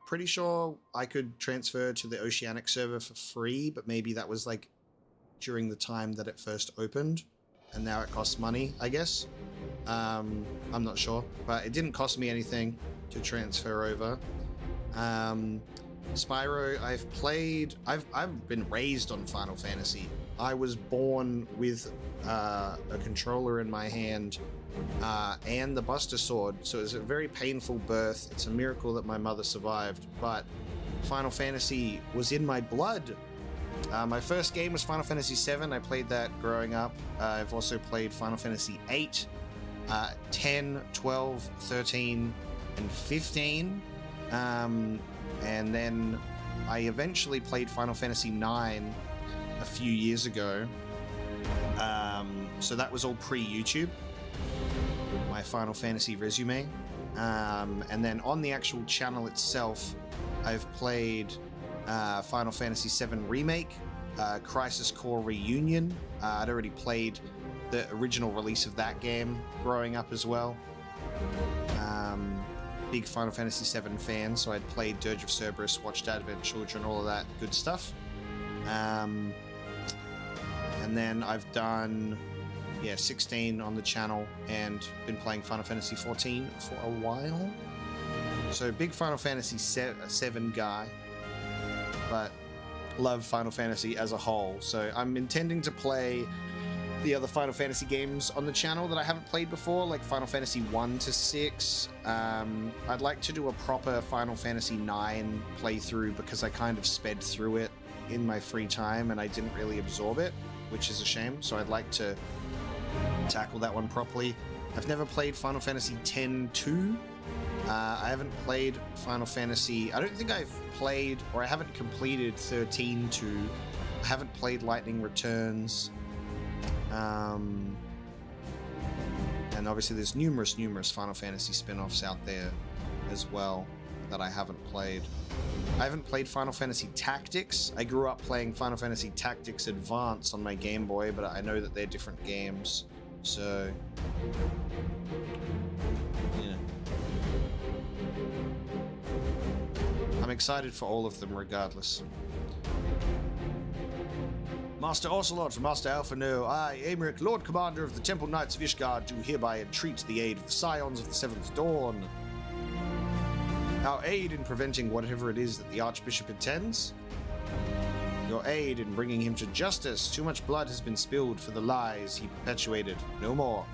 Pretty sure I could transfer to the Oceanic server for free, but maybe that was like during the time that it first opened, and now it costs money, I guess. I'm not sure, but it didn't cost me anything to transfer over. Spyro, I've been raised on Final Fantasy. I was born with a controller in my hand and the Buster Sword, so it was a very painful birth. It's a miracle that my mother survived, but Final Fantasy was in my blood. My first game was Final Fantasy VII. I played that growing up. I've also played Final Fantasy VIII, 10, 12, 13, and 15. And then I eventually played Final Fantasy IX a few years ago. So that was all pre-YouTube, my Final Fantasy resume. And then on the actual channel itself, I've played Final Fantasy VII Remake, Crisis Core Reunion. I'd already played the original release of that game growing up as well. Big Final Fantasy VII fan, so I'd played Dirge of Cerberus, watched Advent Children, all of that good stuff. And then I've done 16 on the channel and been playing Final Fantasy 14 for a while. So big Final Fantasy 7 guy, but love Final Fantasy as a whole. So I'm intending to play the other Final Fantasy games on the channel that I haven't played before, like Final Fantasy 1 to 6. I'd like to do a proper Final Fantasy 9 playthrough because I kind of sped through it in my free time and I didn't really absorb it, which is a shame. So I'd like to tackle that one properly. I've never played Final Fantasy X-2. I haven't played Final Fantasy... I don't think I've played, or I haven't completed 13-2. I haven't played Lightning Returns. And obviously there's numerous Final Fantasy spin-offs out there as well that I haven't played. I haven't played Final Fantasy Tactics. I grew up playing Final Fantasy Tactics Advance on my Game Boy, but I know that they're different games. So, yeah. I'm excited for all of them regardless. Master Ocelot, Master Alphano, I, Aymeric, Lord Commander of the Temple Knights of Ishgard, do hereby entreat the aid of the Scions of the Seventh Dawn. Our aid in preventing whatever it is that the Archbishop intends. Your aid in bringing him to justice. Too much blood has been spilled for the lies he perpetuated. No more.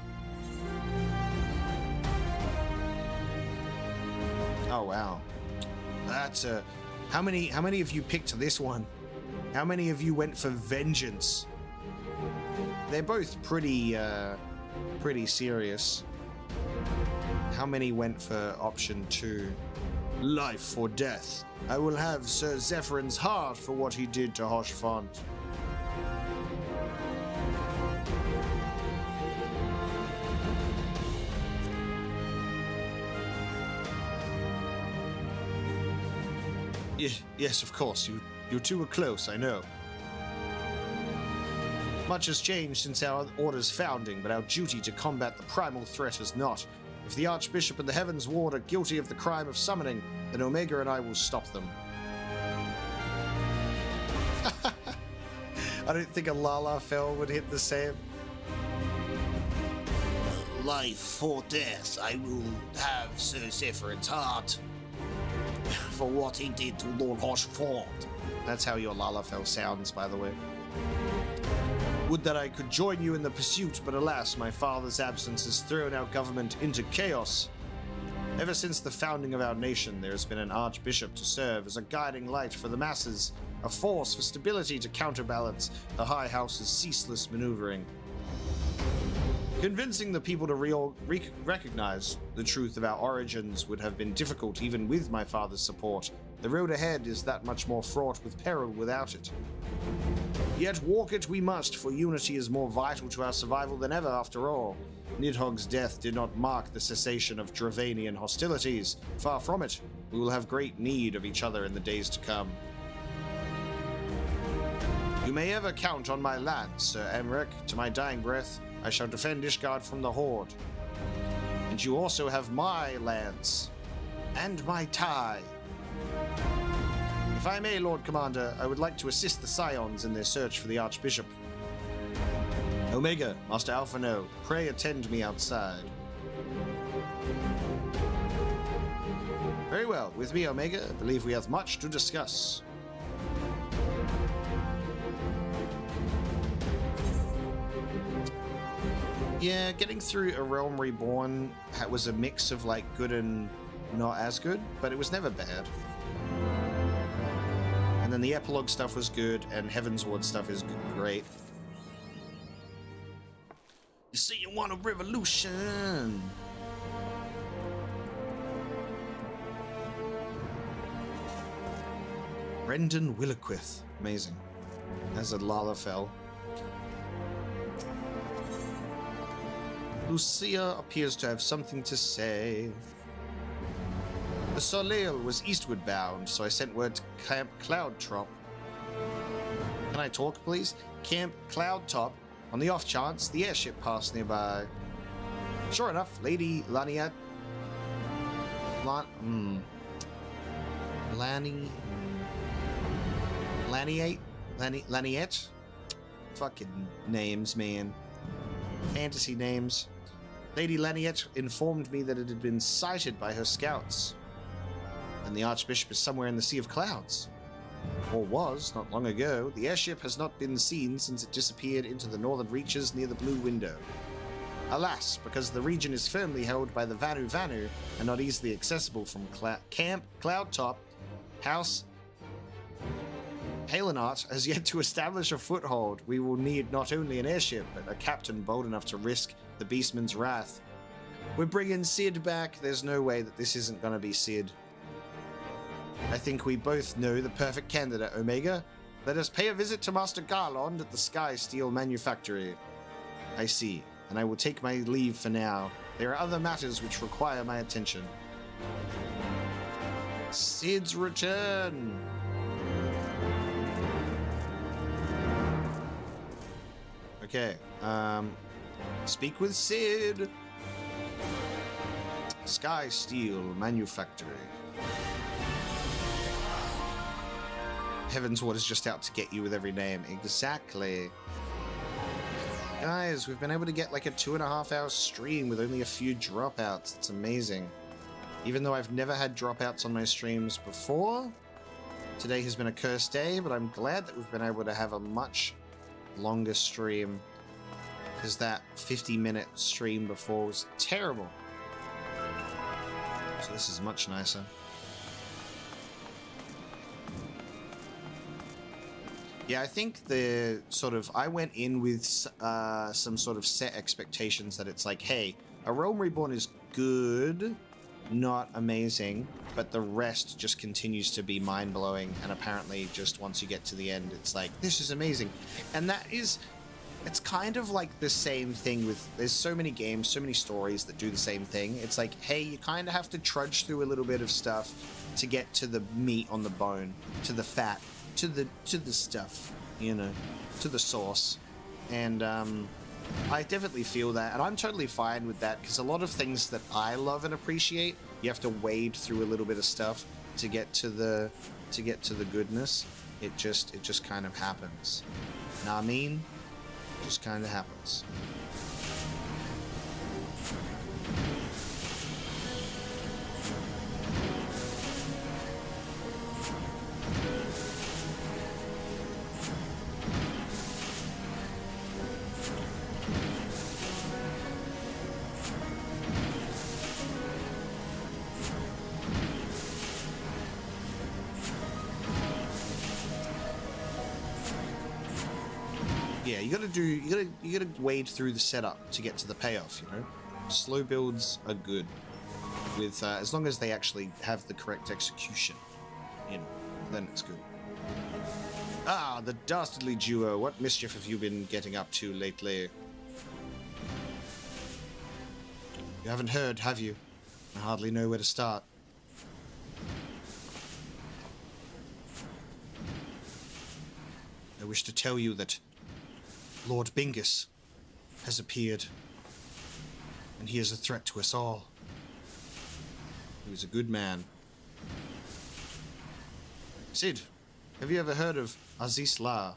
Oh wow, that's how many of you picked this one? How many of you went for vengeance? They're both pretty serious. How many went for option 2? Life or death. I will have Sir Zephyr's heart for what he did to Hoshfont. Yes, of course. You two were close, I know. Much has changed since our order's founding, but our duty to combat the primal threat has not. If the Archbishop and the Heavensward are guilty of the crime of summoning, then Omega and I will stop them. I don't think a Lalafell would hit the same. Life or death, I will have Sir Zephyr's heart for what he did to Lord Hoshford. That's how your Lalafell sounds, by the way. Would that I could join you in the pursuit, but alas, my father's absence has thrown our government into chaos. Ever since the founding of our nation, there has been an archbishop to serve as a guiding light for the masses, a force for stability to counterbalance the High House's ceaseless maneuvering. Convincing the people to recognize the truth of our origins would have been difficult even with my father's support. The road ahead is that much more fraught with peril without it. Yet walk it we must, for unity is more vital to our survival than ever after all. Nidhogg's death did not mark the cessation of Dravanian hostilities. Far from it. We will have great need of each other in the days to come. You may ever count on my lance, Sir Emmerich. To my dying breath, I shall defend Ishgard from the Horde. And you also have my lance. And my tie. If I may, Lord Commander, I would like to assist the Scions in their search for the Archbishop. Omega, Master Alphano, pray attend me outside. Very well. With me, Omega, I believe we have much to discuss. Yeah, getting through A Realm Reborn was a mix of like good and not as good, but it was never bad. And then the epilogue stuff was good, and Heavensward stuff is great. You say you want a revolution. Brendan Williquith, amazing. As a Lalafell. Lucia appears to have something to say. The Soleil was eastward bound, so I sent word to Camp Cloudtop. Can I talk, please? Camp Cloudtop, on the off chance the airship passed nearby. Sure enough, Lady Laniette... Laniette? Fucking names, man. Fantasy names. Lady Laniette informed me that it had been sighted by her scouts. And the Archbishop is somewhere in the Sea of Clouds. Or was, not long ago. The airship has not been seen since it disappeared into the northern reaches near the Blue Window. Alas, because the region is firmly held by the Vanu Vanu and not easily accessible from Camp Cloudtop, House Halenart has yet to establish a foothold. We will need not only an airship, but a captain bold enough to risk the Beastman's wrath. We're bringing Sid back. There's no way that this isn't going to be Sid. I think we both know the perfect candidate, Omega. Let us pay a visit to Master Garlond at the Sky Steel Manufactory. I see, and I will take my leave for now. There are other matters which require my attention. Sid's return! Okay, speak with Sid. Sky Steel Manufactory. Heavensward is just out to get you with every name. Exactly. Guys, we've been able to get like a 2.5-hour stream with only a few dropouts. It's amazing. Even though I've never had dropouts on my streams before, today has been a cursed day, but I'm glad that we've been able to have a much longer stream, because that 50-minute stream before was terrible. So this is much nicer. Yeah, I think I went in with some sort of set expectations that it's like, hey, A Realm Reborn is good, not amazing, but the rest just continues to be mind-blowing, and apparently just once you get to the end, it's like, this is amazing. And it's kind of like the same thing with, there's so many games, so many stories that do the same thing. It's like, hey, you kind of have to trudge through a little bit of stuff to get to the meat on the bone, to the fat, to the stuff, you know, to the sauce. And I definitely feel that, and I'm totally fine with that, because a lot of things that I love and appreciate, you have to wade through a little bit of stuff to get to the goodness. It just kind of happens. Know what I mean? It just kind of happens. Yeah, you gotta wade through the setup to get to the payoff, you know? Slow builds are good, with as long as they actually have the correct execution, you know, then it's good. Ah, the dastardly duo, what mischief have you been getting up to lately? You haven't heard, have you? I hardly know where to start. I wish to tell you that Lord Bingus has appeared, and he is a threat to us all. He was a good man. Sid, have you ever heard of Aziz La?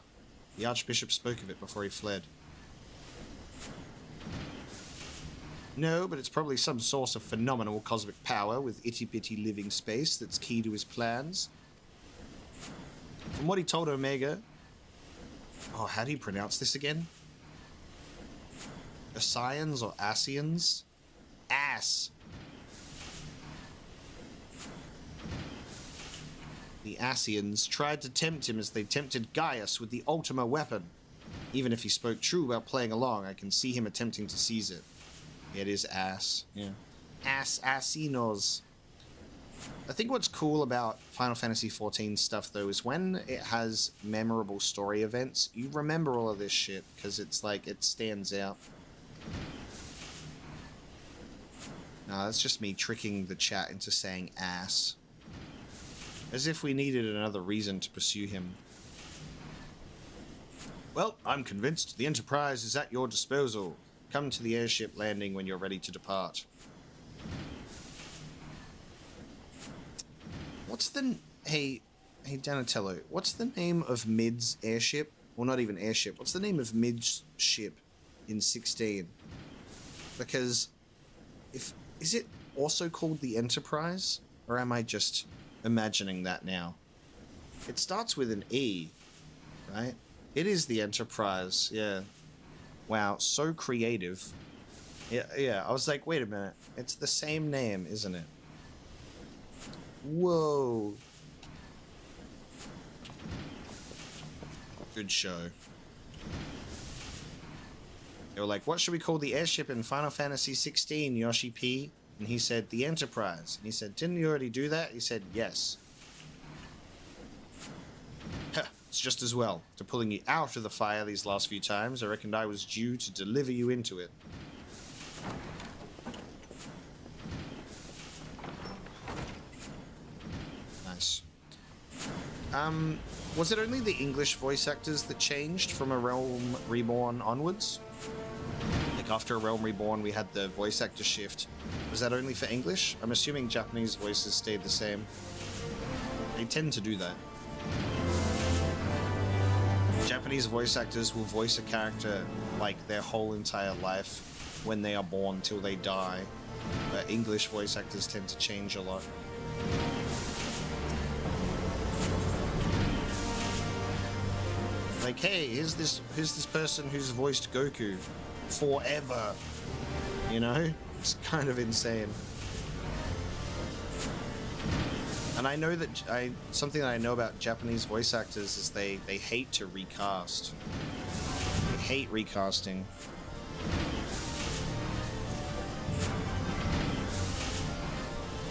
The Archbishop spoke of it before he fled. No, but it's probably some source of phenomenal cosmic power with itty-bitty living space that's key to his plans. From what he told Omega... Oh, how do you pronounce this again? Asians or Asians? Ass. The Asians tried to tempt him as they tempted Gaius with the Ultima weapon. Even if he spoke true about playing along, I can see him attempting to seize it. It is ass. Yeah. Asinos. I think what's cool about Final Fantasy XIV stuff, though, is when it has memorable story events, you remember all of this shit, because it's like, it stands out. No, that's just me tricking the chat into saying ass. As if we needed another reason to pursue him. Well, I'm convinced the Enterprise is at your disposal. Come to the airship landing when you're ready to depart. What's the... Hey, Donatello, what's the name of Mid's airship? Well, not even airship. What's the name of Mid's ship in 16? Because... Is it also called the Enterprise? Or am I just imagining that now? It starts with an E, right? It is the Enterprise, yeah. Wow, so creative. Yeah, I was like, wait a minute. It's the same name, isn't it? Whoa. Good show. They were like, what should we call the airship in Final Fantasy 16, Yoshi P? And he said, the Enterprise. And he said, didn't you already do that? He said, yes. It's just as well. After pulling you out of the fire these last few times, I reckoned I was due to deliver you into it. Nice. Was it only the English voice actors that changed from A Realm Reborn onwards? Like after A Realm Reborn we had the voice actor shift. Was that only for English? I'm assuming Japanese voices stayed the same. They tend to do that. Japanese voice actors will voice a character like their whole entire life when they are born till they die. But English voice actors tend to change a lot. Like, hey, here's this person who's voiced Goku forever. You know? It's kind of insane. And I know that something that I know about Japanese voice actors is they hate to recast. They hate recasting.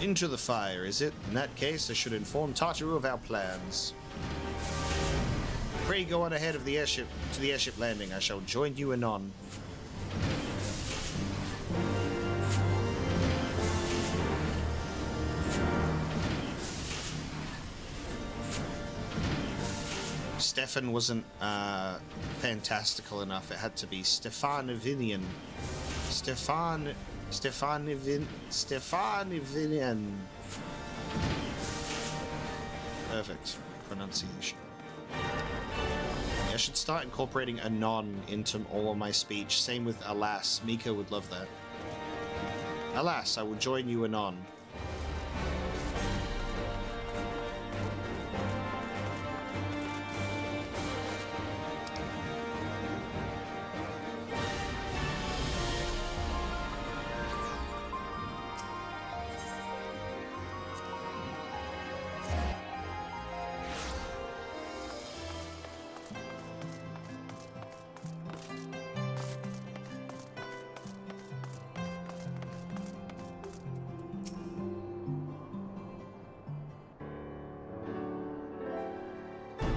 Into the fire, is it? In that case, I should inform Tartaru of our plans. Pray go on ahead of the airship to the airship landing. I shall join you anon. Stefan wasn't fantastical enough. It had to be Stefanivinian. Stefanivinian. Perfect pronunciation. Yeah, I should start incorporating anon into all of my speech. Same with alas. Mika would love that. Alas, I will join you anon.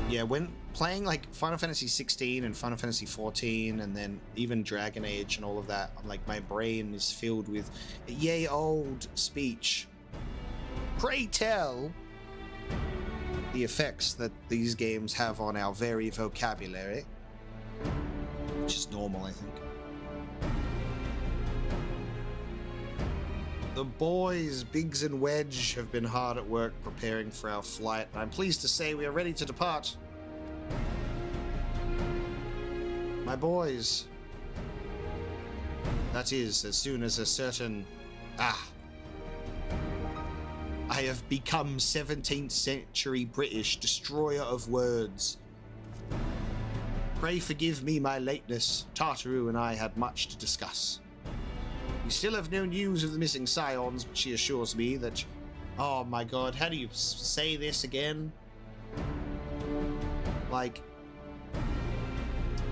Yeah, when playing like Final Fantasy 16 and Final Fantasy 14 and then even Dragon Age and all of that, I'm like, my brain is filled with yay old speech. Pray tell the effects that these games have on our very vocabulary, which is normal, I think. The boys, Biggs and Wedge, have been hard at work preparing for our flight, and I'm pleased to say we are ready to depart. My boys. That is, as soon as a certain... I have become 17th century British destroyer of words. Pray forgive me my lateness. Tartaru and I had much to discuss. We still have no news of the missing scions, but she assures me that... Oh my god, how do you say this again? Like...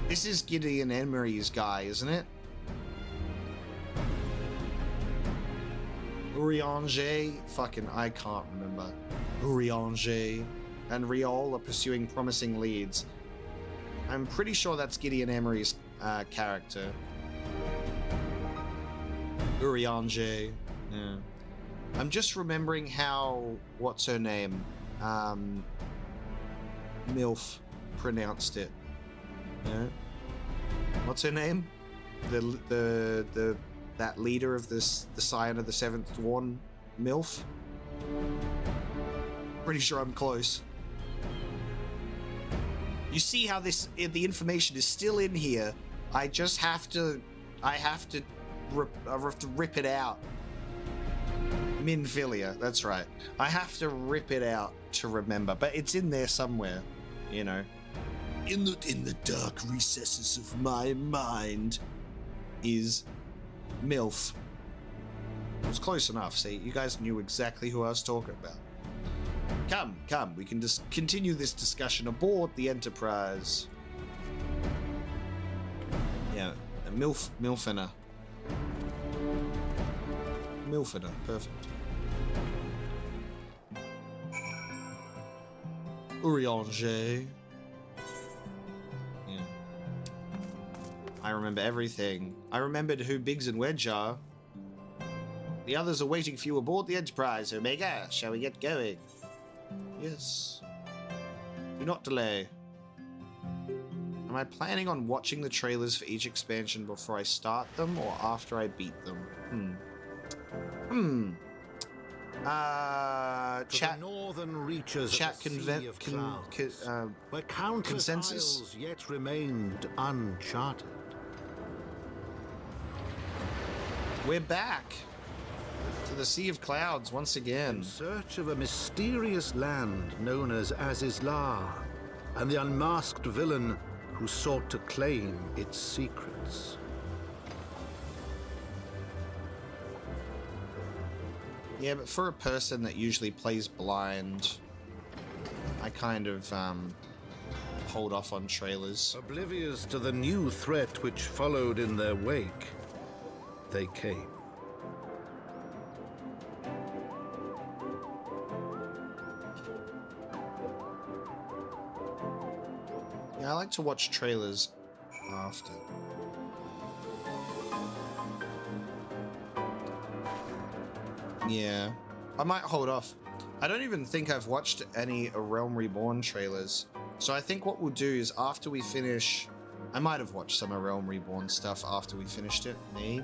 This is Gideon Emery's guy, isn't it? Urianger? Fucking, I can't remember. Urianger and Riol are pursuing promising leads. I'm pretty sure that's Gideon Emery's character. Urianger. Yeah. I'm just remembering how... What's her name? MILF pronounced it. Yeah. What's her name? That leader of this, the Scion of the Seventh Dawn, MILF. Pretty sure I'm close. You see how this the information is still in here. I just have to. I have to rip it out. Minfilia, that's right. I have to rip it out to remember, but it's in there somewhere, you know. In the dark recesses of my mind is MILF. It was close enough, see? You guys knew exactly who I was talking about. Come, we can just continue this discussion aboard the Enterprise. Yeah, Milfina. Milfina, perfect. Urianger. Yeah. I remember everything. I remembered who Biggs and Wedge are. The others are waiting for you aboard the Enterprise, Omega. Shall we get going? Yes. Do not delay. Am I planning on watching the trailers for each expansion before I start them or after I beat them? Chat. Northern reaches chat where countless consensus isles yet remained uncharted. We're back to the Sea of Clouds once again. In search of a mysterious land known as Azizlar, and the unmasked villain who sought to claim its secrets. Yeah, but for a person that usually plays blind, I kind of hold off on trailers. Oblivious to the new threat which followed in their wake, they came. Yeah, I like to watch trailers after. Yeah, I might hold off. I don't even think I've watched any A Realm Reborn trailers. So I think what we'll do is after we finish... I might have watched some A Realm Reborn stuff after we finished it, maybe?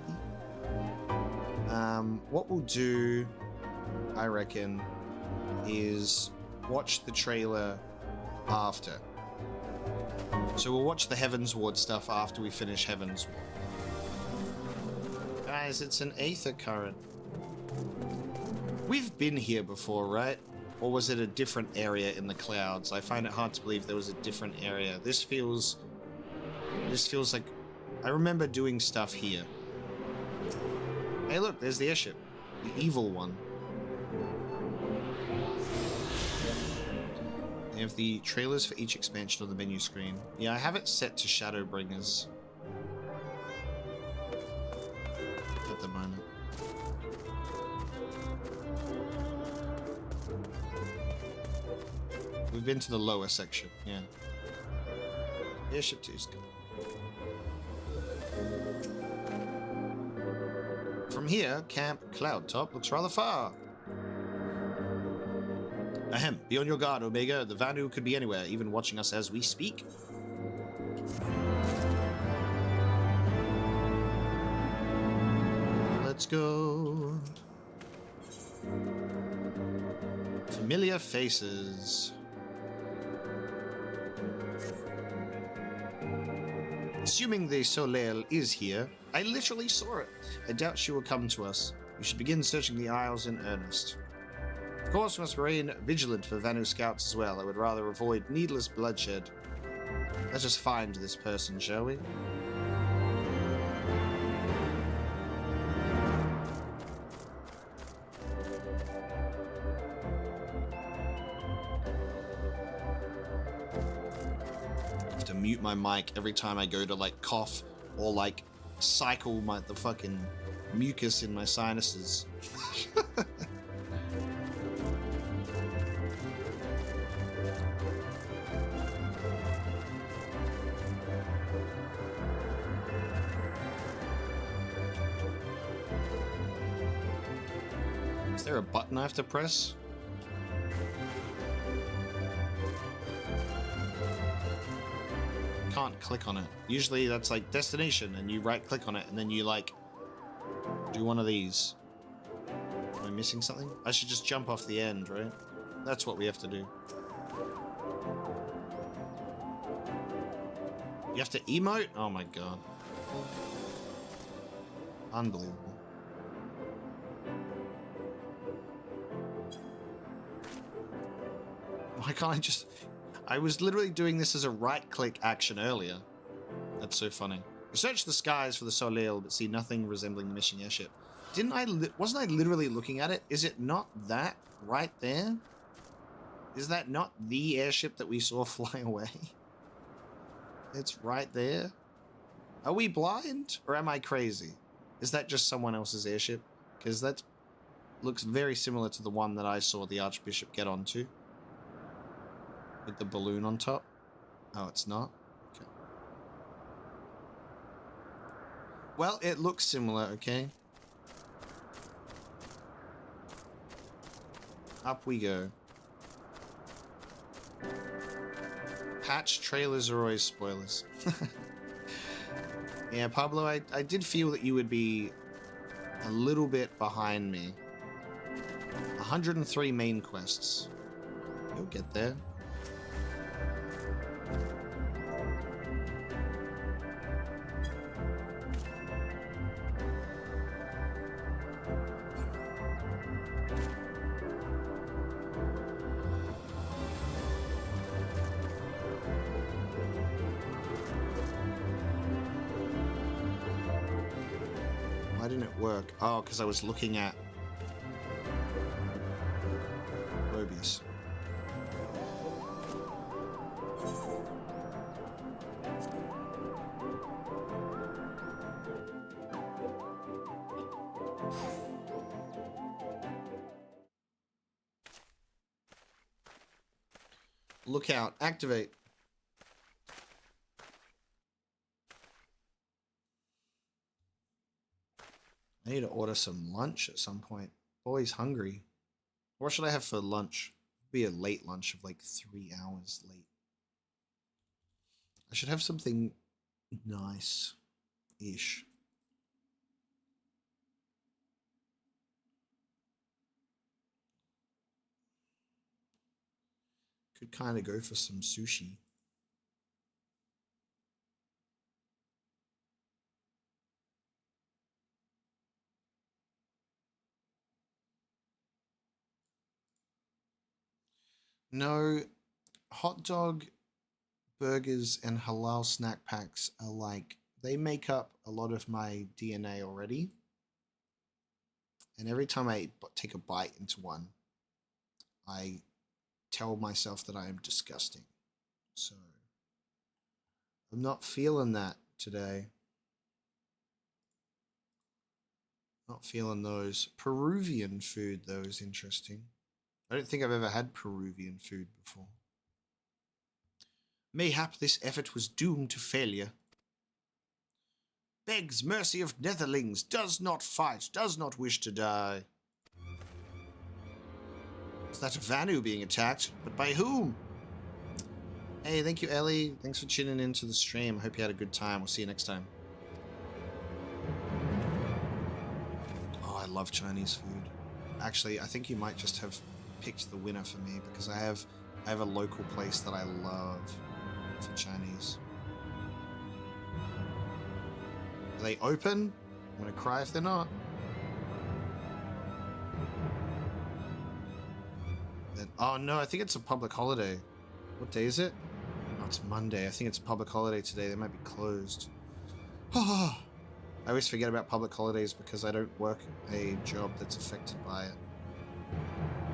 What we'll do, I reckon, is watch the trailer after. So we'll watch the Heavensward stuff after we finish Heavensward. Guys, it's an Aether current. We've been here before, right? Or was it a different area in the clouds? I find it hard to believe there was a different area. This feels like I remember doing stuff here. Hey look, there's the airship. The evil one. They have the trailers for each expansion on the menu screen. Yeah, I have it set to Shadowbringers at the moment. We've been to the lower section, yeah. Airship 2 is good. From here, Camp Cloudtop looks rather far. Ahem, be on your guard, Omega. The Vanu could be anywhere, even watching us as we speak. Let's go. Familiar faces. Assuming the Soleil is here, I literally saw it. I doubt she will come to us. We should begin searching the Isles in earnest. Of course, we must remain vigilant for Vanu scouts as well. I would rather avoid needless bloodshed. Let us find this person, shall we? Mute my mic every time I go to like cough or like cycle the fucking mucus in my sinuses. Is there a button I have to press? Can't click on it. Usually that's like destination and you right click on it and then you like do one of these. Am I missing something? I should just jump off the end, right? That's what we have to do. You have to emote? Oh my god. Unbelievable. Why can't I just... I was literally doing this as a right-click action earlier. That's so funny. Search the skies for the Soleil, but see nothing resembling the missing airship. Wasn't I literally looking at it? Is it not that right there? Is that not the airship that we saw fly away? It's right there. Are we blind? Or am I crazy? Is that just someone else's airship? Because that looks very similar to the one that I saw the Archbishop get onto. With the balloon on top. Oh, it's not? Okay. Well, it looks similar, okay? Up we go. Patch trailers are always spoilers. Yeah, Pablo, I did feel that you would be a little bit behind me. 103 main quests. You'll get there. Why didn't it work? Oh, because I was looking at Lookout, activate. I need to order some lunch at some point. Always hungry. What should I have for lunch? Be a late lunch of like 3 hours late. I should have something nice-ish. Could kind of go for some sushi. No, hot dog, burgers, and halal snack packs are like, they make up a lot of my DNA already. And every time I take a bite into one, I tell myself that I am disgusting. So I'm not feeling that today. Not feeling those. Peruvian food, though, is interesting. I don't think I've ever had Peruvian food before. Mayhap this effort was doomed to failure. Begs mercy of netherlings, does not fight, does not wish to die. Is that a Vanu being attacked? But by whom? Hey, thank you, Ellie. Thanks for tuning into the stream. I hope you had a good time. We'll see you next time. Oh, I love Chinese food. Actually, I think you might just have picked the winner for me because I have a local place that I love for Chinese. Are they open? I'm gonna cry if they're not. Then, oh no, I think it's a public holiday. What day is it? Oh, it's Monday. I think it's a public holiday today. They might be closed. I always forget about public holidays because I don't work a job that's affected by it.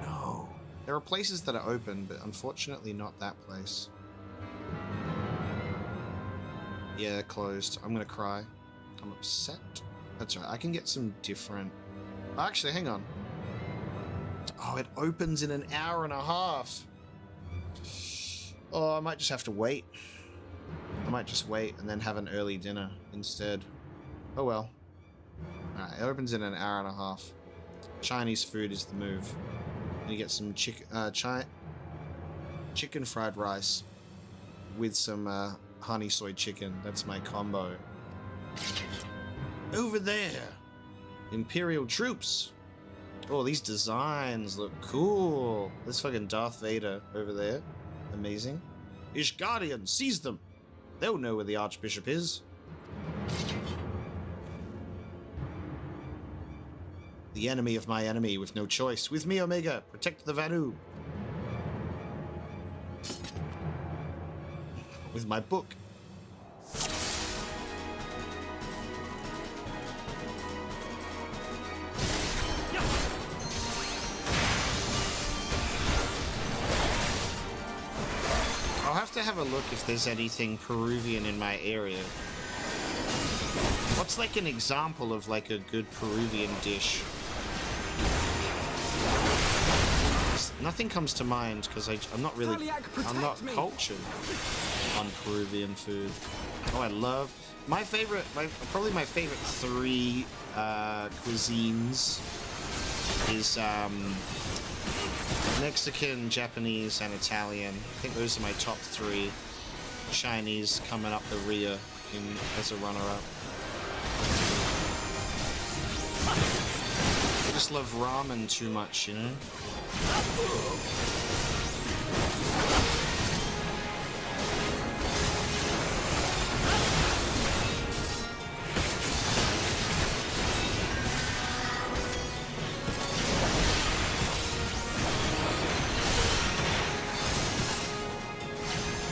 No. There are places that are open, but unfortunately not that place. Yeah, they're closed. I'm gonna cry. I'm upset. That's right. I can get some different... Actually, hang on. Oh, it opens in an hour and a half. Oh, I might just have to wait. I might just wait and then have an early dinner instead. Oh well. Alright, it opens in an hour and a half. Chinese food is the move. You get some chicken fried rice with some honey soy chicken. That's my combo. Over there, Imperial troops. Oh, these designs look cool. There's fucking Darth Vader over there. Amazing. Ishgardian, seize them. They'll know where the Archbishop is. The enemy of my enemy with no choice. With me, Omega. Protect the Vanu. With my book. I'll have to have a look if there's anything Peruvian in my area. What's like an example of like a good Peruvian dish? Nothing comes to mind because I'm not really, I'm not cultured on Peruvian food. Oh, I love probably my favorite three cuisines is Mexican, Japanese, and Italian. I think those are my top three. Chinese coming up the rear as a runner-up. I just love ramen too much, you know?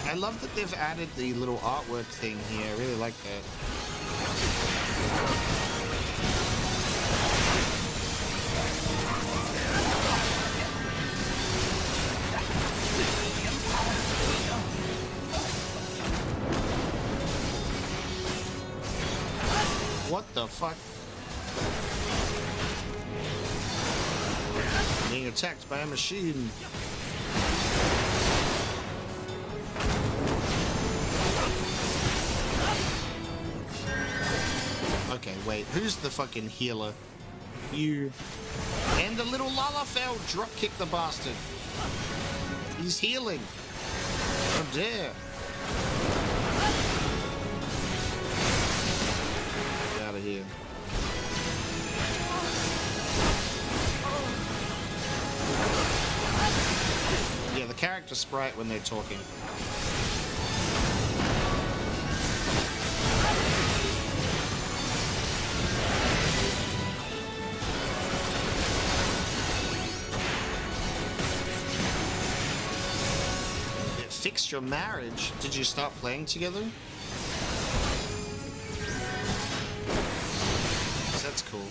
I love that they've added the little artwork thing here. I really like that. What the fuck? being attacked by a machine. Okay, wait, who's the fucking healer? You. And the little Lalafell drop kick the bastard. He's healing. How dare. Get out of here. Yeah, the character sprite when they're talking. Fixed your marriage. Did you start playing together? That's cool.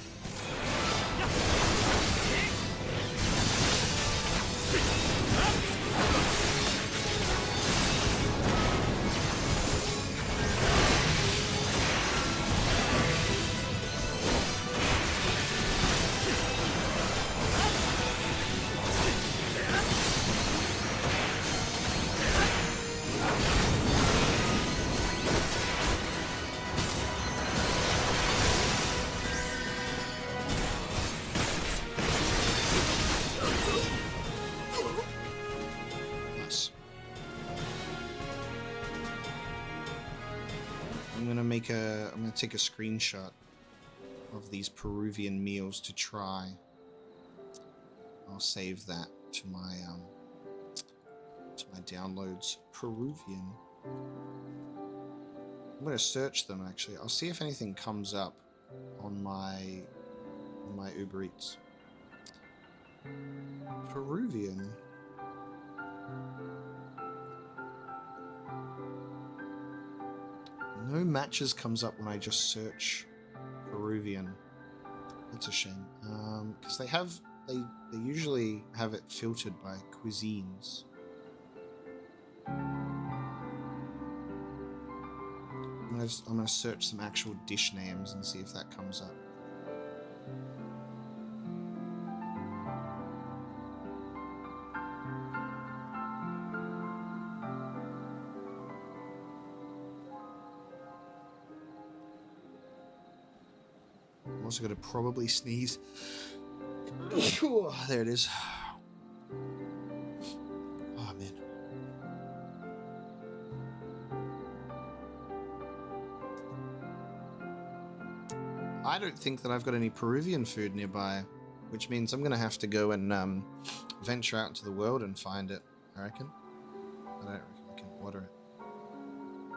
I'm gonna take a screenshot of these Peruvian meals to try. I'll save that to my downloads. Peruvian. I'm gonna search them actually. I'll see if anything comes up on my Uber Eats. Peruvian. No matches comes up when I just search Peruvian. That's a shame. Because they usually have it filtered by cuisines. I'm gonna search some actual dish names and see if that comes up. I'm also gonna probably sneeze. There it is. Oh man. I don't think that I've got any Peruvian food nearby, which means I'm gonna have to go and venture out into the world and find it, I reckon. I don't reckon I can order it.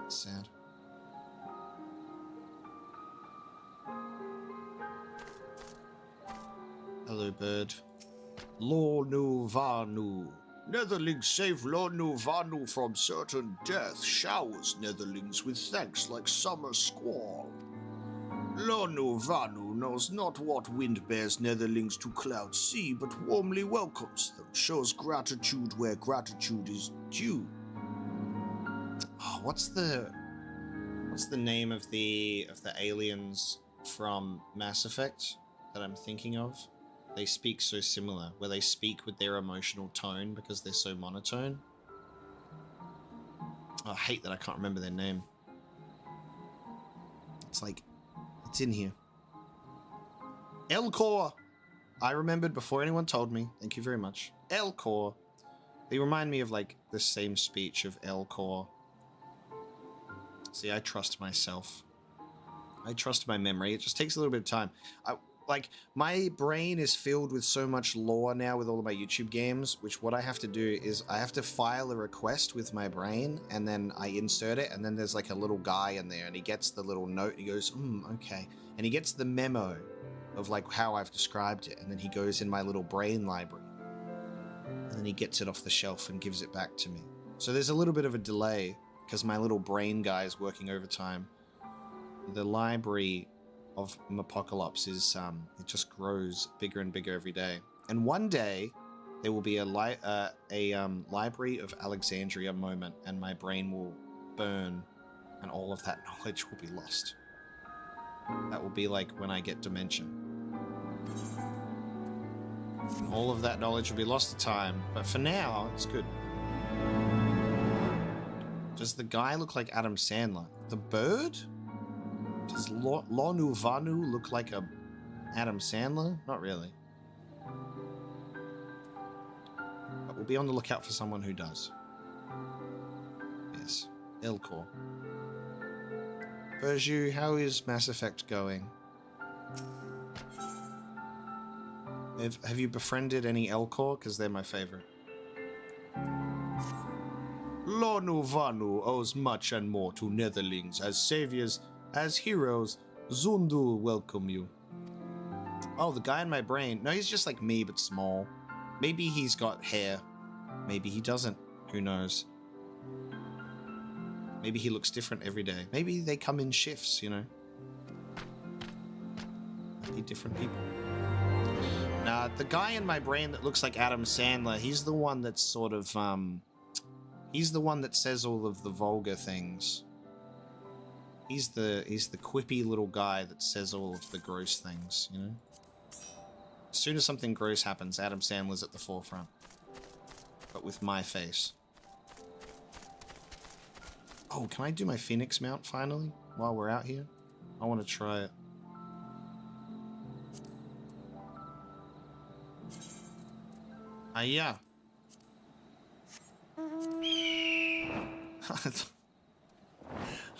It's sad. Hello, bird. Lornu Vanu. Netherlings save Lornu Vanu from certain death. Showers Netherlings with thanks like summer squall. Lornu Vanu knows not what wind bears Netherlings to Cloud Sea, but warmly welcomes them. Shows gratitude where gratitude is due. Oh, what's the name of the aliens from Mass Effect that I'm thinking of? They speak so similar, where they speak with their emotional tone because they're so monotone. Oh, I hate that I can't remember their name. It's like, it's in here. Elcor! I remembered before anyone told me. Thank you very much. Elcor. They remind me of like the same speech of Elcor. See, I trust myself. I trust my memory. It just takes a little bit of time. Like, my brain is filled with so much lore now with all of my YouTube games, which what I have to do is I have to file a request with my brain, and then I insert it, and then there's like a little guy in there, and he gets the little note, and he goes, okay. And he gets the memo of like how I've described it, and then he goes in my little brain library. And then he gets it off the shelf and gives it back to me. So there's a little bit of a delay, because my little brain guy is working overtime. The library of Apocalypse is it just grows bigger and bigger every day, and one day there will be a Library of Alexandria moment, and my brain will burn and all of that knowledge will be lost. That will be like when I get dementia. All of that knowledge will be lost to time, but for now, it's good. Does the guy look like Adam Sandler? The bird? Does Lonu Vanu look like a Adam Sandler? Not really. But we'll be on the lookout for someone who does. Yes, Elcor. Berju, how is Mass Effect going? Have you befriended any Elcor? Because they're my favorite. Lonu Vanu owes much and more to Netherlings as saviors, as heroes. Zundu welcome you. Oh, the guy in my brain. No, he's just like me, but small. Maybe he's got hair. Maybe he doesn't. Who knows? Maybe he looks different every day. Maybe they come in shifts, you know? Be different people. Nah, the guy in my brain that looks like Adam Sandler, he's the one that's sort of, he's the one that says all of the vulgar things. He's the quippy little guy that says all of the gross things, you know? As soon as something gross happens, Adam Sandler's at the forefront. But with my face. Oh, can I do my Phoenix mount finally? While we're out here? I want to try it. Yeah.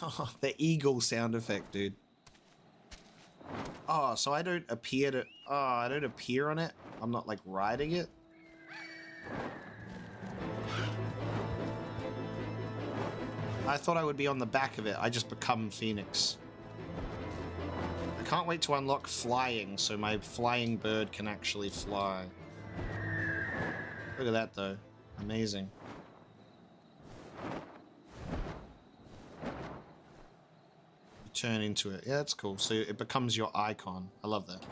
Oh, the eagle sound effect, dude. Oh, so I don't appear to... Oh, I don't appear on it? I'm not, like, riding it? I thought I would be on the back of it. I just become Phoenix. I can't wait to unlock flying, so my flying bird can actually fly. Look at that, though. Amazing. You turn into it. Yeah, that's cool. So it becomes your icon. I love that.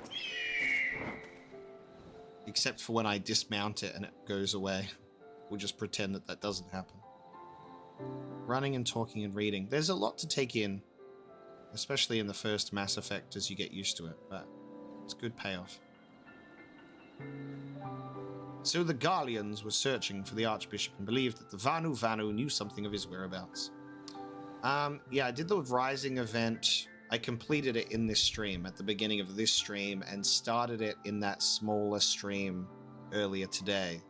Except for when I dismount it and it goes away. We'll just pretend that that doesn't happen. Running and talking and reading. There's a lot to take in. Especially in the first Mass Effect as you get used to it. But it's good payoff. So the Garleans were searching for the Archbishop and believed that the Vanu knew something of his whereabouts. Yeah, I did the Rising event. I completed it in this stream, at the beginning of this stream, and started it in that smaller stream earlier today.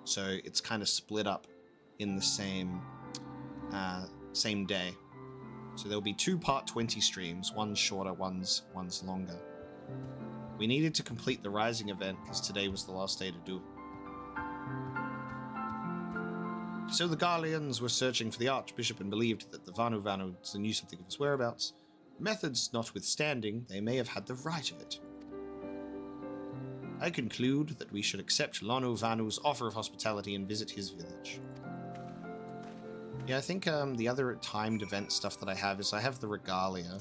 So it's kind of split up in the same day. So there'll be 2 part 20 streams, one's shorter, one's longer. We needed to complete the Rising event because today was the last day to do it. So the Garleans were searching for the Archbishop and believed that the Vanu knew something of his whereabouts. Methods notwithstanding, they may have had the right of it. I conclude that we should accept Lonu Vanu's offer of hospitality and visit his village. Yeah, I think the other timed event stuff that I have is I have the Regalia.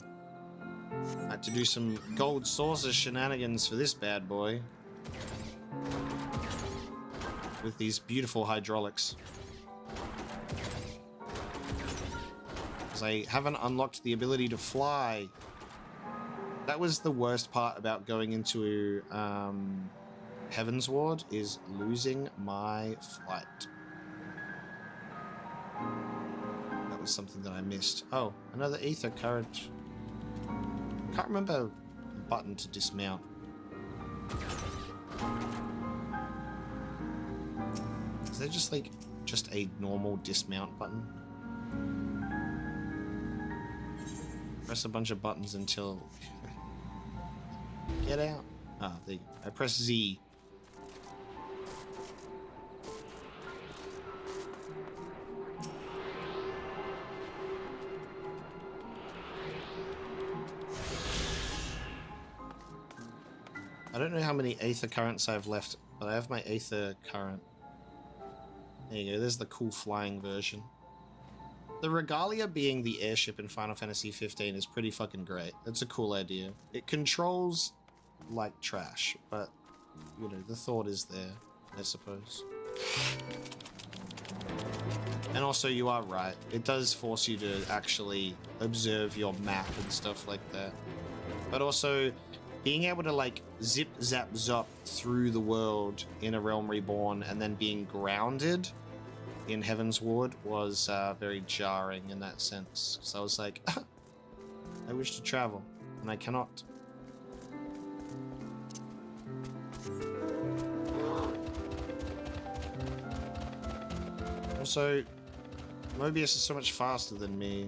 I had to do some gold saucer shenanigans for this bad boy. With these beautiful hydraulics. Because I haven't unlocked the ability to fly. That was the worst part about going into Heavensward, is losing my flight. That was something that I missed. Oh, another ether current. Can't remember the button to dismount. Is there just like a normal dismount button? Press a bunch of buttons until get out. Ah, there you go. I press Z. I don't know how many Aether currents I have left, but I have my Aether current. There you go, there's the cool flying version. The Regalia being the airship in Final Fantasy XV is pretty fucking great. It's a cool idea. It controls like trash, but, you know, the thought is there, I suppose. And also, you are right. It does force you to actually observe your map and stuff like that. But also, being able to like zip zap zop through the world in A Realm Reborn and then being grounded in Heavensward was very jarring in that sense. So I was like, I wish to travel, and I cannot. Also, Mobius is so much faster than me.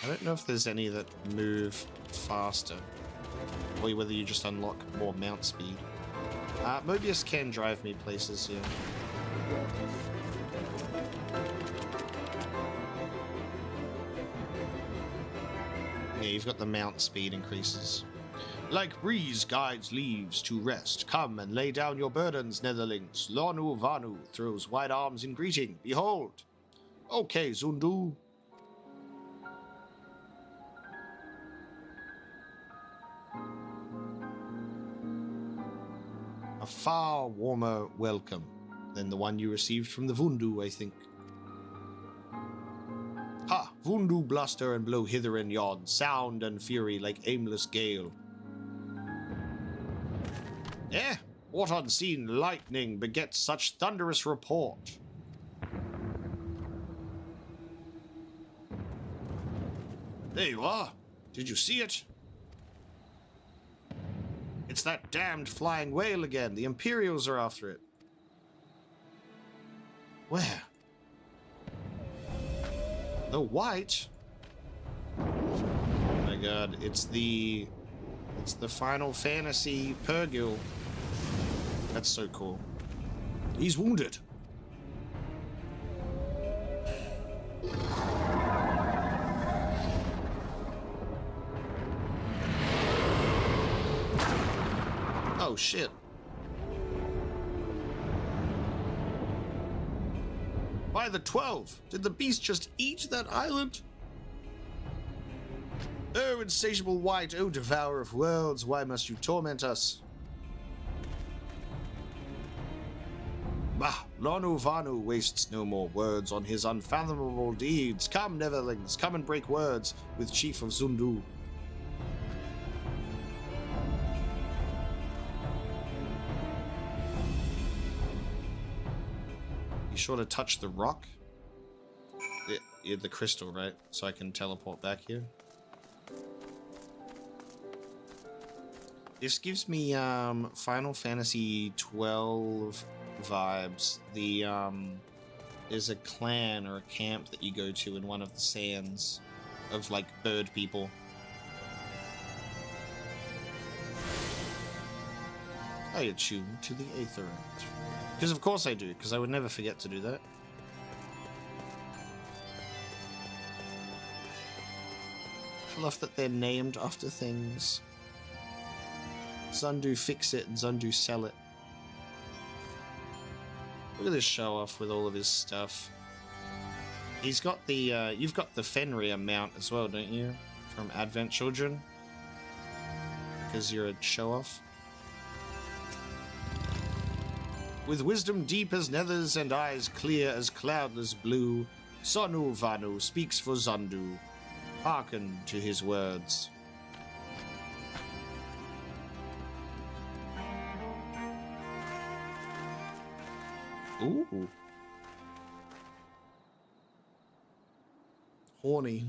I don't know if there's any that move faster, or whether you just unlock more mount speed. Mobius can drive me places, yeah. Yeah, you've got the mount speed increases. Like breeze guides leaves to rest, come and lay down your burdens, netherlings. Lonu Vanu throws wide arms in greeting. Behold! Okay, Zundu. A far warmer welcome than the one you received from the Vundu, I think. Ha! Vundu bluster and blow hither and yon, sound and fury like aimless gale. Eh? What unseen lightning begets such thunderous report? There you are. Did you see it? It's that damned flying whale again. The Imperials are after it. Where? The white? Oh my god, it's the Final Fantasy Purgil. That's so cool. He's wounded. Oh shit. By the 12, did the beast just eat that island? Oh, insatiable wight, oh devourer of worlds, why must you torment us? Bah, Lonu Vanu wastes no more words on his unfathomable deeds. Come, Netherlings, come and break words with Chief of Zundu. Be sure to touch the rock. The crystal, right? So I can teleport back here. This gives me Final Fantasy XII vibes. There's a clan or a camp that you go to in one of the sands of like bird people. I attune to the Aetherite. Because of course I do, because I would never forget to do that. I love that they're named after things. Zundu fix it and Zundu sell it. Look at this show off with all of his stuff. He's got the, you've got the Fenrir mount as well, don't you? From Advent Children. Because you're a show off. With wisdom deep as nethers and eyes clear as cloudless blue, Sonu Vanu speaks for Zundu. Hearken to his words. Ooh. Horny.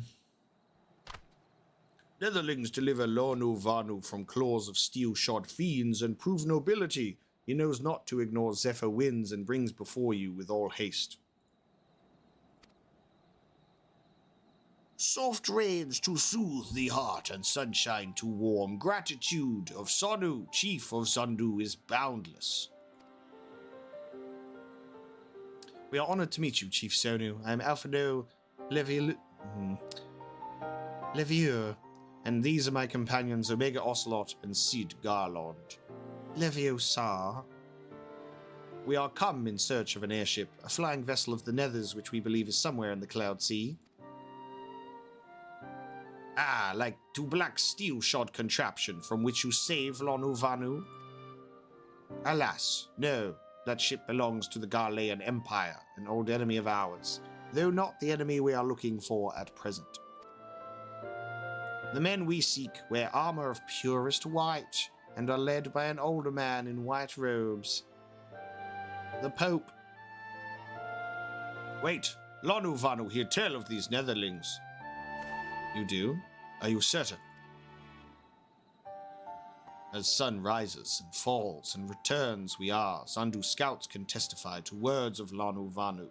Netherlings deliver Lonu Vanu from claws of steel-shod fiends and prove nobility. He knows not to ignore Zephyr winds and brings before you with all haste. Soft rains to soothe the heart and sunshine to warm. Gratitude of Sonu, chief of Zundu, is boundless. We are honored to meet you, Chief Sonu. I am Alphino Levieur, and these are my companions Omega Ocelot and Sid Garland. Leviosa. We are come in search of an airship, a flying vessel of the Nethers which we believe is somewhere in the Cloud Sea. Ah, like to black steel-shod contraption from which you save Lonu Vanu? Alas, no. That ship belongs to the Garlean Empire, an old enemy of ours, though not the enemy we are looking for at present. The men we seek wear armor of purest white, and are led by an older man in white robes. The Pope. Wait, Lanu Vanu hear tell of these netherlings. You do? Are you certain? As sun rises and falls and returns we are, Zandu scouts can testify to words of Lanu Vanu.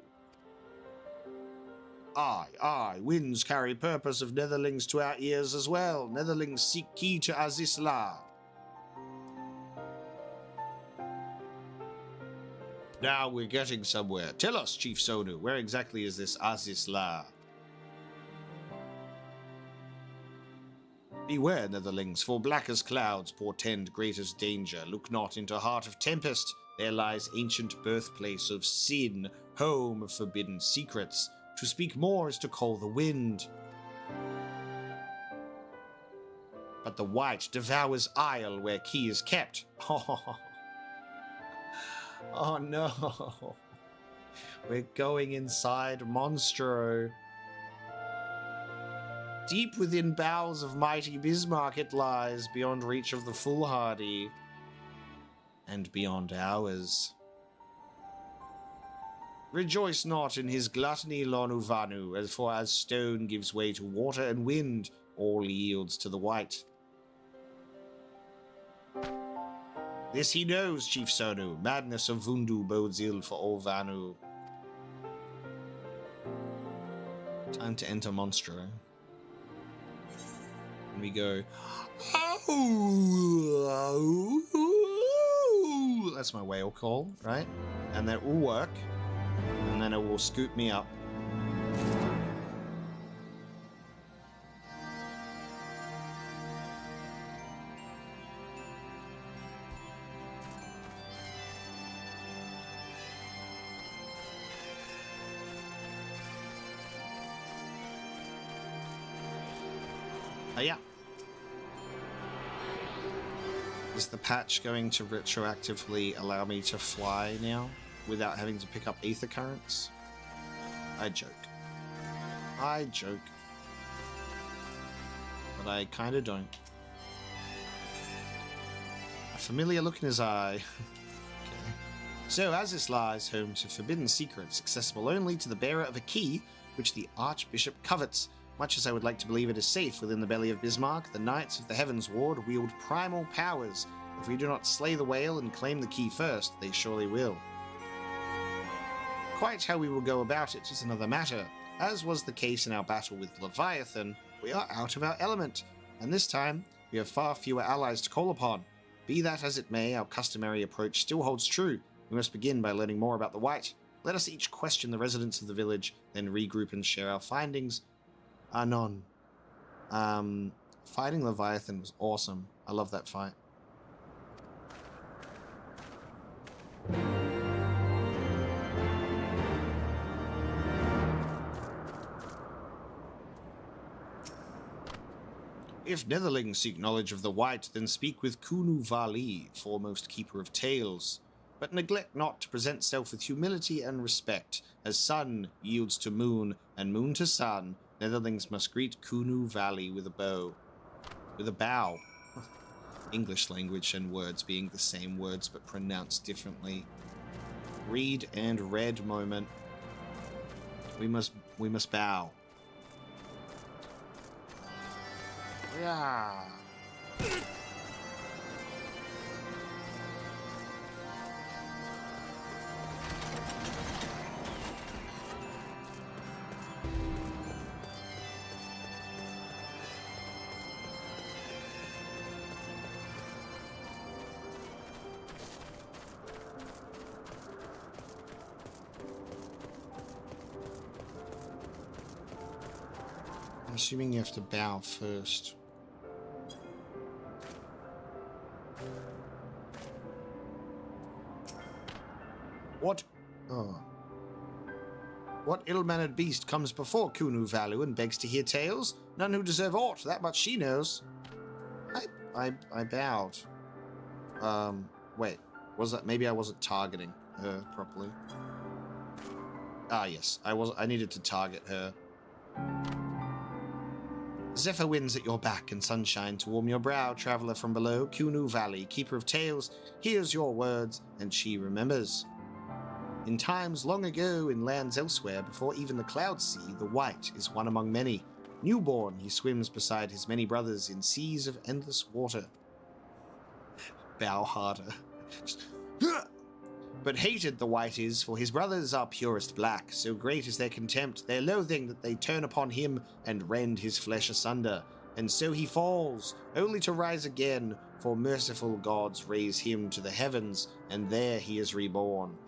Aye, winds carry purpose of netherlings to our ears as well. Netherlings seek key to Azisla. Now we're getting somewhere. Tell us, Chief Sonu, where exactly is this Azisla? Beware, netherlings, for black as clouds portend greatest danger. Look not into heart of tempest. There lies ancient birthplace of sin, home of forbidden secrets. To speak more is to call the wind. But the white devours isle where key is kept. Oh no. We're going inside Monstro. Deep within bowels of mighty Bismarck it lies, beyond reach of the foolhardy. And beyond ours. Rejoice not in his gluttony, Lanu Vanu, as stone gives way to water and wind, all yields to the white. This he knows, Chief Sonu. Madness of Vundu bodes ill for all Vanu. Time to enter Monstro. And we go, oh, that's my whale call, right? And that will work. And then it will scoop me up. Yeah. Is the patch going to retroactively allow me to fly now without having to pick up ether currents? I joke. But I kinda don't. A familiar look in his eye. Okay. So Azisla is home to forbidden secrets, accessible only to the bearer of a key, which the Archbishop covets. Much as I would like to believe it is safe within the belly of Bismarck, the Knights of the Heavensward wield primal powers. If we do not slay the whale and claim the key first, they surely will. Quite how we will go about it is another matter. As was the case in our battle with Leviathan, we are out of our element, and this time we have far fewer allies to call upon. Be that as it may, our customary approach still holds true. We must begin by learning more about the White. Let us each question the residents of the village, then regroup and share our findings. Anon. Fighting Leviathan was awesome. I love that fight. If netherlings seek knowledge of the White, then speak with Kunu Vali, foremost keeper of tales. But neglect not to present self with humility and respect, as sun yields to moon, and moon to sun. Netherlings must greet Kunu Valley with a bow. With a bow. English language and words being the same words but pronounced differently. Read and read moment. We must bow. Yeah. I'm assuming you have to bow first. What? Oh. What ill-mannered beast comes before Kunu Valu and begs to hear tales? None who deserve aught, that much she knows. I bowed. Wait. Was that... Maybe I wasn't targeting. her properly. Ah, yes. I needed to target her. Zephyr winds at your back and sunshine to warm your brow, traveler from below. Kunu Valley, keeper of tales, hears your words, and she remembers. In times long ago, in lands elsewhere, before even the clouds see, the white is one among many. Newborn, he swims beside his many brothers in seas of endless water. Bow harder. But hated the white is, for his brothers are purest black. So great is their contempt, their loathing, that they turn upon him and rend his flesh asunder. And so he falls, only to rise again, for merciful gods raise him to the heavens, and there he is reborn.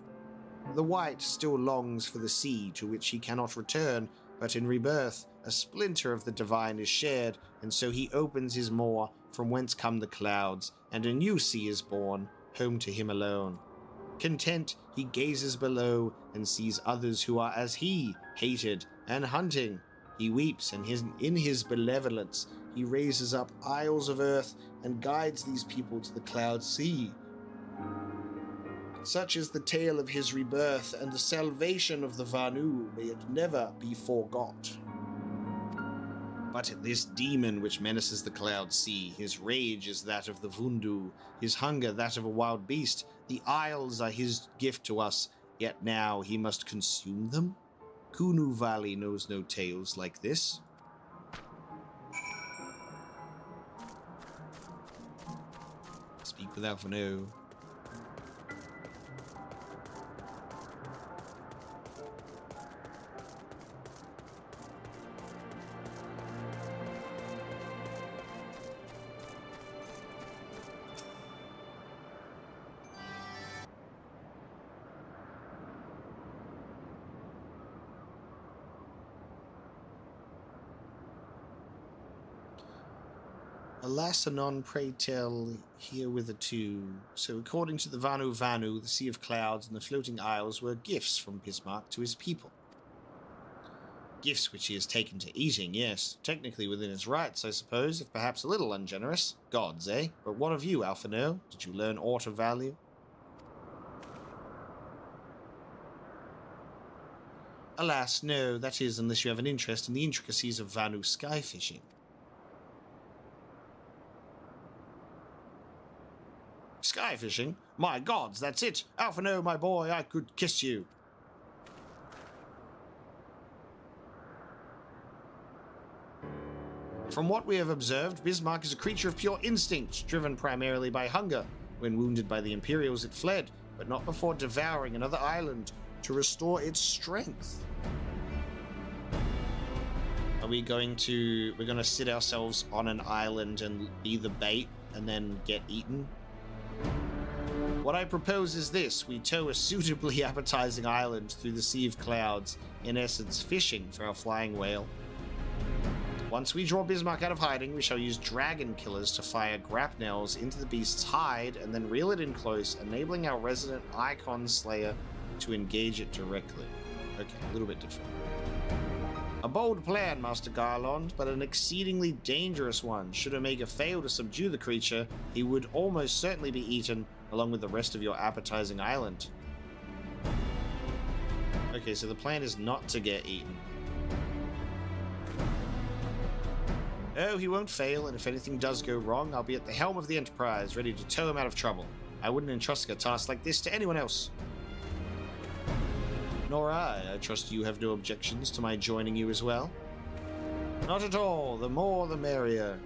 The white still longs for the sea to which he cannot return, but in rebirth, a splinter of the divine is shared, and so he opens his maw, from whence come the clouds, and a new sea is born, home to him alone. Content, he gazes below and sees others who are as he, hated and hunting. He weeps, and in his benevolence he raises up isles of earth and guides these people to the cloud sea. Such is the tale of his rebirth, and the salvation of the Vanu, may it never be forgot. But this demon which menaces the cloud sea, his rage is that of the Vundu, his hunger that of a wild beast. The isles are his gift to us, yet now he must consume them? Kunu Valley knows no tales like this. Speak without Vanu. Alas, anon, pray tell, herewithto. So according to the Vanu, the Sea of Clouds and the Floating Isles were gifts from Bismarck to his people. Gifts which he has taken to eating, yes. Technically within his rights, I suppose, if perhaps a little ungenerous. Gods, eh? But what of you, Alphino? Did you learn aught of value? Alas, no, that is, unless you have an interest in the intricacies of Vanu sky fishing. Sky fishing? My gods, that's it! Alphino, my boy, I could kiss you. From what we have observed, Bismarck is a creature of pure instinct, driven primarily by hunger. When wounded by the Imperials, it fled, but not before devouring another island to restore its strength. Are we going to... We're going to sit ourselves on an island and be the bait and then get eaten? What I propose is this: we tow a suitably appetizing island through the Sea of Clouds, in essence fishing for our flying whale. Once we draw Bismarck out of hiding, we shall use dragon killers to fire grapnels into the beast's hide and then reel it in close, enabling our resident Icon Slayer to engage it directly. Okay, a little bit different. A bold plan, Master Garland, but an exceedingly dangerous one. Should Omega fail to subdue the creature, he would almost certainly be eaten, along with the rest of your appetizing island. Okay, so the plan is not to get eaten. Oh, he won't fail, and if anything does go wrong, I'll be at the helm of the Enterprise, ready to tow him out of trouble. I wouldn't entrust a task like this to anyone else. Nor I. I trust you have no objections to my joining you as well. Not at all. The more the merrier.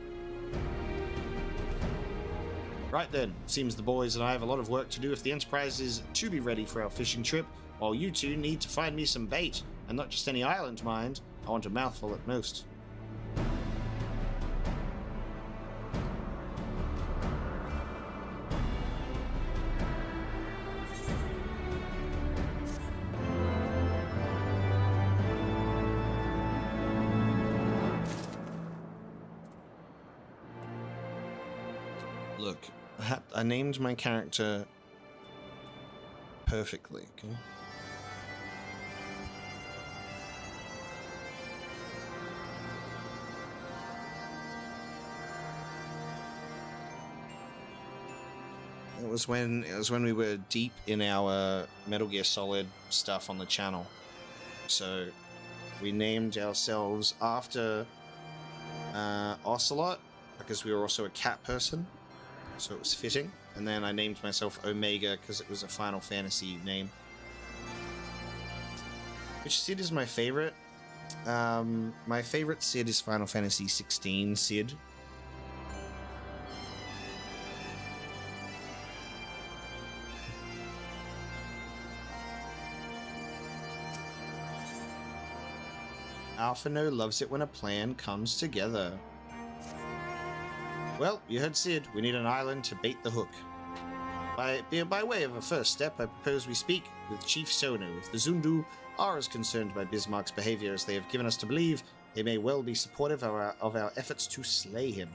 Right then, seems the boys and I have a lot of work to do if the Enterprise is to be ready for our fishing trip, while you two need to find me some bait, and not just any island, mind. I want a mouthful at most. Look, I named my character perfectly, okay? was when we were deep in our Metal Gear Solid stuff on the channel. So we named ourselves after Ocelot because we were also a cat person, so it was fitting. And then I named myself Omega because it was a Final Fantasy name. Which Cid is my favorite? My favorite Cid is Final Fantasy 16 Cid. Alphino loves it when a plan comes together. Well, you heard Cid. We need an island to bait the hook. By way of a first step, I propose we speak with Chief Sonu. If the Zundu are as concerned by Bismarck's behavior as they have given us to believe, they may well be supportive of our efforts to slay him.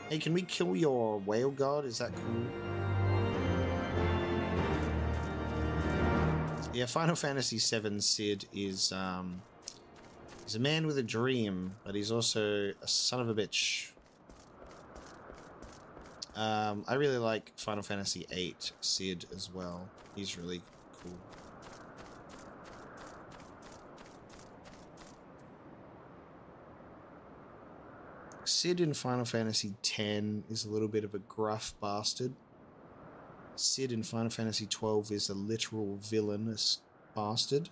Hey, can we kill your whale god? Is that cool? Yeah, Final Fantasy VII Cid is he's a man with a dream, but he's also a son of a bitch. I really like Final Fantasy VIII Cid as well. He's really cool. Cid in Final Fantasy X is a little bit of a gruff bastard. Cid in Final Fantasy XII is a literal villainous bastard.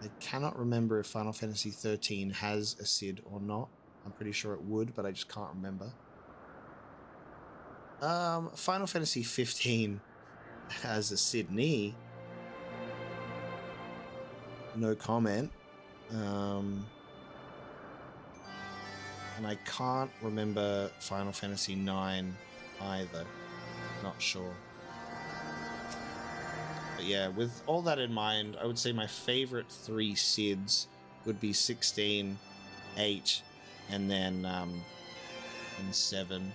I cannot remember if Final Fantasy XIII has a Cid or not. I'm pretty sure it would, but I just can't remember. Final Fantasy 15 has a Sydney. No comment. And I can't remember Final Fantasy 9 either. Not sure. But yeah, with all that in mind, I would say my favorite 3 Cids would be 16, 8, and then and 7.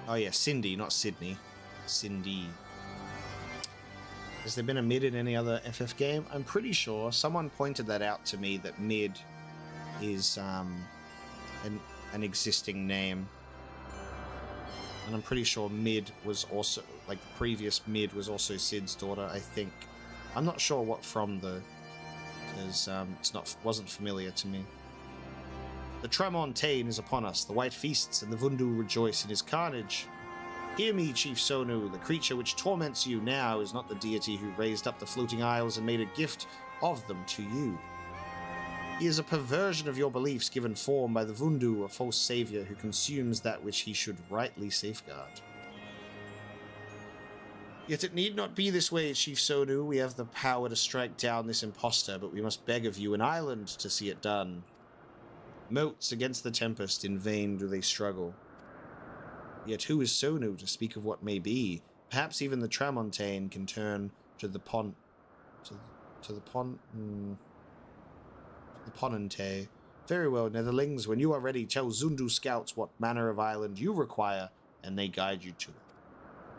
Oh yeah, Cindy, not Sydney. Cindy. Has there been a mid in any other FF game? I'm pretty sure. Someone pointed that out to me, that mid is an existing name. And I'm pretty sure mid was also, like the previous mid was also Cid's daughter, I think. I'm not sure what from though, because wasn't familiar to me. The Tramontane is upon us, the white feasts and the Vundu rejoice in his carnage. Hear me, Chief Sonu, the creature which torments you now is not the deity who raised up the floating isles and made a gift of them to you. He is a perversion of your beliefs given form by the Vundu, a false savior who consumes that which he should rightly safeguard. Yet it need not be this way, Chief Sonu. We have the power to strike down this impostor, but we must beg of you an island to see it done. Moats against the tempest, in vain do they struggle. Yet who is Sonu to speak of what may be? Perhaps even the Tramontane can turn to the the Ponente. Very well, Netherlings, when you are ready, tell Zundu scouts what manner of island you require, and they guide you to it.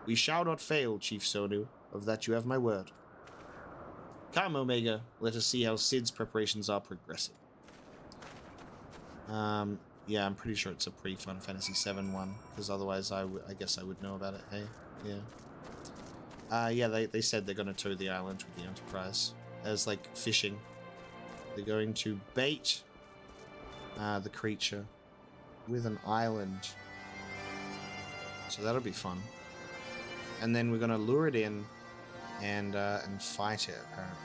We shall not fail, Chief Sonu, of that you have my word. Come, Omega, let us see how Cid's preparations are progressing. Yeah, I'm pretty sure it's a pre-Final Fantasy VII one, because otherwise I guess I would know about it, hey? Yeah. Yeah, they said they're going to tow the island with the Enterprise. As, like, fishing. They're going to bait the creature with an island. So that'll be fun. And then we're going to lure it in and fight it, apparently.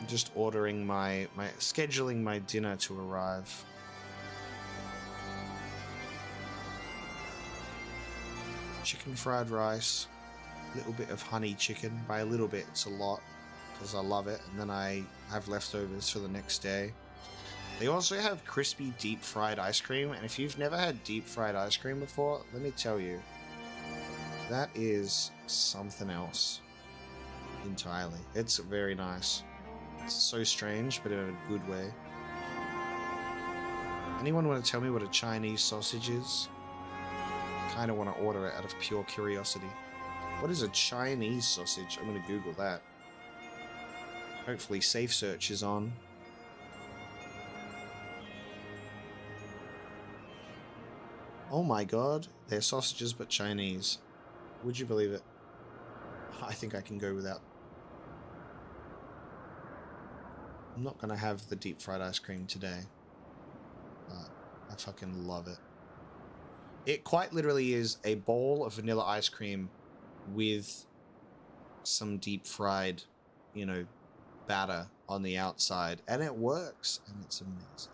Just ordering scheduling my dinner to arrive. Chicken fried rice, a little bit of honey chicken. By a little bit, it's a lot, because I love it, and then I have leftovers for the next day. They also have crispy deep fried ice cream, and if you've never had deep fried ice cream before, let me tell you, that is something else entirely. It's very nice. It's so strange, but in a good way. Anyone want to tell me what a Chinese sausage is? Kind of want to order it out of pure curiosity. What is a Chinese sausage? I'm going to Google that. Hopefully safe search is on. Oh my god, they're sausages but Chinese. Would you believe it? I think I can go without. I'm not going to have the deep fried ice cream today. But I fucking love it. It quite literally is a bowl of vanilla ice cream with some deep fried, you know, batter on the outside. And it works. And it's amazing.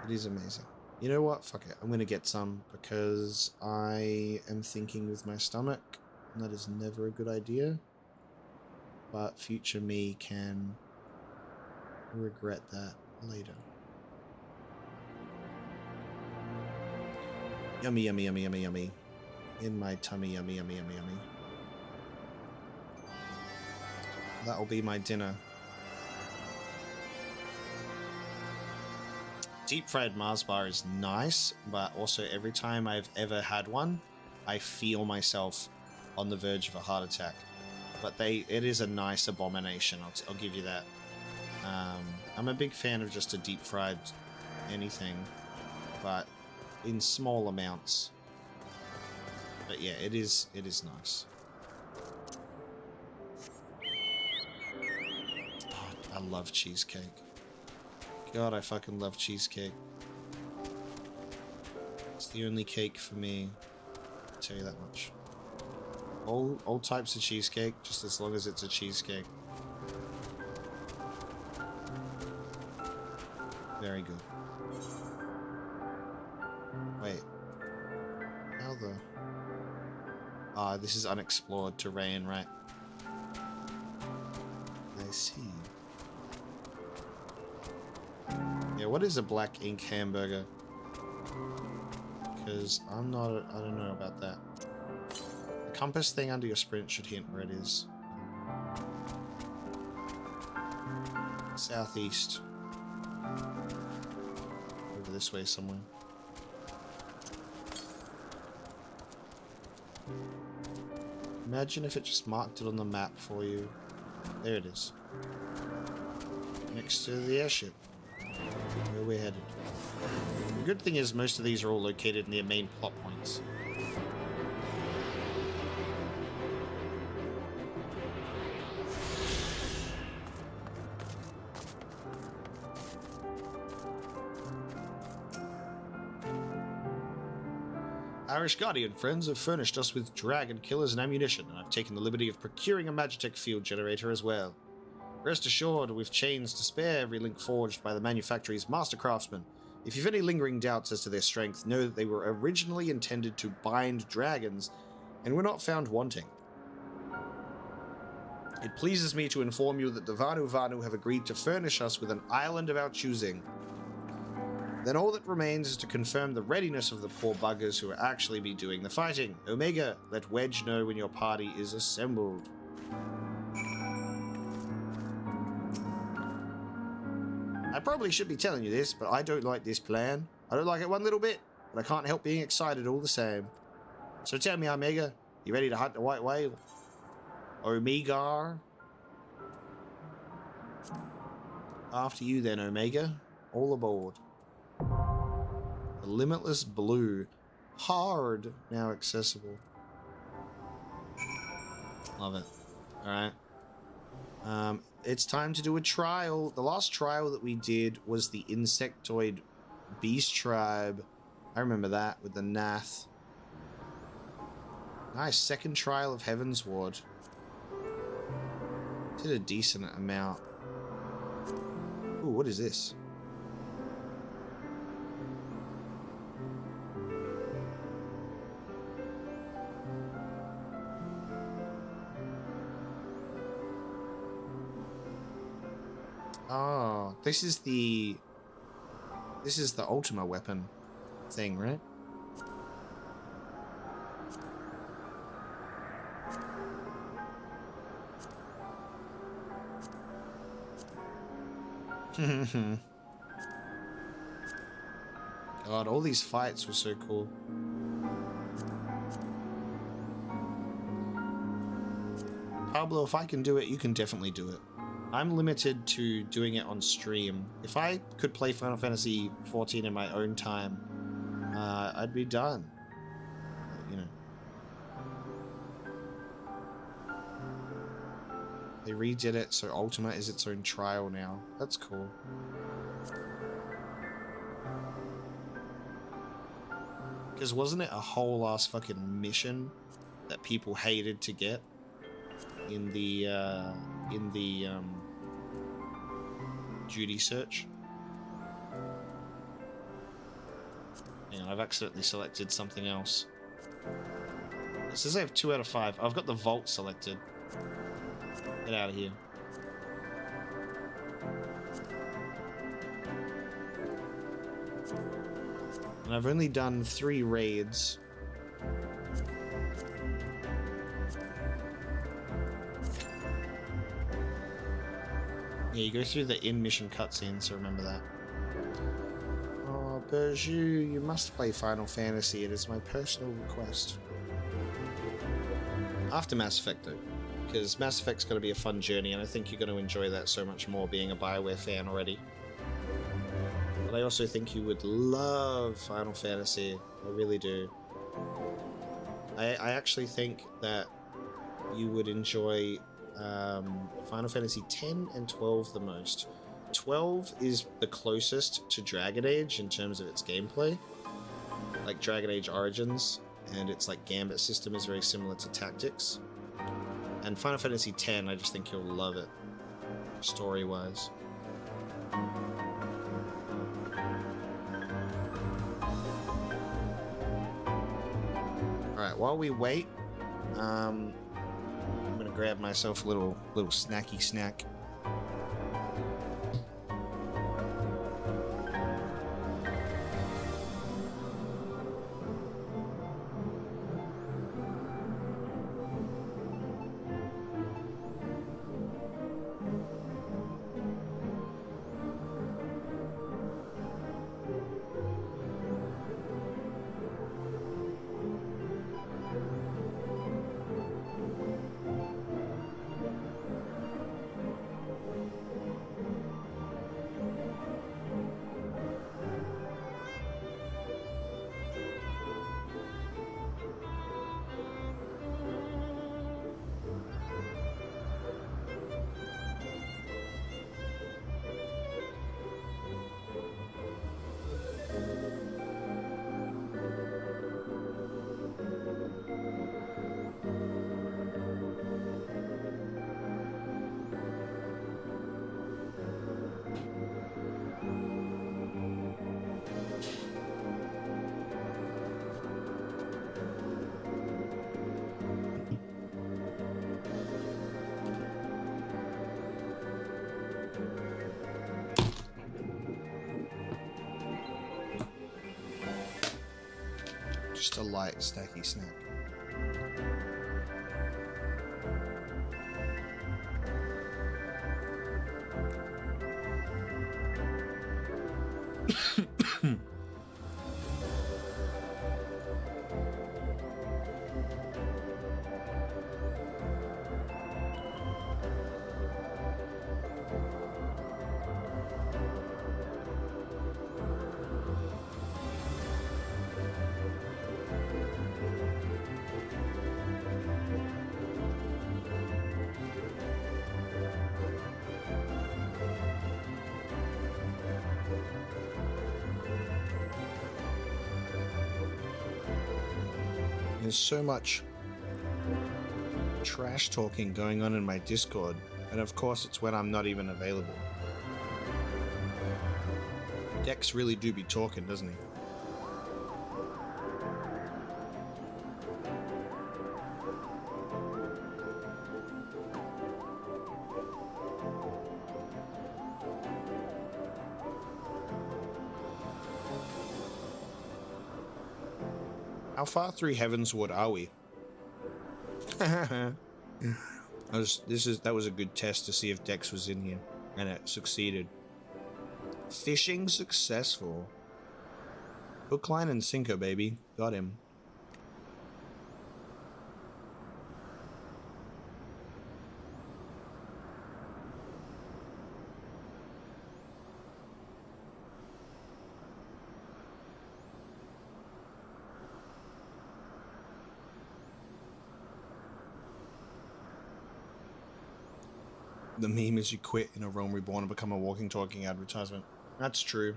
It is amazing. You know what? Fuck it. I'm going to get some because I am thinking with my stomach. And that is never a good idea. But future me can regret that later. Yummy, yummy, yummy, yummy, yummy. In my tummy, yummy, yummy, yummy, yummy. That'll be my dinner. Deep fried Mars bar is nice, but also every time I've ever had one, I feel myself on the verge of a heart attack. But it is a nice abomination, I'll give you that. I'm a big fan of just a deep fried anything, but in small amounts. But yeah, it is nice. Oh, I love cheesecake. God, I fucking love cheesecake. It's the only cake for me, I'll tell you that much. All types of cheesecake, just as long as it's a cheesecake. Very good. Wait. How the... Ah, this is unexplored terrain, right? I see. Yeah, what is a black ink hamburger? Because I don't know about that. The compass thing under your sprint should hint where it is. Southeast. Over this way somewhere. Imagine if it just marked it on the map for you. There it is. Next to the airship. Where we're headed. The good thing is most of these are all located near main plot points. Irish Guardian friends have furnished us with dragon killers and ammunition, and I've taken the liberty of procuring a Magitech field generator as well. Rest assured, we've chains to spare every link forged by the manufacturer's master craftsmen. If you've any lingering doubts as to their strength, know that they were originally intended to bind dragons, and were not found wanting. It pleases me to inform you that the Vanu Vanu have agreed to furnish us with an island of our choosing. Then all that remains is to confirm the readiness of the poor buggers who will actually be doing the fighting. Omega, let Wedge know when your party is assembled. I probably should be telling you this, but I don't like this plan. I don't like it one little bit, but I can't help being excited all the same. So tell me, Omega, you ready to hunt the white whale? Omega? After you then, Omega. All aboard. The Limitless Blue. Hard. Now accessible. Love it. Alright. It's time to do a trial. The last trial that we did was the Insectoid Beast Tribe. I remember that with the Nath. Nice. Second trial of Heavensward. Did a decent amount. Ooh, what is this? Oh, this is the Ultima weapon thing, right? God, all these fights were so cool. Pablo, if I can do it, you can definitely do it. I'm limited to doing it on stream. If I could play Final Fantasy XIV in my own time, I'd be done. You know. They redid it, so Ultima is its own trial now. That's cool. Because wasn't it a whole ass fucking mission that people hated to get in the duty search? Hang on, I've accidentally selected something else. It says I have 2 out of 5. I've got the vault selected. Get out of here. And I've only done 3 raids. Yeah, you go through the in-mission cutscene, so remember that. Oh, Berju, you must play Final Fantasy. It is my personal request. After Mass Effect, though. Because Mass Effect's going to be a fun journey, and I think you're going to enjoy that so much more being a BioWare fan already. But I also think you would love Final Fantasy. I really do. I actually think that you would enjoy Final Fantasy X and 12 the most. 12 is the closest to Dragon Age in terms of its gameplay. Like Dragon Age Origins, and its like gambit system is very similar to Tactics. And Final Fantasy X, I just think you'll love it, story-wise. Alright, while we wait, I'm gonna grab myself a little snacky snack. Just a light snacky snack. There's so much trash talking going on in my Discord, and of course it's when I'm not even available. Dex really do be talking, doesn't he? How far through Heavensward are we? That was a good test to see if Dex was in here, and it succeeded. Fishing successful. Hook, line, and sinker, baby. Got him. The meme is you quit in a Realm Reborn and become a walking, talking advertisement. That's true.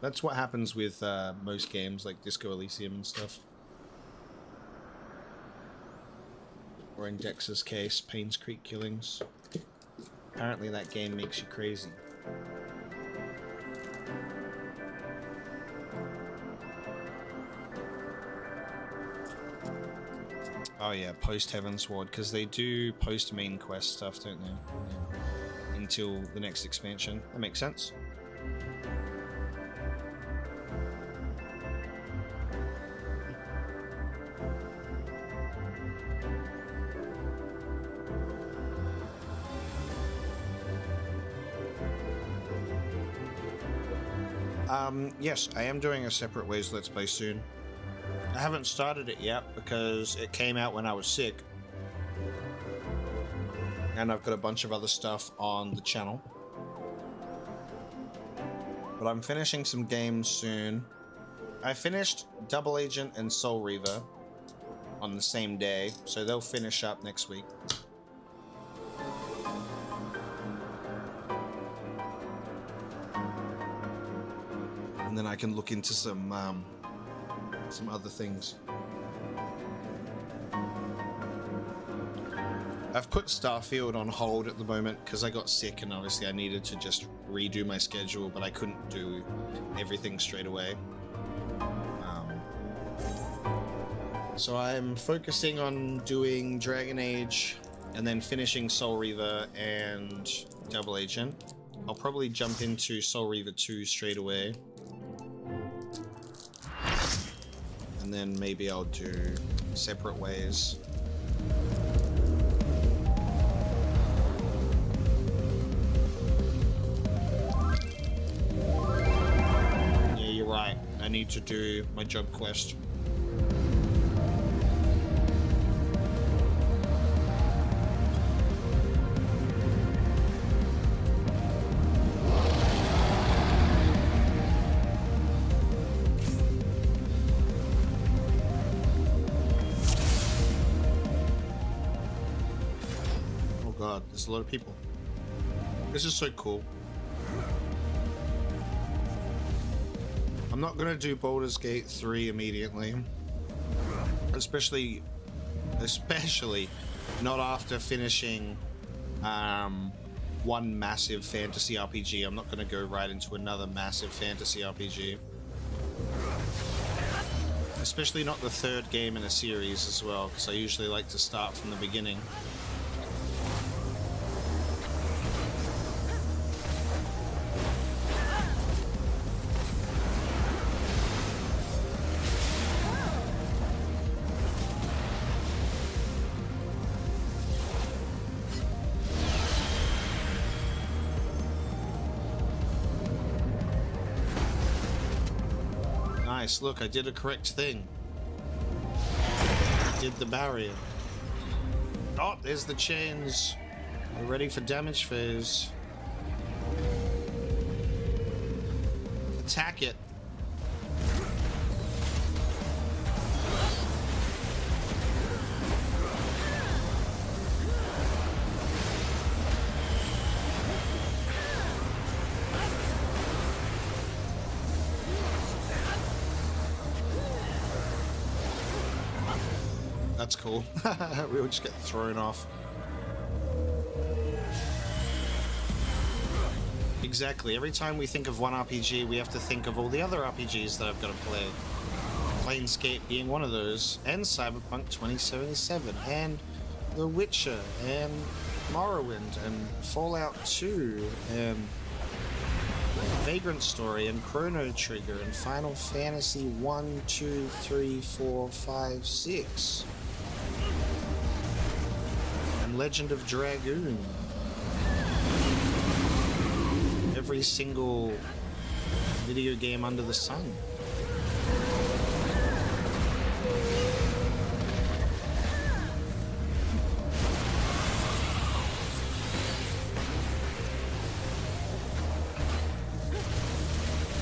That's what happens with most games like Disco Elysium and stuff. Or in Dex's case, Payne's Creek Killings. Apparently that game makes you crazy. Oh yeah, post Heavensward, because they do post main quest stuff, don't they? Yeah. Until the next expansion. That makes sense. Yes, I am doing a separate Ways Let's Play soon. I haven't started it yet because it came out when I was sick. And I've got a bunch of other stuff on the channel. But I'm finishing some games soon. I finished Double Agent and Soul Reaver on the same day, so they'll finish up next week. And then I can look into some other things. I've put Starfield on hold at the moment because I got sick and obviously I needed to just redo my schedule, but I couldn't do everything straight away. So I'm focusing on doing Dragon Age and then finishing Soul Reaver and Double Agent. I'll probably jump into Soul Reaver 2 straight away. And then maybe I'll do Separate Ways. Yeah, you're right. I need to do my job quest. There's a lot of people. This is so cool. I'm not gonna do Baldur's Gate 3 immediately. Especially not after finishing one massive fantasy RPG. I'm not gonna go right into another massive fantasy RPG. Especially not the third game in a series as well, because I usually like to start from the beginning. Nice, look, I did a correct thing. I did the barrier. Oh, there's the chains. We're ready for damage phase. Attack it. That's cool. We'll just get thrown off. Exactly. Every time we think of one RPG, we have to think of all the other RPGs that I've got to play. Planescape being one of those, and Cyberpunk 2077, and The Witcher, and Morrowind, and Fallout 2, and Vagrant Story, and Chrono Trigger, and Final Fantasy 1, 2, 3, 4, 5, 6. Legend of Dragoon. Every single video game under the sun.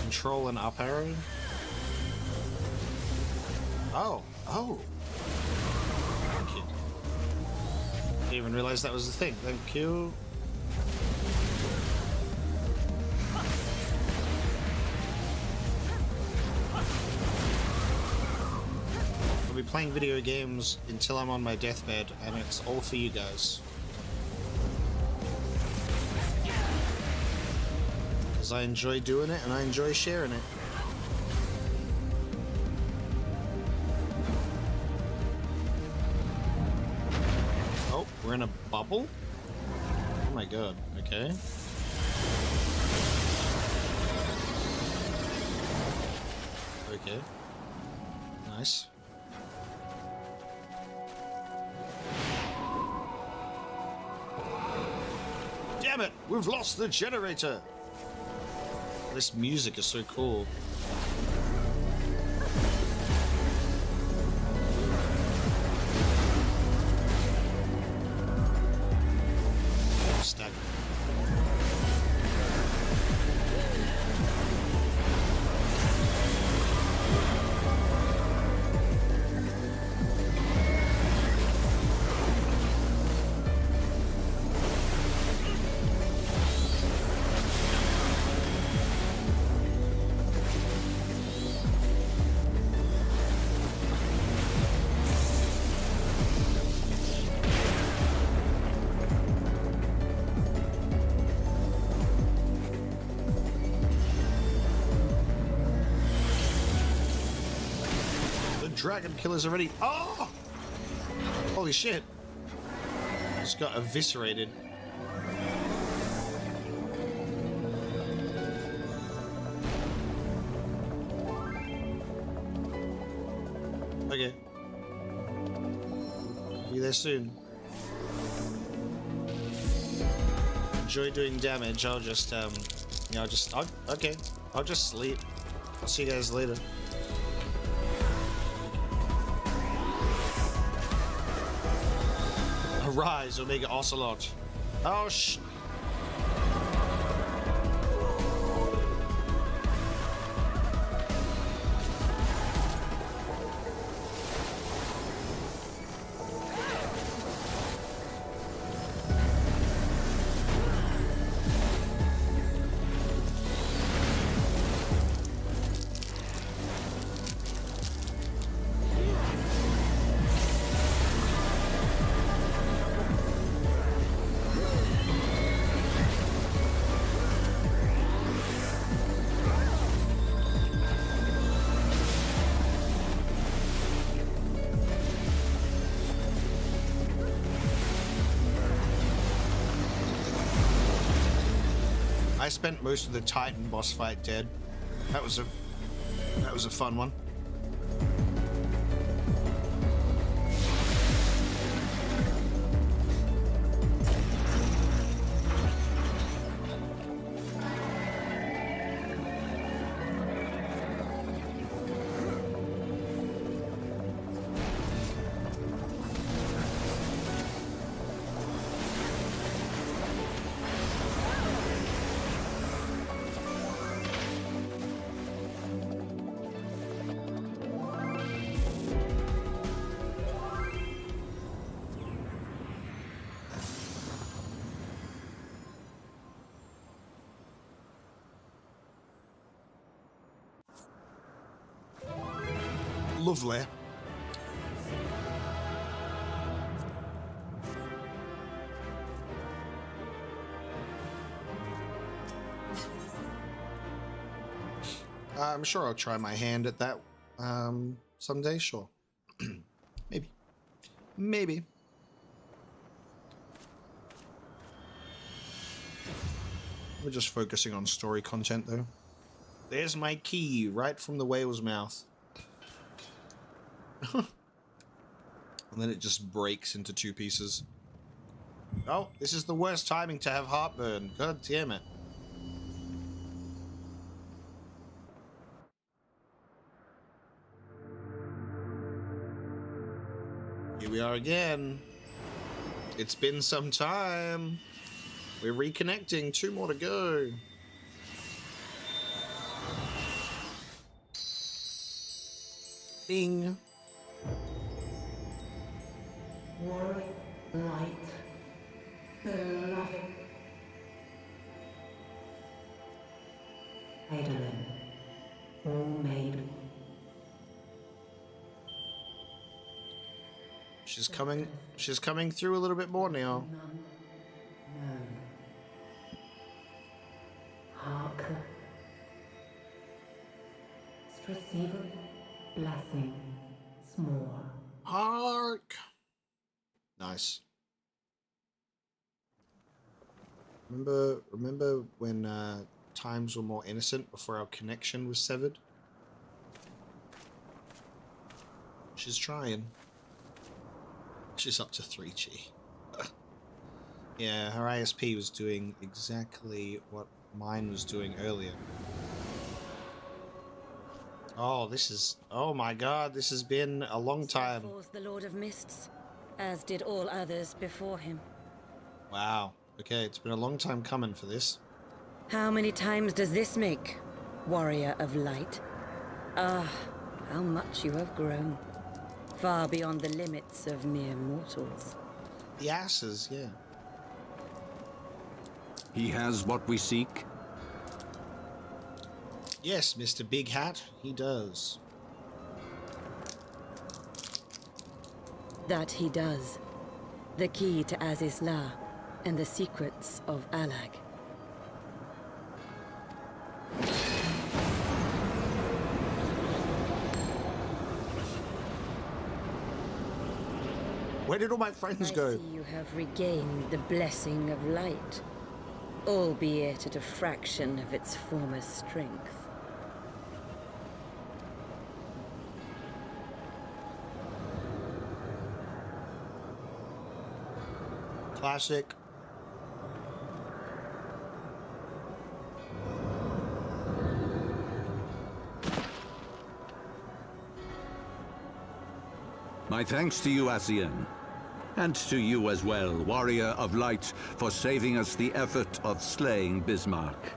Control and up arrow. Oh. Thank you. Didn't even realize that was the thing. Thank you. I'll be playing video games until I'm on my deathbed, and it's all for you guys. Because I enjoy doing it, and I enjoy sharing it. Oh, we're in a bubble? Oh my god, okay. Okay. Nice. Damn it! We've lost the generator! This music is so cool. Stack. Dragon killer's already. Oh! Holy shit. Just got eviscerated. Okay. Be there soon. Enjoy doing damage. I'll just, okay. I'll just sleep. I'll see you guys later. Arise, Omega Ocelot. Oh, I spent most of the Titan boss fight dead. That was a fun one. Lovely. I'm sure I'll try my hand at that someday, sure. Maybe. We're just focusing on story content though. There's my key, right from the whale's mouth. And then it just breaks into two pieces. Oh, this is the worst timing to have heartburn. God damn it. Here we are again. It's been some time. We're reconnecting. 2 more to go. Ding. Warrior, light, beloved. Eidolon, all made. She's coming through a little bit more now. No. Hearken. Receive a blessing. Small. Hark. Nice. Remember when times were more innocent before our connection was severed? She's trying. She's up to 3G. Yeah, her ISP was doing exactly what mine was doing earlier. Oh, oh my god, this has been a long time. Falls the Lord of Mists, as did all others before him. Wow. Okay, it's been a long time coming for this. How many times does this make, Warrior of Light? Ah, how much you have grown. Far beyond the limits of mere mortals. The asses, yeah. He has what we seek? Yes, Mr. Big Hat, he does. That he does. The key to Azizla and the secrets of Alag. Where did all my friends go? I see you have regained the blessing of light, albeit at a fraction of its former strength. Classic. My thanks to you, Asian. And to you as well, Warrior of Light, for saving us the effort of slaying Bismarck.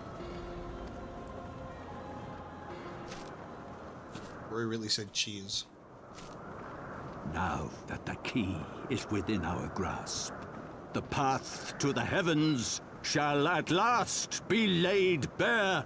Roy really said cheers. Now that the key is within our grasp, the path to the heavens shall at last be laid bare.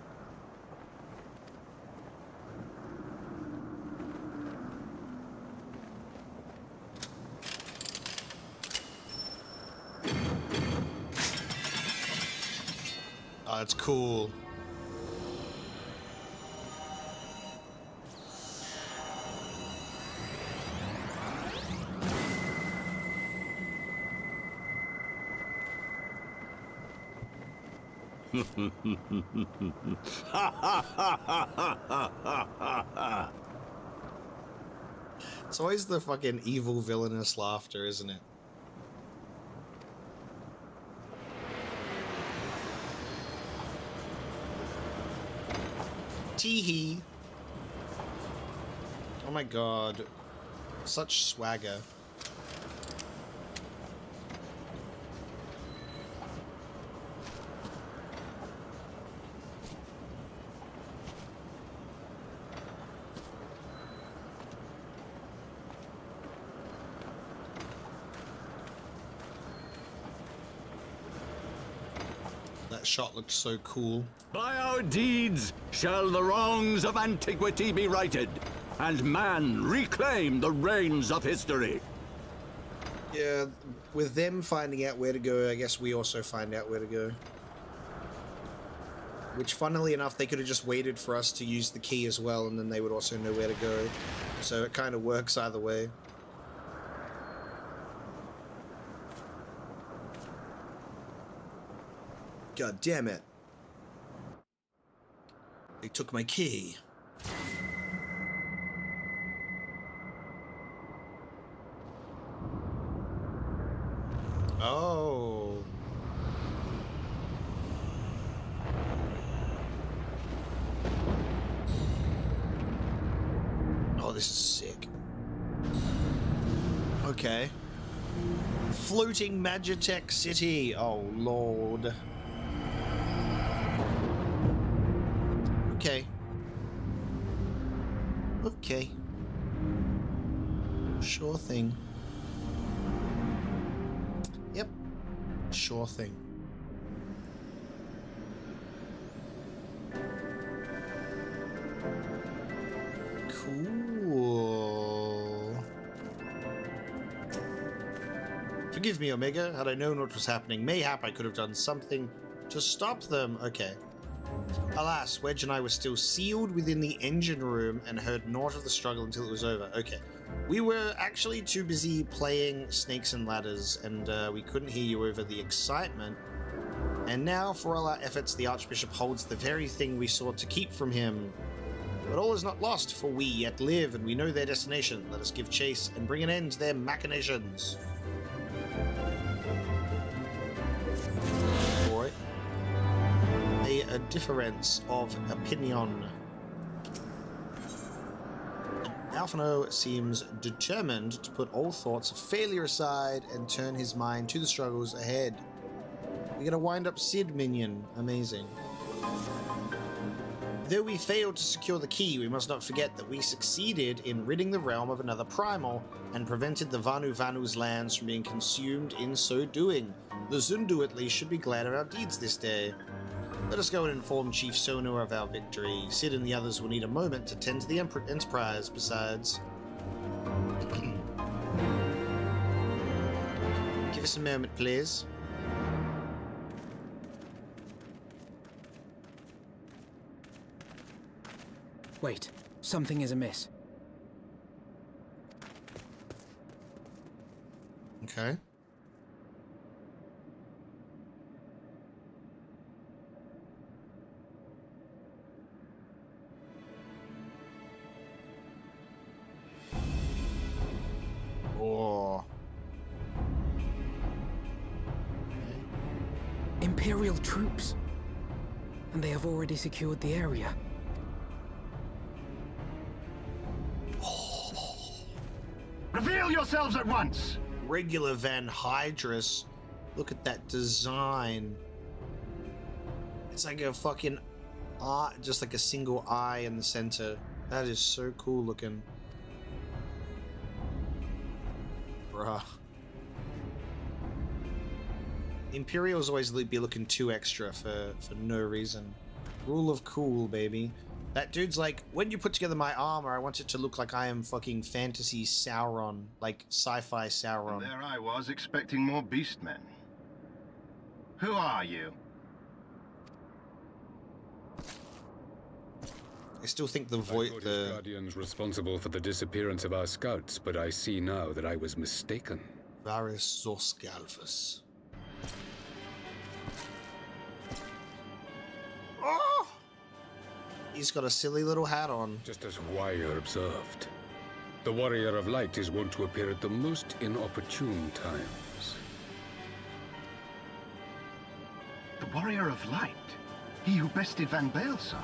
Oh, that's cool. It's always the fucking evil villainous laughter, isn't it? Teehee. Oh my god. Such swagger. That shot looked so cool. By our deeds shall the wrongs of antiquity be righted, and man reclaim the reins of history. Yeah, with them finding out where to go, I guess we also find out where to go. Which, funnily enough, they could have just waited for us to use the key as well, and then they would also know where to go. So it kind of works either way. God damn it. They took my key. Oh. Oh, this is sick. Oh Okay. Floating Magitech City. Oh, Lord. Okay. Okay. Sure thing. Yep. Sure thing. Cool. Forgive me, Omega. Had I known what was happening, mayhap I could have done something to stop them. Okay. Alas, Wedge and I were still sealed within the engine room and heard naught of the struggle until it was over. Okay. We were actually too busy playing Snakes and Ladders, and we couldn't hear you over the excitement. And now, for all our efforts, the Archbishop holds the very thing we sought to keep from him. But all is not lost, for we yet live, and we know their destination. Let us give chase and bring an end to their machinations. Alright. A difference of opinion. Alphino seems determined to put all thoughts of failure aside and turn his mind to the struggles ahead. We're gonna wind up Sid minion. Amazing. Though we failed to secure the key, we must not forget that we succeeded in ridding the realm of another primal and prevented the Vanu Vanu's lands from being consumed in so doing. The Zundu at least should be glad of our deeds this day. Let us go and inform Chief Sonu of our victory. Sid and the others will need a moment to tend to the Enterprise, besides. Give us a moment, please. Wait, something is amiss. Okay. Oh. Imperial troops. And they have already secured the area. Reveal yourselves at once! Regular Van Hydrus. Look at that design. It's like a fucking eye, just like a single eye in the center. That is so cool looking. Bruh. Imperials always be looking too extra for no reason. Rule of cool, baby. That dude's like, when you put together my armor, I want it to look like I am fucking fantasy Sauron, like sci-fi Sauron. And there I was, expecting more beastmen. Who are you? I still think the voice, the Guardian's responsible for the disappearance of our scouts, but I see now that I was mistaken. Varys Zorsgalvus. Oh! He's got a silly little hat on. Just as Wire observed. The Warrior of Light is wont to appear at the most inopportune times. The Warrior of Light? He who bested Van Baelsar?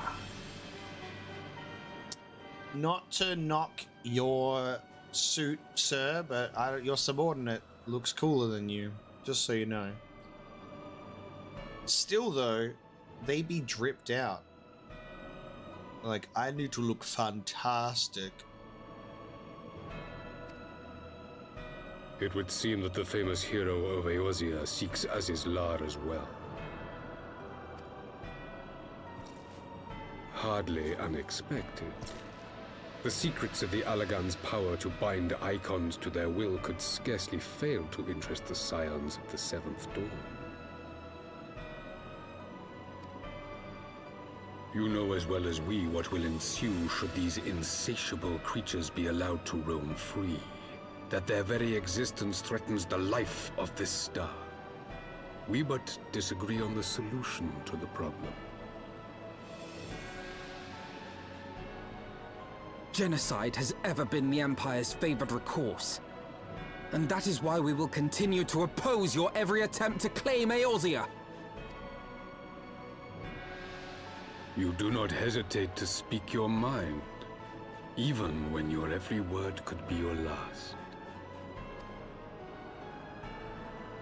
Not to knock your suit, sir, but your subordinate looks cooler than you, just so you know. Still, though, they be dripped out. Like, I need to look fantastic. It would seem that the famous hero of Eorzea seeks Azizlar as well. Hardly unexpected. The secrets of the Allagan's power to bind icons to their will could scarcely fail to interest the scions of the Seventh Dawn. You know as well as we what will ensue should these insatiable creatures be allowed to roam free. That their very existence threatens the life of this star. We but disagree on the solution to the problem. Genocide has ever been the Empire's favored recourse. And that is why we will continue to oppose your every attempt to claim Eorzea. You do not hesitate to speak your mind, even when your every word could be your last.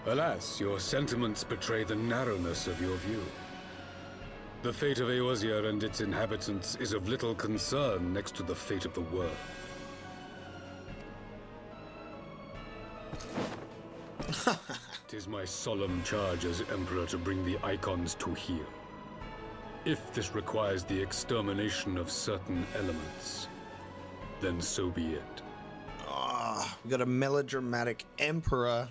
Alas, your sentiments betray the narrowness of your view. The fate of Eorzea and its inhabitants is of little concern next to the fate of the world. Tis my solemn charge as Emperor to bring the Icons to heel. If this requires the extermination of certain elements, then so be it. Ah, we got a melodramatic Emperor.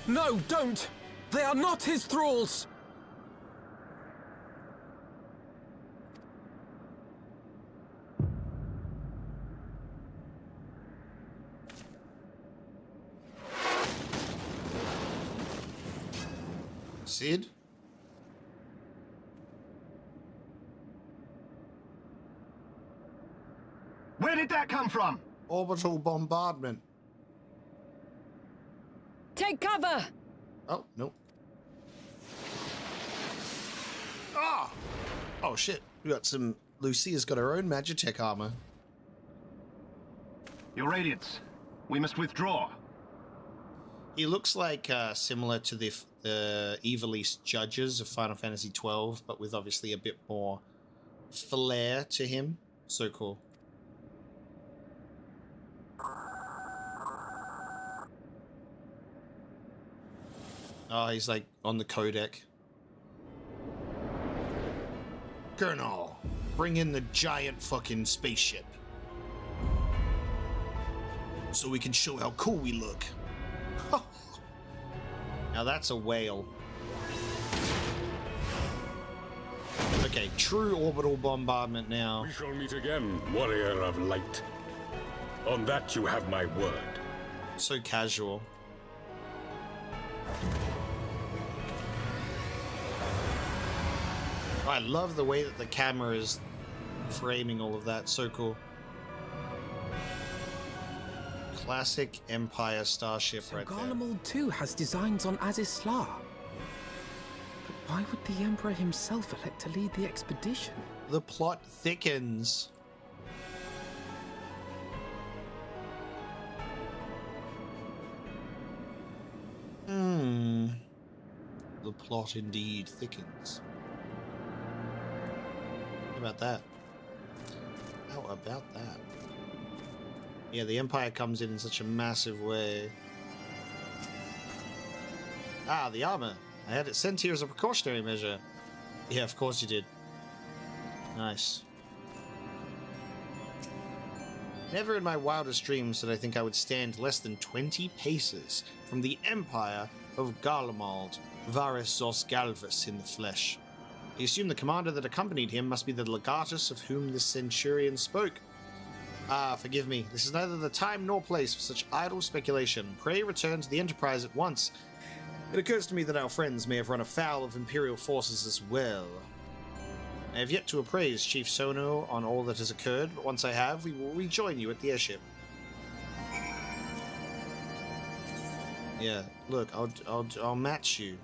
No, don't! They are not his thralls! Sid? Where did that come from? Orbital bombardment. Take cover! Oh, no. Ah! Oh, shit. We got some... Lucia's got her own Magitech armor. Your Radiance, we must withdraw. He looks like similar to the Evil East judges of Final Fantasy XII, but with obviously a bit more flair to him. So cool. Oh, he's like on the codec. Colonel, bring in the giant fucking spaceship. So we can show how cool we look. Now that's a whale. Okay, true orbital bombardment now. We shall meet again, warrior of light. On that you have my word. So casual. I love the way that the camera is framing all of that. So cool. Classic Empire starship So right there. Garlemald too has designs on Azizla. But why would the Emperor himself elect to lead the expedition? The plot thickens. The plot indeed thickens. How about that? How about that? Yeah, the Empire comes in such a massive way. Ah, the armor. I had it sent here as a precautionary measure. Yeah, of course you did. Nice. Never in my wildest dreams did I think I would stand less than 20 paces from the Empire of Garlemald, Varus Zosgalvus in the flesh. I assume the commander that accompanied him must be the legatus of whom this centurion spoke. Ah, forgive me. This is neither the time nor place for such idle speculation. Pray return to the Enterprise at once. It occurs to me that our friends may have run afoul of Imperial forces as well. I have yet to appraise Chief Sono on all that has occurred, but once I have, we will rejoin you at the airship. Yeah, look, I'll match you.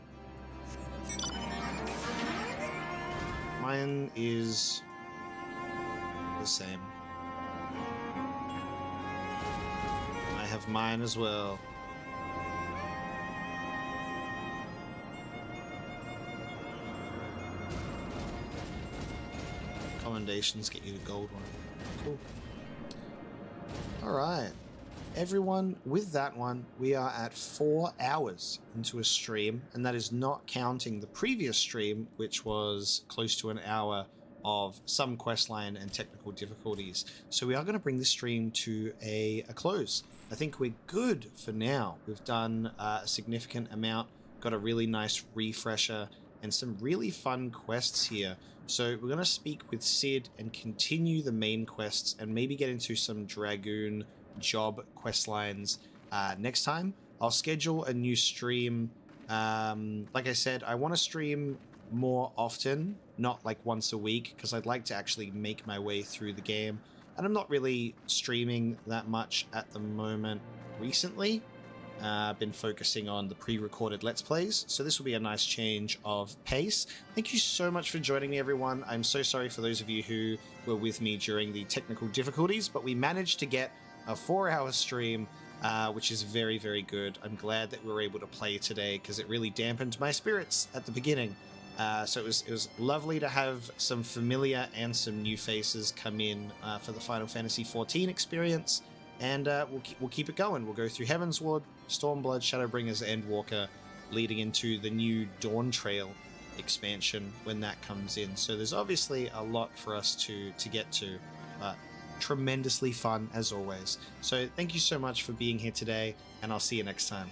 Mine is the same. I have mine as well. Commendations get you the gold one. Cool. Alright. Everyone, with that one, we are at 4 hours into a stream, and that is not counting the previous stream, which was close to an hour of some questline and technical difficulties. So we are going to bring this stream to a close. I think we're good for now. We've done a significant amount, got a really nice refresher, and some really fun quests here. So we're going to speak with Sid and continue the main quests and maybe get into some Dragoon job quest lines next time. I'll schedule a new stream. Like I said, I want to stream more often, not like once a week, because I'd like to actually make my way through the game. And I'm not really streaming that much at the moment recently. been focusing on the pre-recorded Let's Plays, so this will be a nice change of pace. Thank you so much for joining me, everyone. I'm so sorry for those of you who were with me during the technical difficulties, but we managed to get a 4-hour stream, which is very, very good. I'm glad that we were able to play today because it really dampened my spirits at the beginning. So it was lovely to have some familiar and some new faces come in for the Final Fantasy XIV experience, and we'll keep it going. We'll go through Heavensward, Stormblood, Shadowbringers, Endwalker, leading into the new Dawn Trail expansion when that comes in. So there's obviously a lot for us to get to, but tremendously fun as always. So thank you so much for being here today, and I'll see you next time.